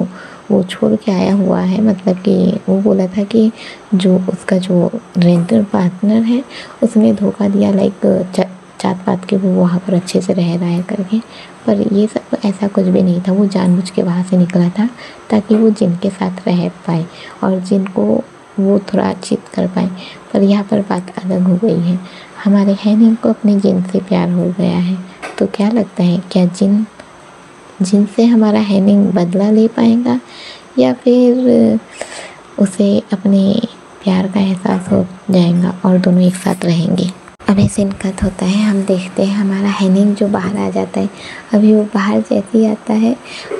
वो छोड़ के आया हुआ है, मतलब कि वो बोला था कि जो उसका जो रेंटल पार्टनर है उसने धोखा दिया, लाइक जात पात के वो वहाँ पर अच्छे से रह रहा है करके। पर ये सब ऐसा कुछ भी नहीं था, वो जानबूझ के वहाँ से निकला था ताकि वो जिन के साथ रह पाए और जिनको वो थोड़ा चित कर पाए। पर यहाँ पर बात अलग हो गई है, हमारे हैनिंग को अपने जिन से प्यार हो गया है। तो क्या लगता है, क्या जिन से हमारा हैनिंग बदला ले पाएगा या फिर उसे अपने प्यार का एहसास हो जाएगा और दोनों एक साथ रहेंगे? अभी सीन कट होता है, हम देखते हैं हमारा हैनिंग जो बाहर आ जाता है। अभी वो बाहर जैसे ही आता है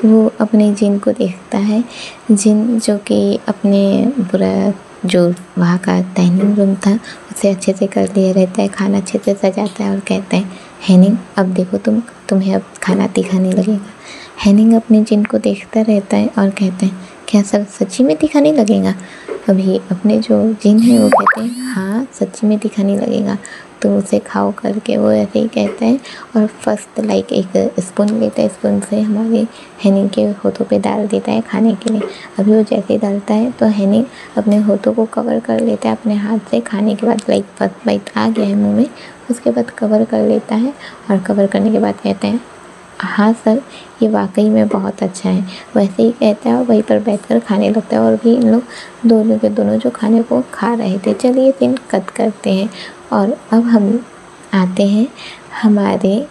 वो अपने जिन को देखता है। जिन जो कि अपने पूरा जो वहाँ का डाइनिंग रूम था उसे अच्छे से कर लिया रहता है, खाना अच्छे से सजाता है और कहता है हैनिंग अब देखो तुम्हें अब खाना तीखा नहीं लगेगा। हैनिंग अपने जिन को देखता रहता है और कहते हैं क्या सर सच्ची में तीखा नहीं लगेगा? अभी अपने जो जिन है वो कहते हैं हाँ सच्ची में तीखा नहीं लगेगा, तो उसे खाओ करके वो ऐसे ही कहता है। और फर्स्ट लाइक एक स्पून लेता है, स्पून से हमारे हैनिंग के होठों पे डाल देता है खाने के लिए। अभी वो जैसे ही डालता है तो हैनिंग अपने होठों को कवर कर लेता है अपने हाथ से। खाने के बाद लाइक फर्स्ट बाइट आ गया है मुँह में, उसके बाद कवर कर लेता है और कवर करने के बाद कहते हैं हाँ सर ये वाकई में बहुत अच्छा है। वैसे ही कहता है और वहीं पर बैठकर खाने लगता है। और भी इन लोग दोनों के दोनों जो खाने को खा रहे थे। चलिए सीन कट करते हैं और अब हम आते हैं हमारे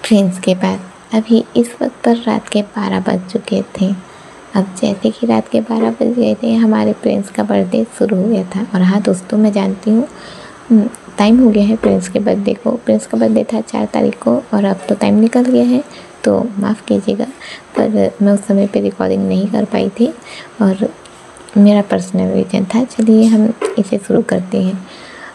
फ्रेंड्स के पास। अभी इस वक्त पर रात के 12 बज चुके थे। अब जैसे कि रात के 12 बज गए थे, हमारे प्रिंस का बर्थडे शुरू हो गया था। और हाँ दोस्तों, मैं जानती हूँ टाइम हो गया है प्रिंस के बर्थडे को। प्रिंस का बर्थडे था 4 तारीख को और अब तो टाइम निकल गया है, तो माफ़ कीजिएगा, पर मैं उस समय पे रिकॉर्डिंग नहीं कर पाई थी और मेरा पर्सनल रीज़न था। चलिए हम इसे शुरू करते हैं।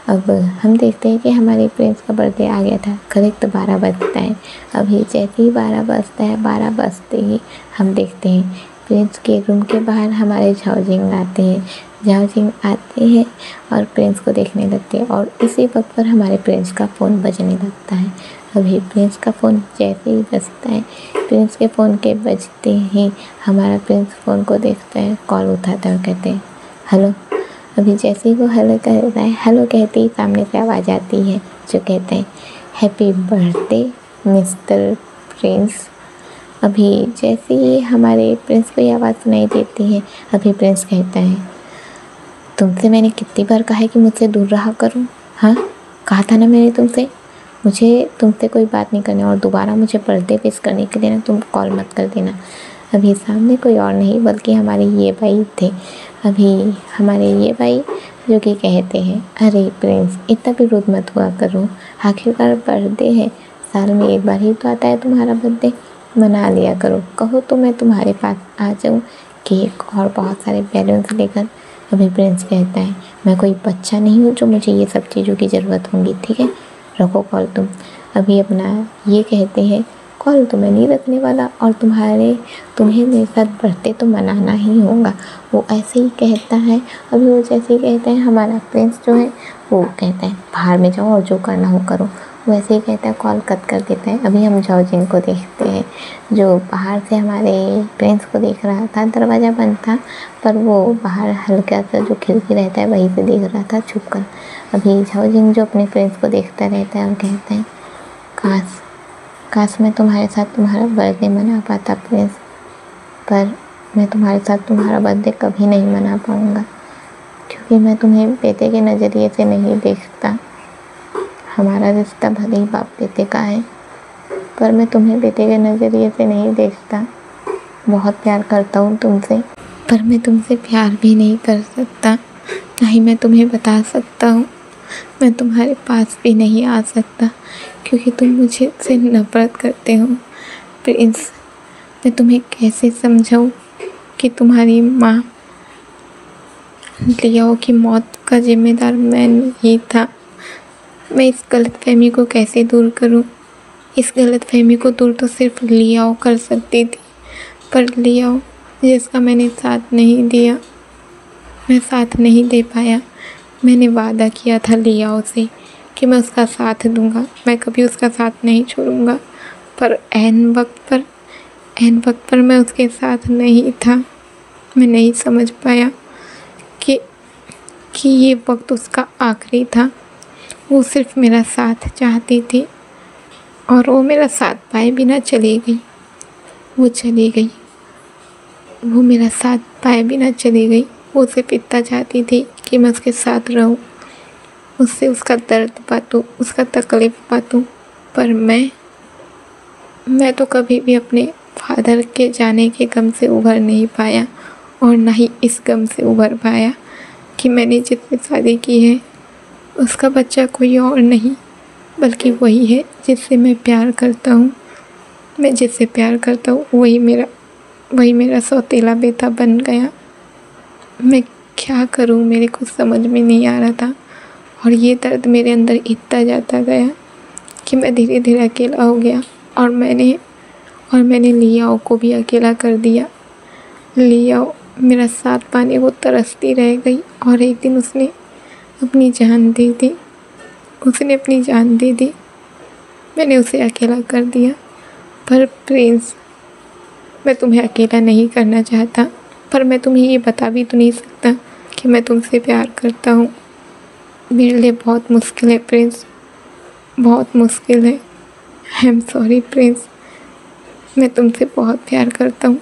अब हम देखते हैं कि हमारे प्रिंस का बर्थडे आ गया था। करेक्ट 12 बजता है। अभी जैसे ही 12 बजता है, 12 बजते ही हम देखते हैं प्रिंस के रूम के बाहर हमारे झाओजिंग आते हैं। झाओजिंग आते हैं और प्रिंस को देखने लगते हैं और इसी वक्त पर हमारे प्रिंस का फ़ोन बजने लगता है। अभी प्रिंस का फ़ोन जैसे ही बजता है, प्रिंस के फ़ोन के बजते ही हमारा प्रिंस फ़ोन को देखता है, कॉल उठाता है और कहते हैं हेलो। अभी जैसे ही वो हेलो कहता है, हेलो कहते ही सामने से आवाज़ आती है जो कहते हैं हैप्पी बर्थडे मिस्टर प्रिंस। अभी जैसे ही हमारे प्रिंस को ये आवाज़ सुनाई देती है, अभी प्रिंस कहता है तुमसे मैंने कितनी बार कहा है कि मुझसे दूर रहा करो। हाँ कहा था ना मैंने तुमसे, मुझे तुमसे कोई बात नहीं करनी और दोबारा मुझे बर्थडे विश करने के लिए ना तुम कॉल मत कर देना। अभी सामने कोई और नहीं बल्कि हमारे ये भाई थे। अभी हमारे ये भाई जो कि कहते हैं अरे प्रिंस इतना भी रुद मत हुआ करो, आखिरकार बर्थडे है, साल में एक बार ही तो आता है तुम्हारा बर्थडे, मना लिया करो, कहो तो मैं तुम्हारे पास आ जाऊँ केक और बहुत सारे बैलून्स लेकर। अभी प्रिंस कहता है मैं कोई बच्चा नहीं हूँ जो मुझे ये सब चीज़ों की ज़रूरत होगी, ठीक है रखो कॉल तुम। अभी अपना ये कहते हैं कॉल तो मैं नहीं रखने वाला और तुम्हें मेरे साथ बर्थडे तो मनाना ही होगा। वो ऐसे ही कहता है। अभी वो जैसे ही कहते हैं हमारा प्रिंस जो है वो कहता है बाहर में जाओ और जो करना हो करो। वो ऐसे ही कहता है, कॉल कट कर देता है। अभी हम झाओजिन को देखते हैं जो बाहर से हमारे प्रिंस को देख रहा था। दरवाज़ा बंद था पर वो बाहर हल्का सा जो खिड़की रहता है वहीं से देख रहा था छुप कर। अभी झाओजिन जो अपने प्रिंस को देखता रहता है और कहता है काश मैं तुम्हारे साथ तुम्हारा बर्थडे मना पाता प्रिंस, पर मैं तुम्हारे साथ तुम्हारा बर्थडे कभी नहीं मना पाऊँगा क्योंकि मैं तुम्हें बेटे के नज़रिए से नहीं देखता। हमारा रिश्ता भले ही बाप बेटे का है पर मैं तुम्हें बेटे के नज़रिए से नहीं देखता। बहुत प्यार करता हूँ तुमसे पर मैं तुमसे प्यार भी नहीं कर सकता, ना ही मैं तुम्हें बता सकता हूँ। मैं तुम्हारे पास भी नहीं आ सकता क्योंकि तुम मुझे से नफ़रत करते हो प्रिंस। मैं तुम्हें कैसे समझाऊँ कि तुम्हारी माँ लियाओ की मौत का जिम्मेदार मैं नहीं था। मैं इस गलतफहमी को कैसे दूर करूं? इस गलतफहमी को दूर तो सिर्फ लियाओ कर सकती थी, पर लियाओ जिसका मैंने साथ नहीं दिया, मैं साथ नहीं दे पाया। मैंने वादा किया था लियाओ से कि मैं उसका साथ दूंगा, मैं कभी उसका साथ नहीं छोड़ूंगा, पर ऐन वक्त पर मैं उसके साथ नहीं था। मैं नहीं समझ पाया कि ये वक्त उसका आखिरी था। वो सिर्फ मेरा साथ चाहती थी और वो मेरा साथ पाए बिना चली गई। वो चली गई, वो मेरा साथ पाए बिना चली गई। वो सिर्फ इतना चाहती थी कि मैं उसके साथ रहूं, उससे उसका दर्द बांटूं, उसका तकलीफ़ बांटूं। पर मैं तो कभी भी अपने फादर के जाने के गम से उभर नहीं पाया और ना ही इस गम से उभर पाया कि मैंने जिससे शादी की है उसका बच्चा कोई और नहीं बल्कि वही है जिससे मैं प्यार करता हूँ। मैं जिससे प्यार करता हूँ वही मेरा सौतेला बेटा बन गया। मैं क्या करूँ, मेरे को समझ में नहीं आ रहा था और ये दर्द मेरे अंदर इतना जाता गया कि मैं धीरे धीरे अकेला हो गया और मैंने लियाओ को भी अकेला कर दिया। लियाओ मेरा साथ पाने को तरसती रह गई और एक दिन उसने अपनी जान दे दी। मैंने उसे अकेला कर दिया। पर प्रिंस, मैं तुम्हें अकेला नहीं करना चाहता, पर मैं तुम्हें ये बता भी तो नहीं सकता कि मैं तुमसे प्यार करता हूँ। मेरे लिए बहुत मुश्किल है प्रिंस, बहुत मुश्किल है। आई एम सॉरी प्रिंस, मैं तुमसे बहुत प्यार करता हूँ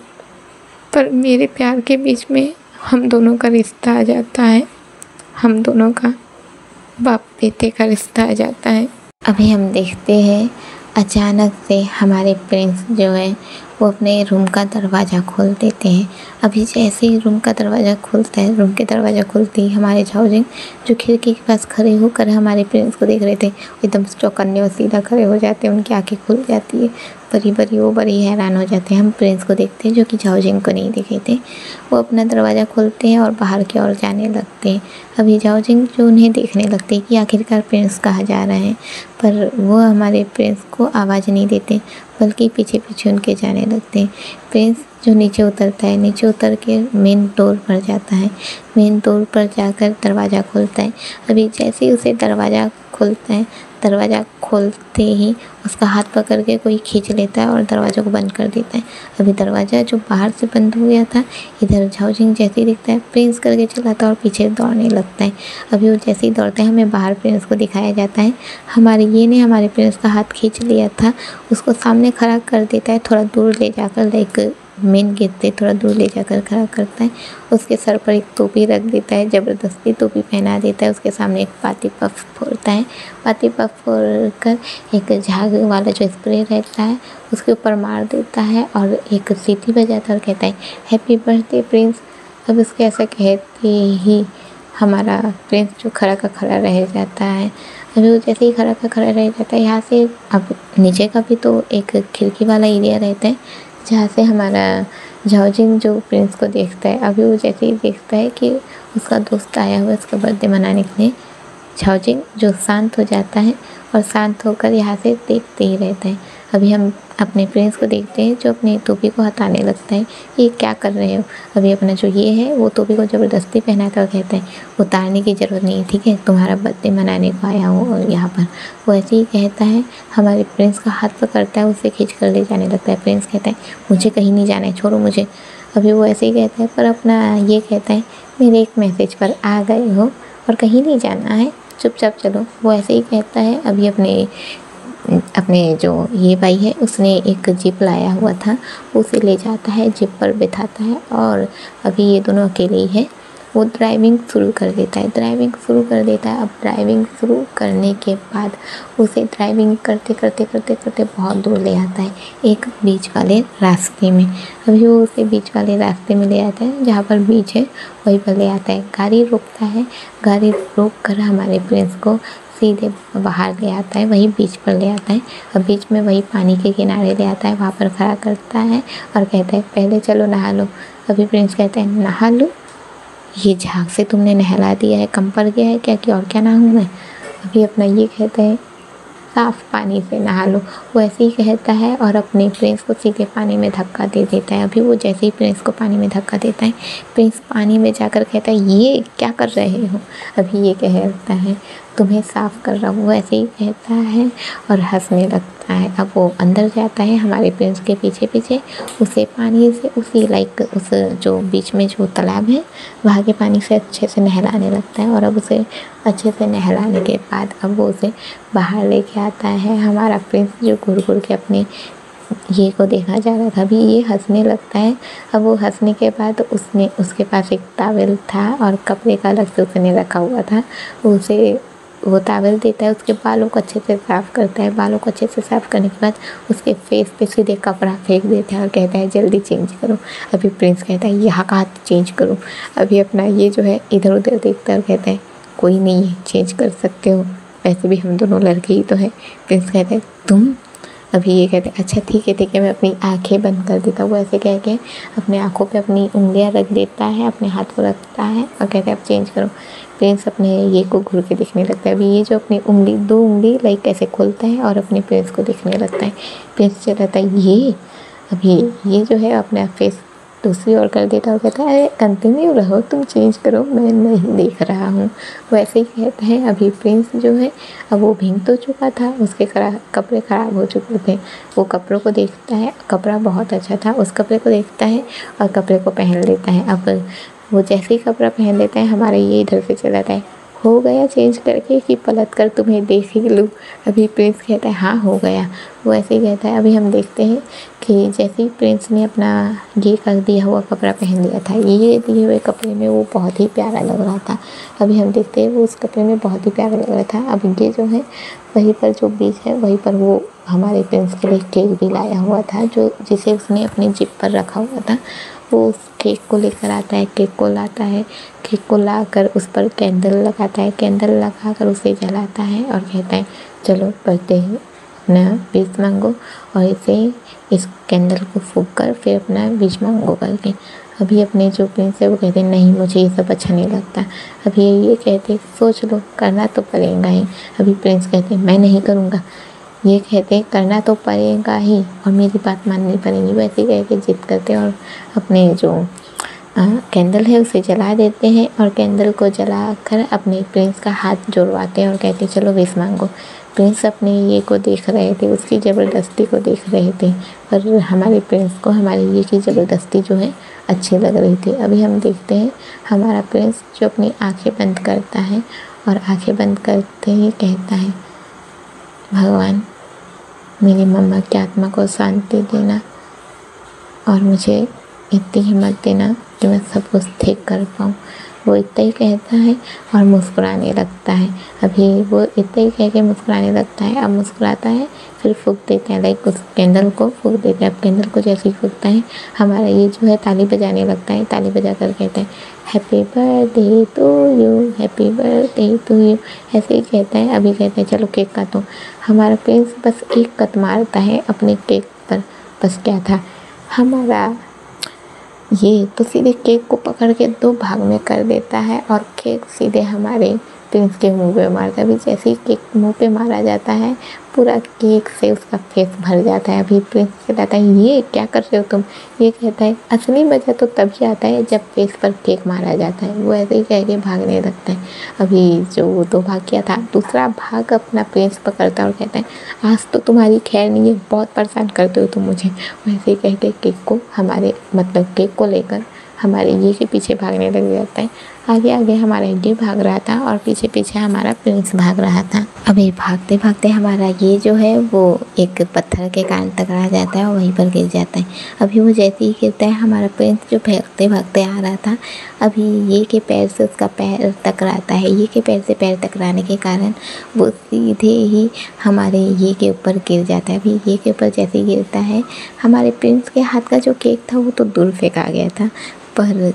पर मेरे प्यार के बीच में हम दोनों का रिश्ता आ जाता है, हम दोनों का बाप बेटे का रिश्ता आ जाता है। अभी हम देखते हैं अचानक से हमारे प्रिंस जो है वो अपने रूम का दरवाज़ा खोल देते हैं। अभी जैसे ही रूम का दरवाज़ा खुलता है, रूम के दरवाज़ा खुलते ही हमारे झाओजिन जो खिड़की के पास खड़े होकर हमारे प्रिंस को देख रहे थे एकदम चौकन्ने और सीधा खड़े हो जाते हैं। उनकी आंखें खुल जाती है वो बड़ी हैरान हो जाते हैं। हम प्रिंस को देखते हैं जो कि झाओजिन को नहीं देखे थे। वो अपना दरवाज़ा खोलते हैं और बाहर की ओर जाने लगते हैं। अभी झाओजिन जो उन्हें देखने लगते हैं कि आखिरकार प्रिंस कहाँ जा रहे हैं, पर वो हमारे प्रिंस को आवाज़ नहीं देते बल्कि पीछे पीछे उनके जाने लगते हैं। प्रिंस जो नीचे उतरता है, नीचे उतर के मेन डोर पर जाता है। मेन डोर पर जाकर दरवाज़ा खोलता है। अभी जैसे ही उसे दरवाज़ा खुलता है, दरवाज़ा खोलते ही उसका हाथ पकड़ के कोई खींच लेता है और दरवाज़ा को बंद कर देता है। अभी दरवाज़ा जो बाहर से बंद हो गया था, इधर झाओजिन जैसे ही दिखता है प्रिंस करके चिल्लाता है और पीछे दौड़ने लगता है। अभी वो जैसे ही दौड़ता है हमें बाहर प्रिंस को दिखाया जाता है। हमारे प्रिंस का हाथ खींच लिया था, उसको सामने खड़ा कर देता है, थोड़ा दूर ले जाकर लाइक मेन गेट से थोड़ा दूर ले जाकर खड़ा करता है। उसके सर पर एक टोपी रख देता है, ज़बरदस्ती टोपी पहना देता है। उसके सामने एक पाती पफ फोड़ता है। पाती पफ फोड़ कर एक झाग वाला जो स्प्रे रहता है उसके ऊपर मार देता है और एक सीटी बजाता और कहता है हैप्पी बर्थडे प्रिंस। अब उसके ऐसा कहते ही हमारा प्रिंस जो खड़ा का खड़ा रह जाता है। अभी वो जैसे ही खड़ा का खड़ा रह जाता है, यहाँ से अब नीचे का भी तो एक खिड़की वाला एरिया रहता है जहाँ से हमारा झाओजिन जो प्रिंस को देखता है। अभी वो जैसे ही देखता है कि उसका दोस्त आया हुआ है उसका बर्थडे मनाने के लिए, झाओजिन जो शांत हो जाता है और शांत होकर यहाँ से देखते ही रहता है। अभी हम अपने प्रिंस को देखते हैं जो अपनी टोपी को हटाने लगता है। ये क्या कर रहे हो? अभी अपना जो ये है वो टोपी को ज़बरदस्ती पहनाता और कहता है उतारने की ज़रूरत नहीं है, ठीक है, तुम्हारा बर्थडे मनाने को आया हूँ यहाँ पर। वो ऐसे ही कहता है, हमारे प्रिंस का हाथ पकड़ता है, उसे खींच कर ले जाने लगता है। प्रिंस कहता है मुझे कहीं नहीं जाना है, छोड़ो मुझे। अभी वो ऐसे ही कहता है, पर अपना ये कहता है मेरे एक मैसेज पर आ गए हो और कहीं नहीं जाना है, चुपचाप चलो। वो ऐसे ही कहता है। अभी अपने जो ये भाई है उसने एक जीप लाया हुआ था, उसे ले जाता है, जीप पर बिठाता है और अभी ये दोनों अकेले ही है। वो ड्राइविंग शुरू कर देता है। अब ड्राइविंग शुरू करने के बाद उसे ड्राइविंग करते बहुत दूर ले आता है एक बीच वाले रास्ते में। अभी वो उसे बीच वाले रास्ते में ले आता है जहाँ पर बीच है, वहीं पर ले आता है। गाड़ी रोकता है, गाड़ी रोक कर हमारे प्रिंस को सीधे बाहर ले आता है, वहीं बीच पर ले आता है। अब बीच में वही पानी के किनारे ले आता है, वहाँ पर खड़ा करता है और कहता है पहले चलो नहा लो। अभी प्रिंस कहता है नहा लो? ये झाग से तुमने नहला दिया है, कम पड़ गया है क्या कि और क्या नहाऊं मैं? अभी अपना ये कहता है साफ़ पानी से नहा लो। वो ऐसे ही कहता है और अपने प्रिंस को सीधे पानी में धक्का दे देता है। अभी वो जैसे ही प्रिंस को पानी में धक्का देता है, प्रिंस पानी में जाकर कहता है ये क्या कर रहे हो? अभी ये कहता है तुम्हें साफ़ कर रहा हूँ। वो ऐसे ही कहता है और हंसने लगता है। अब वो अंदर जाता है हमारे प्रिंस के पीछे पीछे, उसे पानी से उसी उस जो बीच में जो तालाब है वहाँ के पानी से अच्छे से नहलाने लगता है। और अब उसे अच्छे से नहलाने के बाद अब वो उसे बाहर लेके आता है। हमारा प्रिंस जो घूर घूर के अपने ये को देखा जा रहा था, अभी ये हंसने लगता है। अब वो हंसने के बाद उसके पास एक टॉवेल था और कपड़े का अलग से उसने रखा हुआ था, उसे वो टॉवेल देता है, उसके बालों को अच्छे से साफ़ करता है। बालों को अच्छे से साफ़ करने के बाद उसके फेस पे सीधे कपड़ा फेंक देता है और कहता है जल्दी चेंज करो। अभी प्रिंस कहता है यहाँ कहाँ चेंज करूँ? अभी अपना ये जो है इधर उधर देखता है और कहता है कोई नहीं है, चेंज कर सकते हो, वैसे भी हम दोनों लड़के ही तो हैं। प्रिंस कहता है तुम? अभी ये कहते हैं अच्छा ठीक है मैं अपनी आंखें बंद कर देता हूँ। वो ऐसे कह के अपने आँखों पे अपनी उंगलियाँ रख देता है, अपने हाथ को रखता है और कहते हैं अब चेंज करो। प्रिंस अपने ये को घूर के देखने लगता है। अभी ये जो अपनी दो उंगली लाइक ऐसे खोलता है और अपने प्रिंस को देखने लगता है। प्रिंस चलाता है ये, अभी ये जो है अपना फेस दूसरी ओर कर देता है और कहता है अरे कंटिन्यू रहो, तुम चेंज करो, मैं नहीं देख रहा हूँ। वो ऐसे ही कहता है। अभी प्रिंस जो है अब वो भीग तो चुका था, उसके कपड़े ख़राब हो चुके थे। वो कपड़ों को देखता है, कपड़ा बहुत अच्छा था, उस कपड़े को देखता है और कपड़े को पहन लेता है। अब वो जैसे ही कपड़ा पहन लेता है हमारे ये इधर से चला जाता है हो गया चेंज करके कि पलट कर तुम्हें देख ही लूँ? अभी प्रिंस कहता है हाँ हो गया। वो ऐसे ही कहता है। अभी हम देखते हैं कि जैसे ही प्रिंस ने अपना ये कर दिया हुआ कपड़ा पहन लिया था, ये दिए हुए कपड़े में वो बहुत ही प्यारा लग रहा था। अभी हम देखते हैं वो उस कपड़े में बहुत ही प्यारा लग रहा था। अब ये जो है वहीं पर जो बीच है वहीं पर वो हमारे प्रिंस के लिए केक भी लाया हुआ था, जो जिसे उसने अपनी जिप पर रखा हुआ था। वो उस केक को लेकर आता है, केक को लाता है, केक को लाकर उस पर कैंडल लगाता है, कैंडल लगाकर उसे जलाता है और कहता है चलो बर्थडे अपना विश मांगो और इस कैंडल को फूंक कर फिर अपना विश मांगो करके। अभी अपने जो प्रिंस है वो कहते हैं नहीं मुझे ये सब अच्छा नहीं लगता। अभी ये कहते सोच लो, करना तो पड़ेगा ही। अभी प्रिंस कहते मैं नहीं करूँगा। ये कहते करना तो पड़ेगा ही और मेरी बात माननी पड़ेगी। वैसे कह के जिद करते हैं और अपने जो कैंडल है उसे जला देते हैं और कैंडल को जलाकर अपने प्रिंस का हाथ जोड़वाते हैं और कहते चलो विश मांगो। प्रिंस अपने ये को देख रहे थे, उसकी ज़बरदस्ती को देख रहे थे, पर हमारे प्रिंस को हमारे ये की ज़बरदस्ती जो है अच्छी लग रही थी। अभी हम देखते हैं हमारा प्रिंस जो अपनी आंखें बंद करता है और आंखें बंद करते ही कहता है भगवान मेरी मम्मा की आत्मा को शांति देना और मुझे इतनी हिम्मत देना कि मैं सब कुछ ठीक कर पाऊँ। वो इतना ही कहता है और मुस्कुराने लगता है। अभी वो इतना ही कह के मुस्कुराने लगता है, अब मुस्कुराता है, फिर फूँक देते हैं, लाइक उस कैंडल को फूँक देते हैं। अब कैंडल को जैसे ही फूँकता है हमारा ये जो है ताली बजाने लगता है। ताली बजा कर कहते हैं happy birthday to you, happy birthday to you, ऐसे ही कहता है। अभी कहते हैं चलो केक काटो। हमारा प्रिंस बस एक कट मारता है अपने केक पर। बस क्या था, हमारा ये तो सीधे केक को पकड़ के 2 भाग में कर देता है और केक सीधे हमारे प्रिंस के मुंह पे मारता है। अभी जैसे ही केक मुंह पे मारा जाता है पूरा केक से उसका फेस भर जाता है। अभी प्रिंस कहता है ये क्या कर रहे हो तुम। ये कहता है असली मज़ा तो तभी आता है जब फेस पर केक मारा जाता है। वो ऐसे ही कह के भागने लगता है। अभी जो 2 भाग किया था दूसरा भाग अपना प्रिंस पकड़ता है और कहता है आज तो तुम्हारी खैर नहीं है, बहुत परेशान करते हो तुम मुझे। वैसे ही कह के केक को हमारे मतलब केक को लेकर हमारे ये के पीछे भागने लग जाता है। आगे आगे हमारा ये भाग रहा था और पीछे पीछे हमारा प्रिंस भाग रहा था। अभी भागते भागते हमारा ये जो है वो एक पत्थर के कारण टकरा जाता है और वहीं पर गिर जाता है। अभी वो जैसे ही गिरता है हमारा प्रिंस जो भागते भागते आ रहा था अभी ये के पैर से उसका पैर टकराता है। ये के पैर से पैर टकराने के कारण वो सीधे ही हमारे ये के ऊपर गिर जाता है। अभी ये के ऊपर जैसे ही गिरता है हमारे प्रिंस के हाथ का जो केक था वो तो दूर फेंका गया था, पर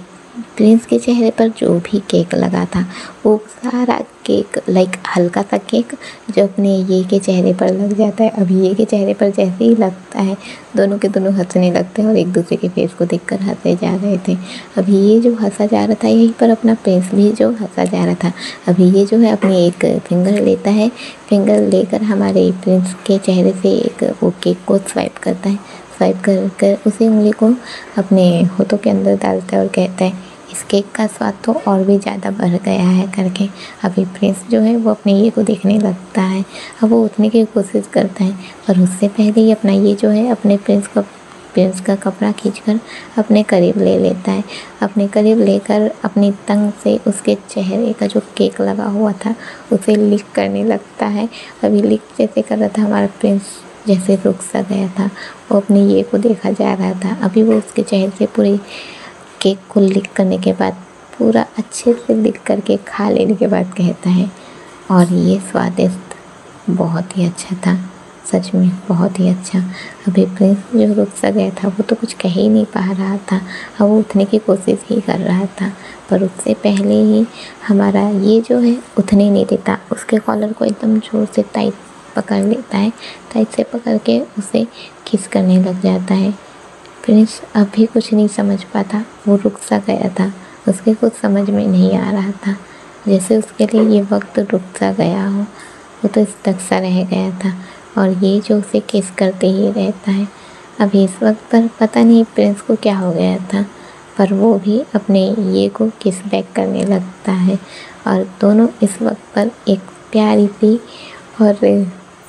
प्रिंस के चेहरे पर जो भी केक लगा था वो सारा केक लाइक हल्का सा केक जो अपने ये के चेहरे पर लग जाता है। अभी ये के चेहरे पर जैसे ही लगता है दोनों के दोनों हंसने लगते हैं और एक दूसरे के फेस को देखकर हंसे जा रहे थे। अभी ये जो हंसा जा रहा था यहीं पर अपना प्रिंस भी जो हंसा जा रहा था। अभी ये जो है अपनी एक फिंगर लेता है, फिंगर लेकर हमारे प्रिंस के चेहरे से एक वो केक को स्वाइप करता है। स्वाइप कर उसी उंगली को अपने होठों के अंदर डालता है और कहता है इस केक का स्वाद तो और भी ज़्यादा बढ़ गया है करके। अभी प्रिंस जो है वो अपने ये को देखने लगता है। अब वो उठने की कोशिश करता है पर उससे पहले ही अपना ये जो है अपने प्रिंस का कपड़ा खींचकर अपने करीब ले लेता है। अपने करीब लेकर अपनी टंग से उसके चेहरे का जो केक लगा हुआ था उसे लिक करने लगता है। अभी लिक जैसे कर रहा था हमारा प्रिंस जैसे रुक सा गया था, वो अपने ये को देखा जा रहा था। अभी वो उसके चेहरे से पूरी केक को लिक करने के बाद पूरा अच्छे से लिक करके खा लेने के बाद कहता है और ये स्वादिष्ट बहुत ही अच्छा था, सच में बहुत ही अच्छा। अभी प्रिंस जो रुक सा गया था वो तो कुछ कह ही नहीं पा रहा था, अब वो उठने की कोशिश ही कर रहा था पर उससे पहले ही हमारा ये जो है उठने नहीं देता। उसके कॉलर को एकदम जोर से टाइट पकड़ लेता है, टाइट से पकड़ के उसे किस करने लग जाता है। प्रिंस अभी कुछ नहीं समझ पाता, वो रुक सा गया था, उसके कुछ समझ में नहीं आ रहा था, जैसे उसके लिए ये वक्त रुक सा गया हो। वो तो स्टक सा रह गया था और ये जो उसे किस करते ही रहता है। अभी इस वक्त पर पता नहीं प्रिंस को क्या हो गया था पर वो भी अपने ये को किस बैक करने लगता है और दोनों इस वक्त पर एक प्यारी सी और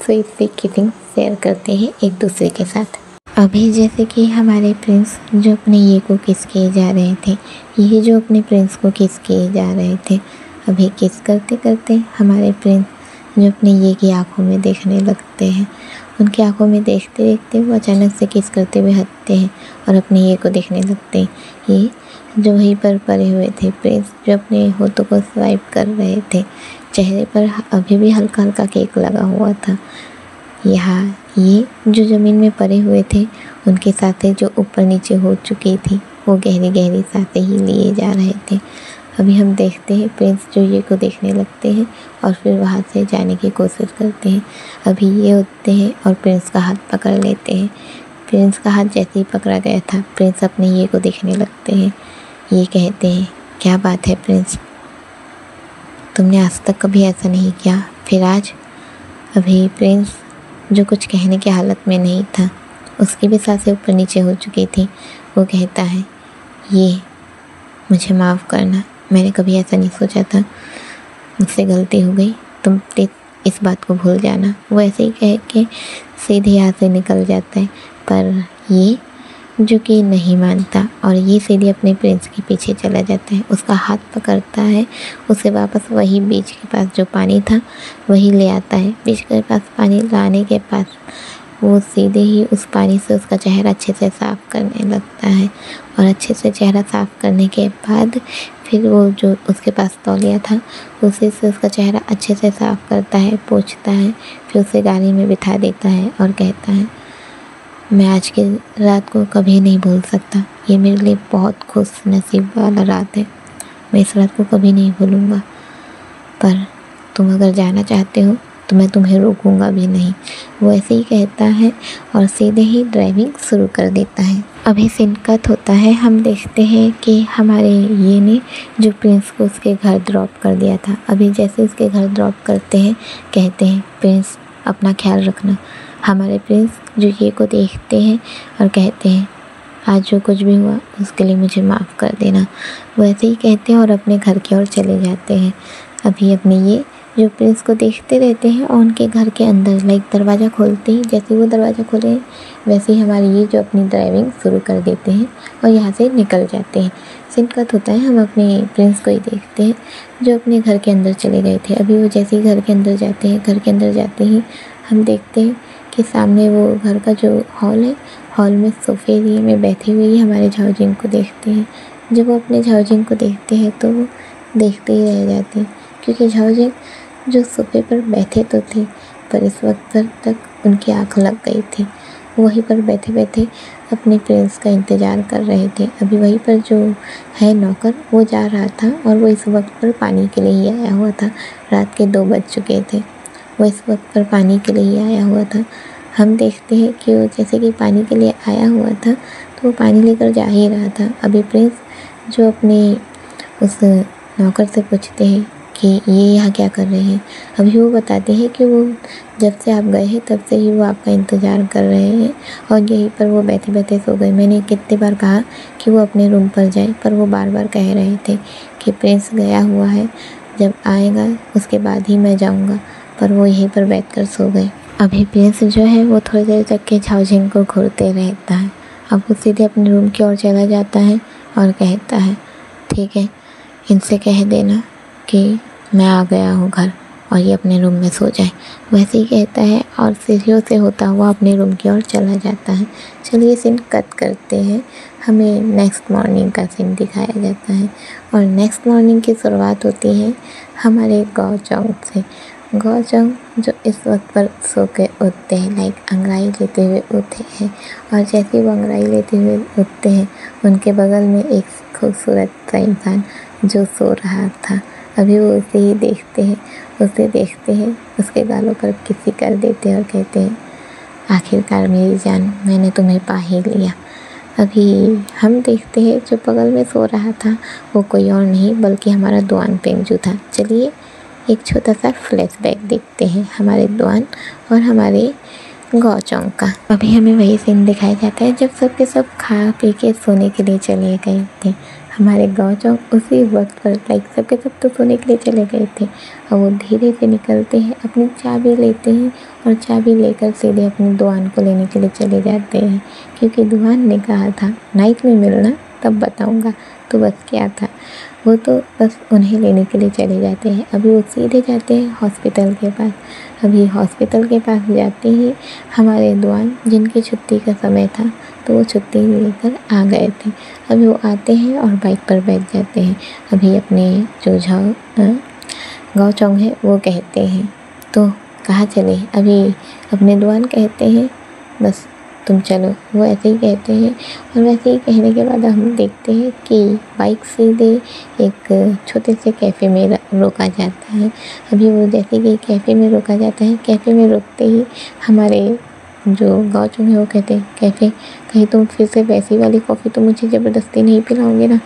स्वीट सी किसिंग शेयर करते हैं एक दूसरे के साथ। अभी जैसे कि हमारे प्रिंस जो अपने ये को किस किए जा रहे थे, ये जो अपने प्रिंस को किस किए जा रहे थे, अभी किस करते करते हमारे प्रिंस जो अपने ये की आंखों में देखने लगते हैं। उनकी आंखों में देखते देखते वो अचानक से किस करते हुए हंसते हैं और अपने ये को देखने लगते हैं। ये जो वहीं पर पड़े हुए थे प्रिंस जो अपने होठों को स्वाइप कर रहे थे, चेहरे पर अभी भी हल्का हल्का केक लगा हुआ था। यहाँ ये जो ज़मीन में पड़े हुए थे उनके सांसें जो ऊपर नीचे हो चुकी थी वो गहरी गहरी सांसें ही लिए जा रहे थे। अभी हम देखते हैं प्रिंस जो ये को देखने लगते हैं और फिर वहाँ से जाने की कोशिश करते हैं। अभी ये उठते हैं और प्रिंस का हाथ पकड़ लेते हैं। प्रिंस का हाथ जैसे ही पकड़ा गया था प्रिंस अपने ये को देखने लगते हैं। ये कहते हैं क्या बात है प्रिंस, तुमने आज तक कभी ऐसा नहीं किया, फिर आज। अभी प्रिंस जो कुछ कहने की हालत में नहीं था, उसकी भी सांसें ऊपर नीचे हो चुकी थी, वो कहता है ये मुझे माफ़ करना, मैंने कभी ऐसा नहीं सोचा था, मुझसे गलती हो गई, तुम प्लीज़ इस बात को भूल जाना। वो ऐसे ही कह के सीधे यहाँ से निकल जाता है पर ये जो कि नहीं मानता और ये सीधे अपने प्रिंस के पीछे चला जाता है। उसका हाथ पकड़ता है, उसे वापस वही बीच के पास जो पानी था वही ले आता है। बीच के पास पानी लाने के पास वो सीधे ही उस पानी से उसका चेहरा अच्छे से साफ़ करने लगता है और अच्छे से चेहरा साफ़ करने के बाद फिर वो जो उसके पास तौलिया था उसी से उसका चेहरा अच्छे से साफ़ करता है, पोंछता है, फिर उसे गाड़ी में बिठा देता है और कहता है, मैं आज की रात को कभी नहीं भूल सकता। ये मेरे लिए बहुत खुश नसीब वाला रात है। मैं इस रात को कभी नहीं भूलूँगा। पर तुम अगर जाना चाहते हो तो मैं तुम्हें रोकूंगा भी नहीं। वो ऐसे ही कहता है और सीधे ही ड्राइविंग शुरू कर देता है। अभी सीन कट होता है। हम देखते हैं कि हमारे ये ने जो प्रिंस को उसके घर ड्रॉप कर दिया था, अभी जैसे उसके घर ड्रॉप करते हैं कहते हैं, प्रिंस अपना ख्याल रखना। हमारे प्रिंस जो ये को देखते हैं और कहते हैं, आज जो कुछ भी हुआ उसके लिए मुझे माफ़ कर देना। वो ऐसे ही कहते हैं और अपने घर की ओर चले जाते हैं। अभी अपने ये जो प्रिंस को देखते रहते हैं और उनके घर के अंदर दरवाज़ा खोलते ही, जैसे वो दरवाज़ा खोले वैसे ही हमारे ये जो अपनी ड्राइविंग शुरू कर देते हैं और यहाँ से निकल जाते हैं। सीन कट होता है। हम अपने प्रिंस को ही देखते हैं जो अपने घर के अंदर चले गए थे। अभी वो जैसे ही घर के अंदर जाते हैं, घर के अंदर जाते ही हम देखते हैं कि सामने वो घर का जो हॉल है, हॉल में सोफे में बैठी हुई हमारे झाओजिन को देखते हैं। जब वो अपने झाओजिन को देखते हैं तो वो देखते ही रह जाते हैं, क्योंकि झाओजिन जो सोफे पर बैठे तो थे पर इस वक्त तक उनकी आँख लग गई थी। वहीं पर बैठे बैठे अपने प्रिंस का इंतज़ार कर रहे थे। अभी वहीं पर जो है नौकर वो जा रहा था और वो इस वक्त पर पानी के लिए ही आया हुआ था। रात के 2 बज चुके थे। वो इस वक्त पर पानी के लिए ही आया हुआ था। हम देखते हैं कि वो जैसे कि पानी के लिए आया हुआ था तो वो पानी लेकर जा ही रहा था। अभी प्रिंस जो अपने उस नौकर से पूछते हैं कि ये यहाँ क्या कर रहे हैं। अभी वो बताते हैं कि वो जब से आप गए हैं तब से ही वो आपका इंतज़ार कर रहे हैं और यहीं पर वो बैठे बैठे सो गए। मैंने कितनी बार कहा कि वो अपने रूम पर जाए पर वो बार बार कह रहे थे कि प्रिंस गया हुआ है, जब आएगा उसके बाद ही मैं जाऊँगा, पर वो यहीं पर बैठकर सो गए। अभी प्रिंस जो है वो थोड़ी देर तक के झाओजिन को घूरते रहता है। अब वो सीधे अपने रूम की ओर चला जाता है और कहता है, ठीक है, इनसे कह देना कि मैं आ गया हूँ घर और ये अपने रूम में सो जाए। वैसे ही कहता है और सीढ़ियों से होता हुआ अपने रूम की ओर चला जाता है। चलिए सीन कट करते हैं। हमें नेक्स्ट मॉर्निंग का सीन दिखाया जाता है और नेक्स्ट मॉर्निंग की शुरुआत होती है हमारे गौचोंग से। गौचोंग जो इस वक्त पर सो के उठते हैं, अंगड़ाई लेते हुए उठे हैं और जैसे ही वो अंगड़ाई लेते हुए उठते हैं उनके बगल में एक खूबसूरत सा इंसान जो सो रहा था। अभी वो उसे ही देखते हैं, उसके गालों पर किसी कर देते हैं और कहते हैं, आखिरकार मेरी जान, मैंने तुम्हें पा ही लिया। अभी हम देखते हैं जो बगल में सो रहा था वो कोई और नहीं बल्कि हमारा दुआन पेंगजू था। चलिए एक छोटा सा फ्लैशबैक देखते हैं हमारे दुआन और हमारे गौचोंग का। अभी हमें वही सीन दिखाया जाता है जब सब के सब खा पी के सोने के लिए चले गए थे। हमारे गौचोंग उसी वक्त पर सब के सब तो सोने के लिए चले गए थे और वो धीरे से निकलते हैं, अपनी चाबी लेते हैं और चाबी लेकर सीधे अपने दुआन को लेने के लिए चले जाते हैं, क्योंकि दुआन ने कहा था नाइट में मिलना तब बताऊंगा। तो बस क्या था, वो तो बस उन्हें लेने के लिए चले जाते हैं। अभी वो सीधे जाते हैं हॉस्पिटल के पास। अभी हॉस्पिटल के पास जाते ही हमारे दुआन, जिनकी छुट्टी का समय था, तो वो छुट्टी लेकर आ गए थे। अभी वो आते हैं और बाइक पर बैठ जाते हैं। अभी अपने जो गौचोंग है वो कहते हैं, तो कहाँ चले। अभी अपने दुआन कहते हैं, बस तुम चलो। वो ऐसे ही कहते हैं और वैसे ही कहने के बाद हम देखते हैं कि बाइक सीधे एक छोटे से कैफ़े में रोका जाता है। अभी वो जैसे कि कैफ़े में रोका जाता है, कैफ़े में रुकते ही हमारे जो गौचोंग है वो कहते हैं, कैफ़े, कहीं तुम फिर से वैसी वाली कॉफ़ी तो मुझे ज़बरदस्ती नहीं पिलाओगे ना,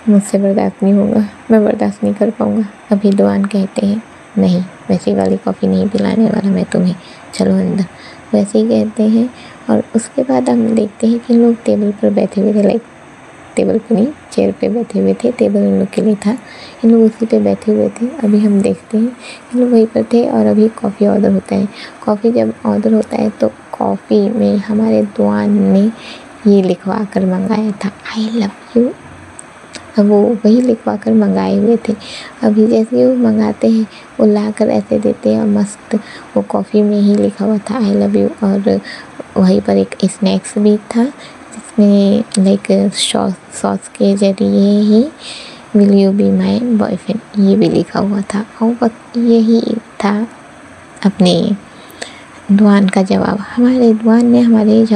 मुझसे बर्दाश्त नहीं होगा, मैं बर्दाश्त नहीं कर पाऊँगा। अभी दुआन कहते हैं, नहीं, वैसी वाली कॉफ़ी नहीं पिलाने वाला मैं तुम्हें, चलो अंदर। वैसे ही कहते हैं और उसके बाद हम देखते हैं कि लोग टेबल पर बैठे हुए थे, टेबल पर नहीं, चेयर पे बैठे हुए थे। टेबल इन लोग के लिए था, इन लोग उसी पे बैठे हुए थे। अभी हम देखते हैं इन लोग वहीं पर थे और अभी कॉफ़ी ऑर्डर होता है। कॉफ़ी जब ऑर्डर होता है तो कॉफ़ी में हमारे दुआन ने ये लिखवा कर मंगाया था, आई लव यू। अब वो वही लिखवा कर मंगाए हुए थे। अभी जैसे वो मंगाते हैं वो ला कर ऐसे देते हैं और मस्त वो कॉफ़ी में ही लिखा हुआ था आई लव यू। और वहीं पर एक स्नैक्स भी था जिसमें सॉस के ज़रिए he will you be my boyfriend, ये भी लिखा हुआ था। और वक्त यही था अपने दुआन का जवाब। हमारे दुआन ने हमारे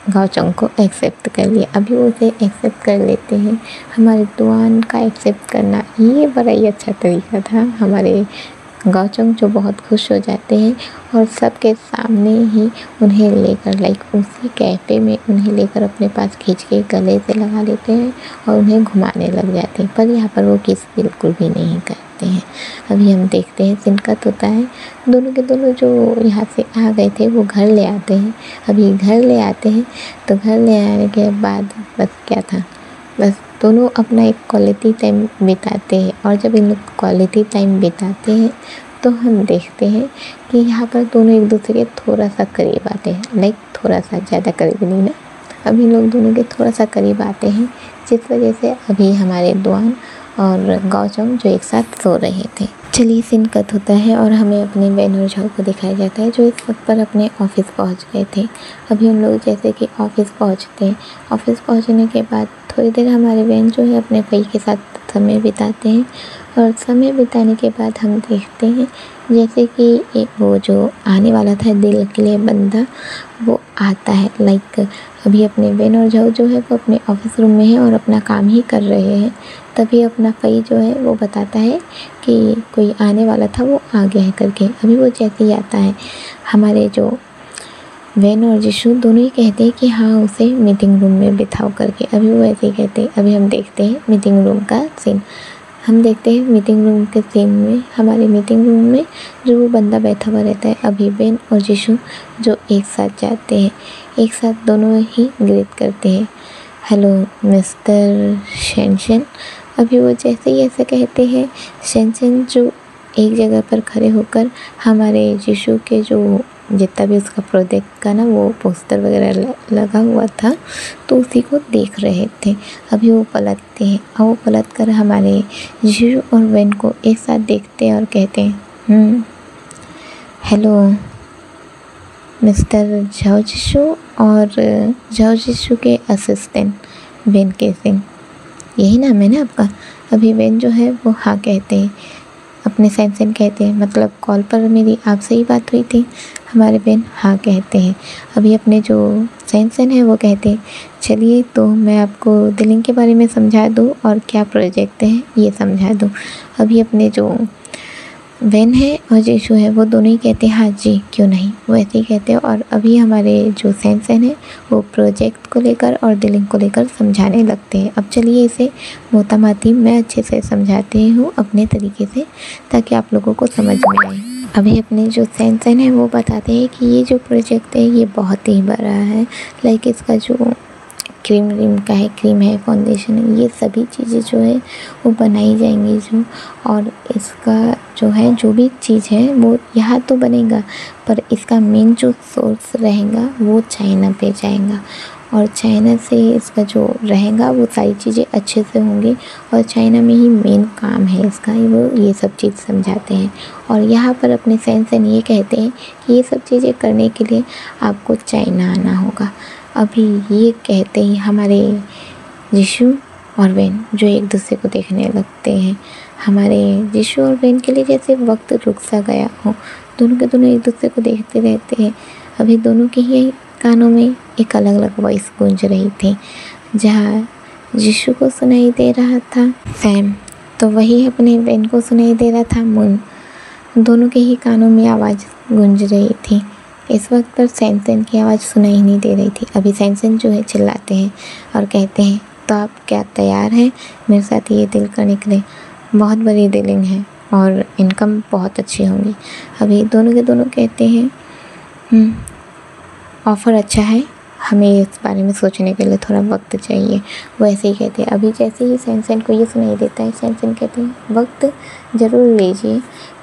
गाओचोंग को एक्सेप्ट कर लिया। अभी वो उसे एक्सेप्ट कर लेते हैं। हमारे दुआन का एक्सेप्ट करना ये बड़ा ही अच्छा तरीका था। हमारे गाओचोंग जो बहुत खुश हो जाते हैं और सबके सामने ही उन्हें लेकर उसी कैफ़े में उन्हें लेकर अपने पास खींच के गले से लगा लेते हैं और उन्हें घुमाने लग जाते हैं। पर यहाँ पर वो किस बिल्कुल भी नहीं करते हैं। अभी हम देखते हैं सिनकत होता है, दोनों के दोनों जो यहाँ से आ गए थे वो घर ले आते हैं। अभी घर ले आते हैं तो घर ले आने के बाद बस क्या था, बस दोनों अपना एक क्वालिटी टाइम बिताते हैं। और जब इन लोग क्वालिटी टाइम बिताते हैं तो हम देखते हैं कि यहाँ पर दोनों एक दूसरे के थोड़ा सा करीब आते हैं। थोड़ा सा, ज़्यादा करीब नहीं ना। अभी लोग दोनों के थोड़ा सा करीब आते हैं, जिस वजह से अभी हमारे दुआन और गाओचोंग जो एक साथ सो रहे थे। चलिए सीन कट होता है और हमें अपनी बहन और झाओ को दिखाया जाता है जो इस वक्त पर अपने ऑफिस पहुंच गए थे। अभी हम लोग जैसे कि ऑफिस पहुंचते हैं, ऑफिस पहुंचने के बाद थोड़ी देर हमारे बहन जो है अपने भाई के साथ समय बिताते हैं। और समय बिताने के बाद हम देखते हैं जैसे कि वो जो आने वाला था दिल के लिए बंदा, वो आता है। अभी अपने बहन और झाओ जो है वो अपने ऑफिस रूम में है और अपना काम ही कर रहे हैं। तभी अपना भाई जो है वो बताता है कि कोई आने वाला था, वो आ गया है करके। अभी वो जैसे ही आता है, हमारे जो वैन और जिशु दोनों ही कहते हैं कि हाँ उसे मीटिंग रूम में बिठाओ करके। अभी वो ऐसे ही कहते हैं। अभी हम देखते हैं मीटिंग रूम का सीन। हम देखते हैं मीटिंग रूम के सीन में हमारे मीटिंग रूम में जो वो बंदा बैठा हुआ रहता है। अभी वैन और जिशु जो एक साथ जाते हैं, एक साथ दोनों ही ग्रीट करते हैं, हेलो मिस्टर शेनशन। अभी वो जैसे ही ऐसे कहते हैं, शेनशन जो एक जगह पर खड़े होकर हमारे जिशु के जो जितना भी उसका प्रोजेक्ट का ना वो पोस्टर वगैरह लगा हुआ था तो उसी को देख रहे थे। अभी वो पलटते हैं और वो पलट कर हमारे जिशु और वैन को एक साथ देखते हैं और कहते हैं हेलो मिस्टर झाओ जिशु और झाओ जिशु के असिस्टेंट वैन के सिंह, यही नाम है ना आपका। अभी वैन जो है वो हाँ कहते हैं, अपने सैनसन कहते हैं, मतलब कॉल पर मेरी आपसे ही बात हुई थी। हमारे बहन हाँ कहते हैं। अभी अपने जो सैनसन है वो कहते हैं चलिए तो मैं आपको दिलिंग के बारे में समझा दूँ और क्या प्रोजेक्ट है ये समझा दूँ। अभी अपने जो वैन है और जिशु है वो दोनों ही कहते हैं हाँ जी क्यों नहीं, वो ऐसे ही कहते हैं। और अभी हमारे जो सैनसन है वो प्रोजेक्ट को लेकर और दिलिंग को लेकर समझाने लगते हैं। अब चलिए इसे मोटामोटी मैं अच्छे से समझाती हूँ अपने तरीके से ताकि आप लोगों को समझ में आए। अभी अपने जो सैनसन है वो बताते हैं कि ये जो प्रोजेक्ट है ये बहुत ही बड़ा है। इसका जो क्रीम का है, क्रीम है, फाउंडेशन है, ये सभी चीज़ें जो है वो बनाई जाएंगी जो। और इसका जो है जो भी चीज़ है वो यहाँ तो बनेगा पर इसका मेन जो सोर्स रहेगा वो चाइना पे जाएगा और चाइना से इसका जो रहेगा वो सारी चीज़ें अच्छे से होंगी और चाइना में ही मेन काम है इसका, वो ये सब चीज़ समझाते हैं। और यहाँ पर अपने सैनसन ये कहते हैं कि ये सब चीज़ें करने के लिए आपको चाइना आना होगा। अभी ये कहते ही हमारे जिशु और वैन जो एक दूसरे को देखने लगते हैं। हमारे जिशु और वैन के लिए जैसे वक्त रुक सा गया हो, दोनों के दोनों एक दूसरे को देखते रहते हैं। अभी दोनों के ही कानों में एक अलग अलग वॉइस गूंज रही थी। जहाँ जिशु को सुनाई दे रहा था सैम, तो वही अपने वैन को सुनाई दे रहा था मून। दोनों के ही कानों में आवाज़ गूंज रही थी। इस वक्त पर सैनसन की आवाज़ सुनाई नहीं दे रही थी। अभी सैनसन जो है चिल्लाते हैं और कहते हैं तो आप क्या तैयार हैं मेरे साथ ये डील करने के लिए? बहुत बड़ी डीलिंग है और इनकम बहुत अच्छी होगी। अभी दोनों के दोनों कहते हैं ऑफ़र अच्छा है, हमें इस बारे में सोचने के लिए थोड़ा वक्त चाहिए। वो ऐसे ही कहते हैं। अभी जैसे ही सैनसन को ये सुनाई देता है, सैनसन कहते हैं वक्त ज़रूर लीजिए,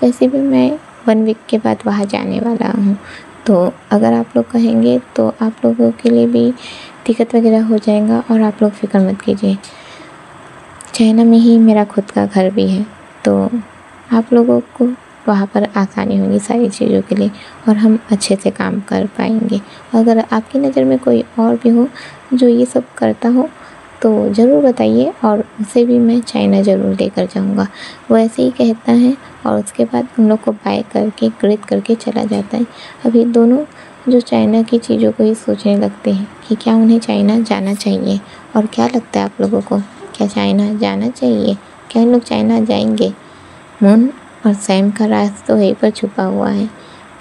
वैसे भी मैं 1 वीक के बाद वहाँ जाने वाला हूँ, तो अगर आप लोग कहेंगे तो आप लोगों के लिए भी टिकट वगैरह हो जाएगा और आप लोग फ़िक्र मत कीजिए। चाइना में ही मेरा खुद का घर भी है तो आप लोगों को वहाँ पर आसानी होगी सारी चीज़ों के लिए और हम अच्छे से काम कर पाएंगे। अगर आपकी नज़र में कोई और भी हो जो ये सब करता हो तो ज़रूर बताइए और उसे भी मैं चाइना ज़रूर लेकर जाऊँगा। वो ऐसे ही कहता है और उसके बाद उन लोग को बाय करके ग्रीट करके चला जाता है। अभी दोनों जो चाइना की चीज़ों को ही सोचने लगते हैं कि क्या उन्हें चाइना जाना चाहिए। और क्या लगता है आप लोगों को, क्या चाइना जाना चाहिए? क्या इन लोग चाइना जाएंगे? मून और सैम का राज तो वहीं पर छुपा हुआ है,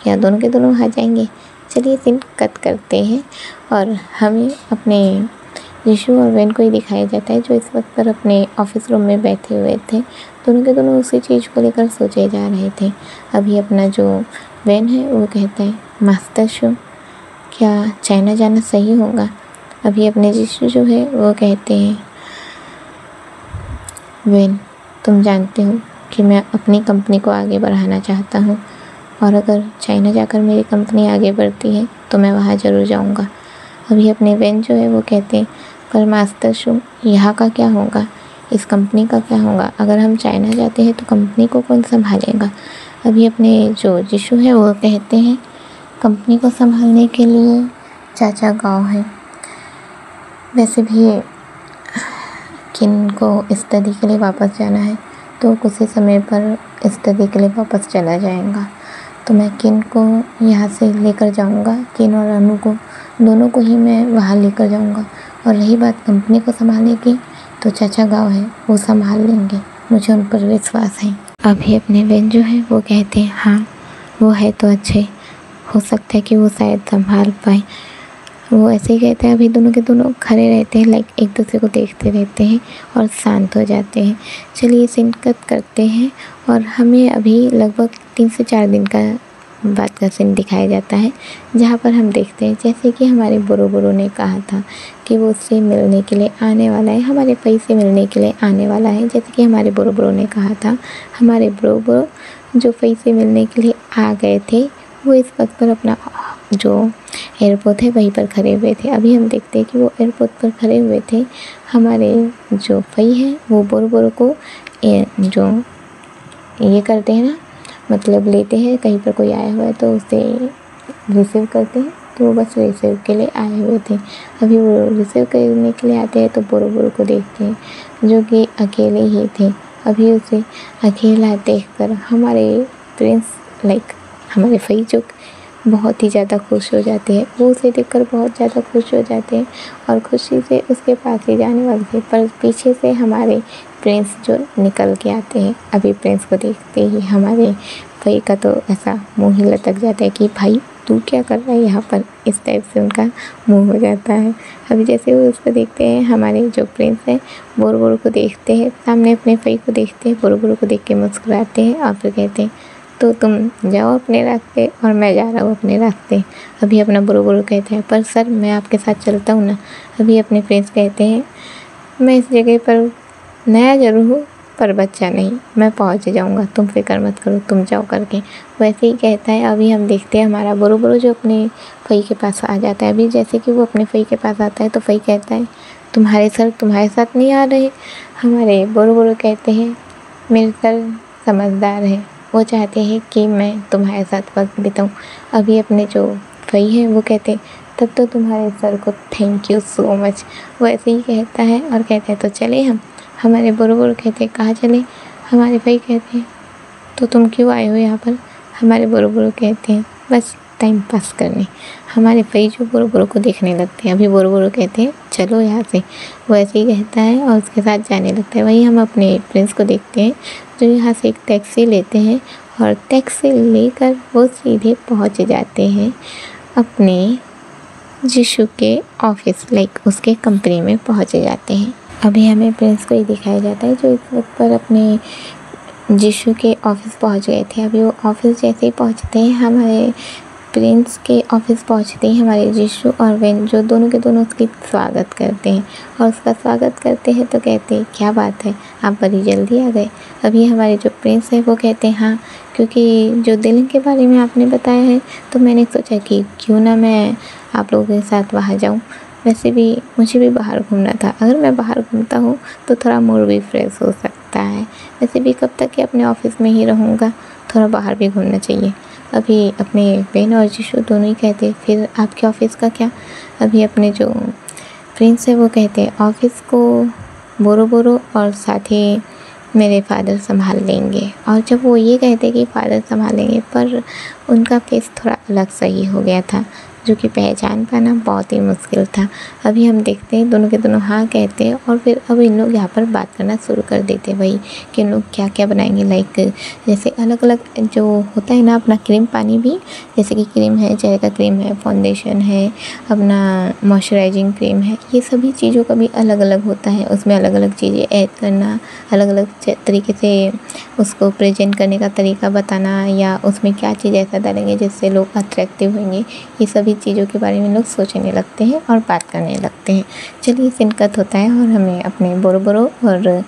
क्या दोनों के दोनों वहाँ जाएंगे? चलिए सीन कट करते हैं और हमें अपने यीशु और वेन को ही दिखाया जाता है जो इस वक्त पर अपने ऑफिस रूम में बैठे हुए थे। दोनों के दोनों उसी चीज़ को लेकर सोचे जा रहे थे। अभी अपना जो वेन है वो कहता है, मास्टर शू, क्या चाइना जाना सही होगा? अभी अपने यीशु जो है वो कहते हैं, वेन तुम जानते हो कि मैं अपनी कंपनी को आगे बढ़ाना चाहता हूँ और अगर चाइना जाकर मेरी कंपनी आगे बढ़ती है तो मैं वहाँ ज़रूर जाऊँगा। अभी अपने वेन जो है वो कहते हैं, पर मास्टर शू यहाँ का क्या होगा, इस कंपनी का क्या होगा? अगर हम चाइना जाते हैं तो कंपनी को कौन संभालेगा? अभी अपने जो यीशु है वो कहते हैं, कंपनी को संभालने के लिए चाचा गाँव है। वैसे भी किन को स्टडी के लिए वापस जाना है तो कुछ ही समय पर स्टडी के लिए वापस चला जाएगा। तो मैं किन को यहाँ से लेकर जाऊँगा, किन और अनु को, दोनों को ही मैं वहाँ लेकर जाऊँगा। और रही बात कंपनी को संभालने की, तो चाचा गाँव है वो संभाल लेंगे, मुझे उन पर विश्वास है। अभी अपने वेन जो है वो कहते हैं, हाँ वो है तो अच्छे, हो सकता है कि वो शायद संभाल पाए। वो ऐसे ही कहते हैं। अभी दोनों के दोनों खड़े रहते हैं, लाइक एक दूसरे को देखते रहते हैं और शांत हो जाते हैं। चलिए सीन कट करते हैं और हमें अभी लगभग 3 से 4 दिन का बाद का सीन दिखाया जाता है, जहाँ पर हम देखते हैं जैसे कि हमारे बुरो ने कहा था कि वो उससे मिलने के लिए आने वाला है, हमारे फई से मिलने के लिए आने वाला है। जैसे कि हमारे बुरो ने कहा था, हमारे बुरो जो फई से मिलने के लिए आ गए थे वो इस वक्त पर अपना जो एयरपोर्ट है वहीं पर खड़े हुए थे। अभी हम देखते हैं कि वो एयरपोर्ट पर खड़े हुए थे। हमारे जो फई है वो बुरो को जो ये करते हैं ना, मतलब लेते हैं, कहीं पर कोई आया हुआ है तो उसे रिसीव करते हैं, तो वो बस रिसीव के लिए आए हुए थे। अभी वो रिसीव करने के लिए आते हैं तो बुरो को देखते हैं जो कि अकेले ही थे। अभी उसे अकेला देखकर हमारे प्रिंस लाइक हमारे फई जो बहुत ही ज़्यादा खुश हो जाते हैं। वो उसे देखकर बहुत ज़्यादा खुश हो जाते हैं और खुशी से उसके पास ही जाने वाले थे, पर पीछे से हमारे प्रिंस जो निकल के आते हैं। अभी प्रिंस को देखते ही हमारे भाई का तो ऐसा मुँह ही लटक जाता है कि भाई तू क्या कर रहा है यहाँ पर, इस टाइप से उनका मुँह हो जाता है। अभी जैसे वो उसको देखते हैं, हमारे जो प्रिंस हैं बुरो को देखते हैं, सामने अपने भाई को देखते हैं, बुरो को देख के मुस्कुराते हैं और फिर कहते हैं, तो तुम जाओ अपने रास्ते और मैं जा रहा हूँ अपने रास्ते। अभी अपना बुरो कहते हैं, पर सर मैं आपके साथ चलता हूँ ना। अभी अपने फ्रेंड्स कहते हैं, मैं इस जगह पर नया ज़रूर हूँ पर बच्चा नहीं, मैं पहुँच जाऊँगा, तुम फिक्र मत करो, तुम जाओ करके वैसे ही कहता है। अभी हम देखते हैं हमारा बुरो जो अपने फई के पास आ जाता है। अभी जैसे कि वो अपने फई के पास आता है तो फई कहता है, तुम्हारे सर तुम्हारे साथ नहीं आ रहे। हमारे बुरो कहते हैं, मेरे सर समझदार है, वो चाहते हैं कि मैं तुम्हारे साथ वक्त बिताऊं। अभी अपने जो फई हैं वो कहते हैं, तब तो तुम्हारे सर को थैंक यू सो मच। वो ऐसे ही कहता है और कहते हैं तो चले हम। हमारे बुरो कहते हैं, कहाँ चले? हमारे फई कहते हैं, तो तुम क्यों आए हो यहाँ पर? हमारे बुरो कहते हैं, बस टाइम पास करने। हमारे फई जो बुरो को देखने लगते हैं। अभी बुरो कहते हैं, चलो यहाँ से। वो ऐसे ही कहता है और उसके साथ जाने लगता है। वहीं हम अपने प्रिंस को देखते हैं जो यहाँ से एक टैक्सी लेते हैं और टैक्सी लेकर वो सीधे पहुँच जाते हैं अपने यीशु के ऑफिस, लाइक उसके कंपनी में पहुँच जाते हैं। अभी हमें प्रिंस को ही दिखाया जाता है जो इस वक्त पर अपने यीशु के ऑफिस पहुंच गए थे। अभी वो ऑफिस जैसे ही पहुंचते हैं, हमारे प्रिंस के ऑफिस पहुंचते ही हमारे यीशु और वेन जो दोनों के दोनों उसकी स्वागत करते हैं और उसका स्वागत करते हैं तो कहते हैं, क्या बात है आप बड़ी जल्दी आ गए। अभी हमारे जो प्रिंस है वो कहते हैं, हाँ क्योंकि जो दिल्ली के बारे में आपने बताया है तो मैंने सोचा कि क्यों ना मैं आप लोगों के साथ वहाँ जाऊँ। वैसे भी मुझे भी बाहर घूमना था, अगर मैं बाहर घूमता हूँ तो थोड़ा मूड भी फ्रेश हो सकता है। वैसे भी कब तक कि अपने ऑफिस में ही रहूँगा, थोड़ा बाहर भी घूमना चाहिए। अभी अपने वेन और यीशु दोनों ही कहते, फिर आपके ऑफिस का क्या? अभी अपने जो प्रिंस है वो कहते हैं ऑफिस को बोरो बोरो और साथ ही मेरे फादर संभाल लेंगे। और जब वो ये कहते कि फादर संभालेंगे, पर उनका फेस थोड़ा अलग सा ही हो गया था, जो कि पहचान पाना बहुत ही मुश्किल था। अभी हम देखते हैं दोनों के दोनों हाँ कहते हैं और फिर अब इन लोग यहाँ पर बात करना शुरू कर देते हैं वही कि इन लोग क्या क्या बनाएंगे। लाइक जैसे अलग अलग जो होता है ना अपना क्रीम पानी भी, जैसे कि क्रीम है, चेहरे का क्रीम है, फाउंडेशन है, अपना मॉइस्चराइजिंग क्रीम है, ये सभी चीज़ों का भी अलग अलग होता है। उसमें अलग अलग चीज़ें ऐड करना, अलग अलग तरीके से उसको प्रेजेंट करने का तरीका बताना, या उसमें क्या चीज़ ऐसा डालेंगे जिससे लोग अट्रैक्टिव होंगे, ये सभी चीज़ों के बारे में लोग सोचने लगते हैं और बात करने लगते हैं। चलिए सीन कट होता है और हमें अपने बोरो बोरो और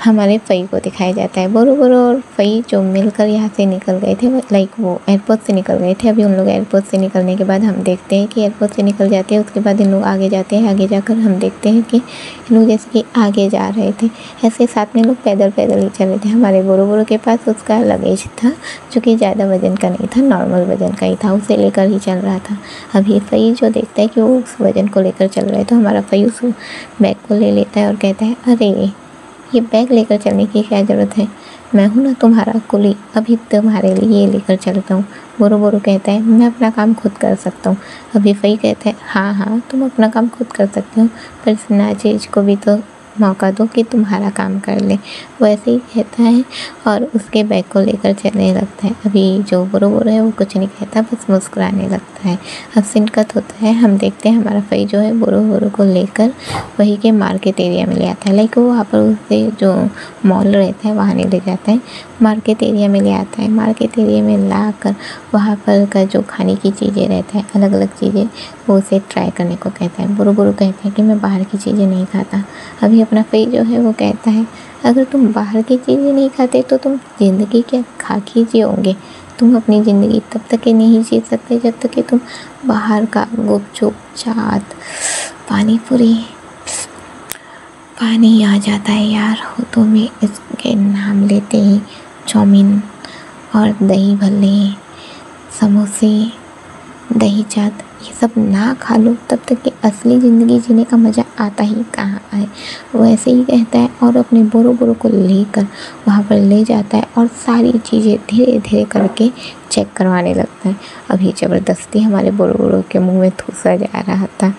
हमारे फ़ई को दिखाया जाता है। बोरो बोरो और फ़ई जो मिलकर यहाँ से निकल गए थे, लाइक वो एयरपोर्ट से निकल गए थे। अभी उन लोग एयरपोर्ट से निकलने के बाद हम देखते हैं कि एयरपोर्ट से निकल जाते हैं, उसके बाद इन लोग आगे जाते हैं। आगे जाकर हम देखते हैं कि इन लोग जैसे कि आगे जा रहे थे, ऐसे साथ में लोग पैदल पैदल ही चल रहे थे। हमारे बोरो बोरो के पास उसका लगेज था जो कि ज़्यादा वज़न का नहीं था, नॉर्मल वज़न का ही था, उसे लेकर ही चल रहा था। अभी फ़ई जो देखता है कि वो उस वज़न को लेकर चल रहा है, तो हमारा फ़ई उस बैग को ले लेता है और कहता है अरे ये बैग लेकर चलने की क्या ज़रूरत है, मैं हूँ ना तुम्हारा कुली, अभी तुम्हारे लिए ये लेकर चलता हूँ। बोरो बोरो कहता है मैं अपना काम खुद कर सकता हूँ। अभी फ़ई कहता है हाँ हाँ तुम अपना काम खुद कर सकते हो, पर इस नाचीज को भी तो मौका दो कि तुम्हारा काम कर ले। वैसे ही कहता है और उसके बैग को लेकर चलने लगता है। अभी जो बोरो बोरो है वो कुछ नहीं कहता, बस मुस्कुराने लगता है। अब सीन कट होता है, हम देखते हैं हमारा फ़ई जो है बोरो बोरो को लेकर वही के मार्केट एरिया में ले आता है। लाइक वो वहाँ पर उससे जो मॉल रहता है वहाँ नहीं ले जाता है, मार्केट एरिया में ले आता है। मार्केट एरिया में ला कर वहाँ पर का जो खाने की चीज़ें रहता है, अलग अलग चीज़ें, वो उसे ट्राई करने को कहता है। बोरो बोरो कहता है कि मैं बाहर की चीज़ें नहीं खाता। अभी अपना फ़ई जो है वो कहता है अगर तुम बाहर की चीज़ें नहीं खाते तो तुम ज़िंदगी क्या खा के जियोगे, तुम अपनी ज़िंदगी तब तक ही नहीं जी सकते जब तक कि तुम बाहर का गुपचुप, चाट, पानी पूरी, पानी आ जाता है यार होठों में इसके नाम लेते ही, चाउमीन और दही भल्ले, समोसे, दही चाट, ये सब ना खा लो तब तक कि असली ज़िंदगी जीने का मज़ा आता ही कहाँ है। वैसे ही कहता है और अपने बोरो बोरो को लेकर वहाँ पर ले जाता है और सारी चीज़ें धीरे धीरे करके चेक करवाने लगता है। अभी ज़बरदस्ती हमारे बोरो बोरो के मुंह में ठूसा जा रहा था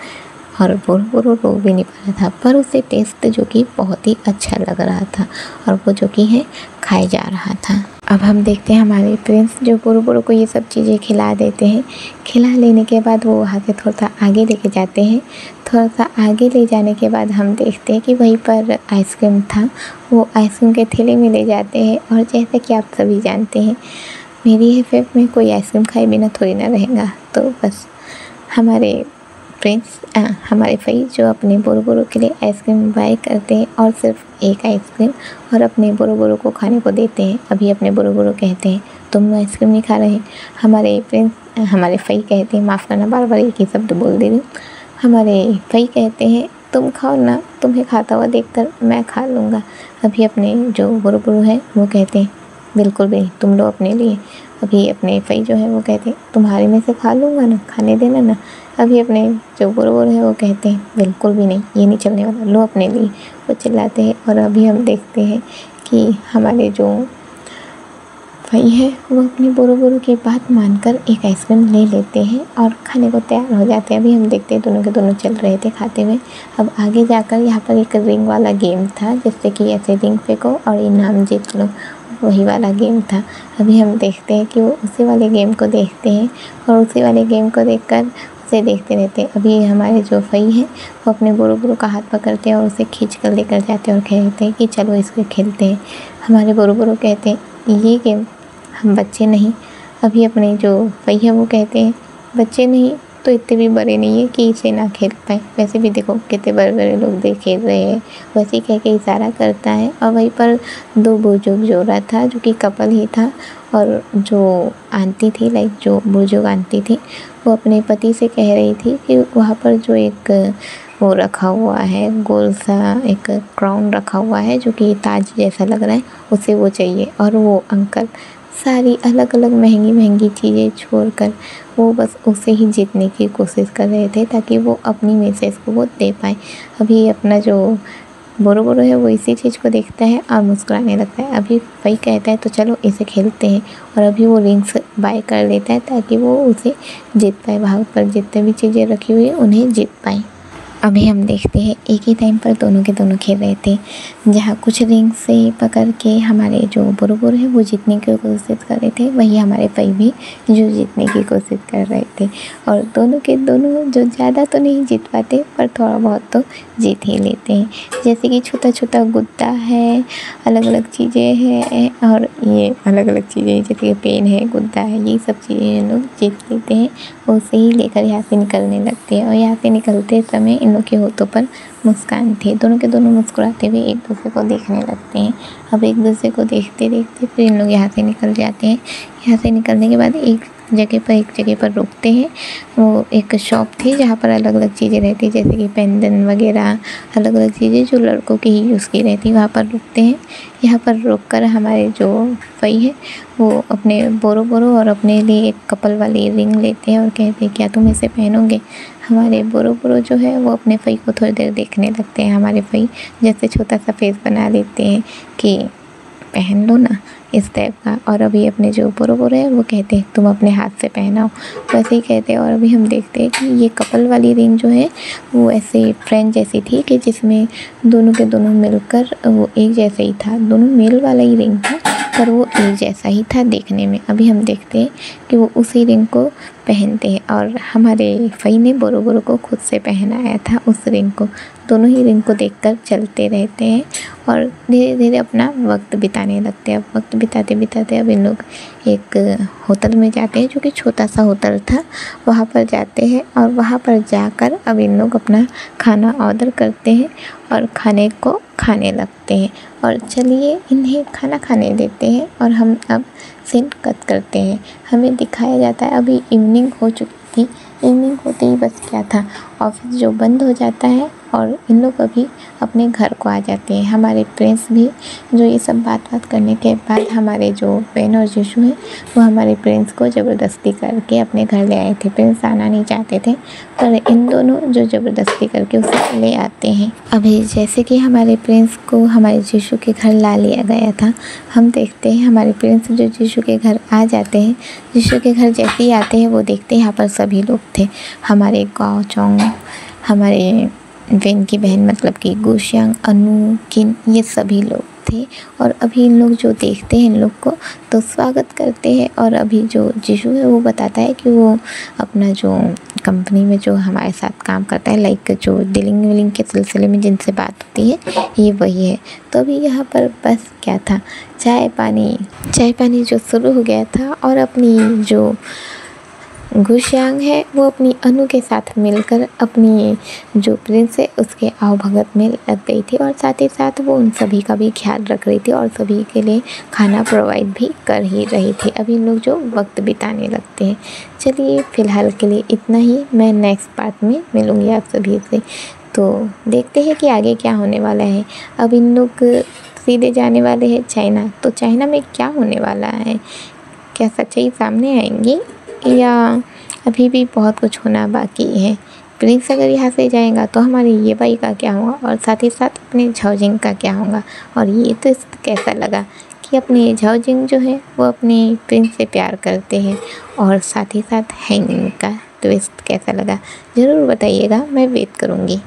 और बोरो बोरो रो भी नहीं पा रहा था, पर उसे टेस्ट जो कि बहुत ही अच्छा लग रहा था और वो जो कि है खाया जा रहा था। अब हम देखते हैं हमारे प्रिंस जो बोरो बोरो को ये सब चीज़ें खिला देते हैं। खिला लेने के बाद वो वहाँ से थोड़ा सा आगे लेके जाते हैं। थोड़ा सा आगे ले जाने के बाद हम देखते हैं कि वहीं पर आइसक्रीम था, वो आइसक्रीम के ठेले में ले जाते हैं। और जैसा कि आप सभी जानते हैं मेरी हैफेफ में कोई आइसक्रीम खाए बिना थोड़ी ना रहेगा, तो बस हमारे हमारे फ़ई जो अपने बोरो बोरो के लिए आइसक्रीम बाय करते हैं और सिर्फ एक आइसक्रीम और अपने बोरो बोरो को खाने को देते हैं। अभी अपने बोरो बोरो कहते हैं तुम आइसक्रीम नहीं खा रहे। हमारे फ़ई कहते हैं माफ़ करना बार बार एक ही शब्द बोल दे रही हूँ। हमारे फ़ई कहते हैं तुम खाओ ना, तुम्हें खाता हुआ देखकर मैं खा लूँगा। अभी अपने जो बोरो बोरो है वो कहते हैं बिल्कुल भी तुम लो अपने लिए। अभी अपने फ़ई जो है वो कहते हैं तुम्हारे में से खा लूँगा ना, खाने देना ना। अभी अपने जो बोरो बोरो है वो कहते हैं बिल्कुल भी नहीं, ये नहीं चलने वाला, लो अपने लिए। वो चिल्लाते हैं और अभी हम देखते हैं कि हमारे जो फ़ई है वो अपनी बोरो बोरो की बात मानकर एक आइसक्रीम ले लेते हैं और खाने को तैयार हो जाते हैं। अभी हम देखते हैं दोनों के दोनों चल रहे थे खाते हुए। अब आगे जाकर यहाँ पर एक रिंग वाला गेम था, जिससे कि ऐसे रिंग फेंको और इनाम जीत लो, वही वाला गेम था। अभी हम देखते हैं कि वो उसी वाले गेम को देखते हैं और उसी वाले गेम को देखकर उसे देखते रहते हैं। अभी हमारे जो फ़ई है वो अपने बोरो बोरो का हाथ पकड़ते हैं और उसे खींच कर लेकर जाते हैं और कहते हैं कि चलो इसको खेलते हैं। हमारे बोरो बोरो कहते हैं ये गेम हम बच्चे नहीं। अभी अपने जो फ़ई है वो कहते हैं बच्चे नहीं तो इतने भी बड़े नहीं है कि इसे ना खेल पाए, वैसे भी देखो कितने बड़े बड़े लोग देख खेल रहे हैं। वैसे ही कह के इशारा करता है और वहीं पर दो बुजुर्ग जोड़ा था जो कि कपल ही था और जो आंटी थी, लाइक जो बुजुर्ग आंटी थी, वो अपने पति से कह रही थी कि वहाँ पर जो एक वो रखा हुआ है गोल सा एक क्राउन रखा हुआ है जो कि ताज जैसा लग रहा है, उसे वो चाहिए। और वो अंकल सारी अलग अलग महंगी महंगी चीज़ें छोड़कर वो बस उसे ही जीतने की कोशिश कर रहे थे ताकि वो अपनी मैसेज को वो दे पाए। अभी अपना जो बोरो बोरो है वो इसी चीज़ को देखता है और मुस्कुराने लगता है। अभी वही कहता है तो चलो इसे खेलते हैं, और अभी वो रिंग्स बाय कर लेता है ताकि वो उसे जीत पाए, वहाँ पर जितने भी चीज़ें रखी हुई है उन्हें जीत पाए। अभी हम देखते हैं एक ही टाइम पर दोनों के दोनों खेल रहे थे, जहाँ कुछ रिंग से पकड़ के हमारे जो बोरो है वो जीतने की कोशिश कर रहे थे, वही हमारे पई भी जो जीतने की कोशिश कर रहे थे। और दोनों के दोनों जो ज़्यादा तो नहीं जीत पाते पर थोड़ा बहुत तो जीत ही लेते हैं। जैसे कि छोटा छोटा गुड्डा है, अलग अलग चीज़ें हैं, और ये अलग अलग चीज़ें जैसे कि पेन है, गुड्डा है, ये सब चीज़ें लोग जीत लेते हैं। उसे ही लेकर यहाँ से निकलने लगते हैं, और यहाँ से निकलते समय इन लोग के होठों पर मुस्कान थी। दोनों के दोनों मुस्कुराते हुए एक दूसरे को देखने लगते हैं। अब एक दूसरे को देखते देखते फिर इन लोग यहाँ से निकल जाते हैं। यहाँ से निकलने के बाद एक जगह पर रुकते हैं। वो एक शॉप थी जहाँ पर अलग अलग चीज़ें रहती, जैसे कि पेंडन वगैरह अलग अलग चीज़ें जो लड़कों की ही यूज़ की रहती, वहाँ पर रुकते हैं। यहाँ पर रुककर हमारे जो फई है वो अपने बोरो और अपने लिए एक कपल वाली रिंग लेते हैं और कहते हैं क्या तुम इसे पहनोगे। हमारे बोरो जो है वो अपने फई को थोड़ी देर देखने लगते हैं। हमारे फई जैसे छोटा सा फेस बना लेते हैं कि पहन लो ना, इस टाइप का। और अभी अपने जो बोरो है वो कहते हैं तुम अपने हाथ से पहनाओ, वैसे ही कहते हैं। और अभी हम देखते हैं कि ये कपल वाली रिंग जो है वो ऐसे फ्रेंड जैसी थी कि जिसमें दोनों के दोनों मिलकर वो एक जैसे ही था, दोनों मेल वाला ही रिंग था पर वो एक जैसा ही था देखने में। अभी हम देखते हैं कि वो उसी रिंग को पहनते हैं, और हमारे फई ने बोरो को खुद से पहनाया था उस रिंग को। दोनों ही रिंग को देखकर चलते रहते हैं और धीरे धीरे अपना वक्त बिताने लगते हैं। अब वक्त बिताते बिताते अब इन लोग एक होटल में जाते हैं, जो कि छोटा सा होटल था। वहाँ पर जाते हैं और वहाँ पर जाकर अब इन लोग अपना खाना ऑर्डर करते हैं और खाने को खाने लगते हैं। और चलिए इन्हें खाना खाने देते हैं और हम अब सीन कट करते हैं। हमें दिखाया जाता है अभी इवनिंग हो चुकी थी। इवनिंग होते ही बस क्या था, ऑफिस जो बंद हो जाता है और इन लोग अभी अपने घर को आ जाते हैं। हमारे प्रिंस भी जो ये सब बात करने के बाद हमारे जो बेन और जीशु हैं वो हमारे प्रिंस को ज़बरदस्ती करके अपने घर ले आए थे। प्रिंस आना नहीं चाहते थे पर इन दोनों जो ज़बरदस्ती करके उसे ले आते हैं। अभी जैसे कि हमारे प्रिंस को हमारे जीशु के घर ला लिया गया था, हम देखते हैं हमारे प्रिंस जो जीशु के घर आ जाते हैं। जीशु के घर जैसे ही आते हैं वो देखते हैं यहाँ पर सभी लोग थे। हमारे गाँव चौंग, हमारे वेन की बहन मतलब कि गुशियांग, अनु, किन, ये सभी लोग थे। और अभी इन लोग जो देखते हैं इन लोग को तो स्वागत करते हैं। और अभी जो जीशु है वो बताता है कि वो अपना जो कंपनी में जो हमारे साथ काम करता है, लाइक जो डीलिंग वीलिंग के सिलसिले में जिनसे बात होती है ये वही है। तो अभी यहाँ पर बस क्या था, चाय पानी जो शुरू हो गया था। और अपनी जो गुशियांग है वो अपनी अनु के साथ मिलकर अपनी जो प्रिंस है उसके आवभगत में लग गई थी, और साथ ही साथ वो उन सभी का भी ख्याल रख रही थी और सभी के लिए खाना प्रोवाइड भी कर ही रही थी। अभी इन लोग जो वक्त बिताने लगते हैं। चलिए फ़िलहाल के लिए इतना ही, मैं नेक्स्ट पार्ट में मिलूँगी आप सभी से। तो देखते हैं कि आगे क्या होने वाला है। अब इन लोग सीधे जाने वाले हैं चाइना, तो चाइना में क्या होने वाला है, क्या सच्चाई सामने आएंगी या अभी भी बहुत कुछ होना बाकी है। प्रिंस अगर यहाँ से जाएगा तो हमारे ये बाई का क्या होगा, और साथ ही साथ अपने झाओजिंग का क्या होगा। और ये तो कैसा लगा कि अपने झाओजिंग जो है वो अपने प्रिंस से प्यार करते हैं, और साथ ही साथ हैंगिंग का ट्विस्ट कैसा लगा ज़रूर बताइएगा, मैं वेट करूँगी।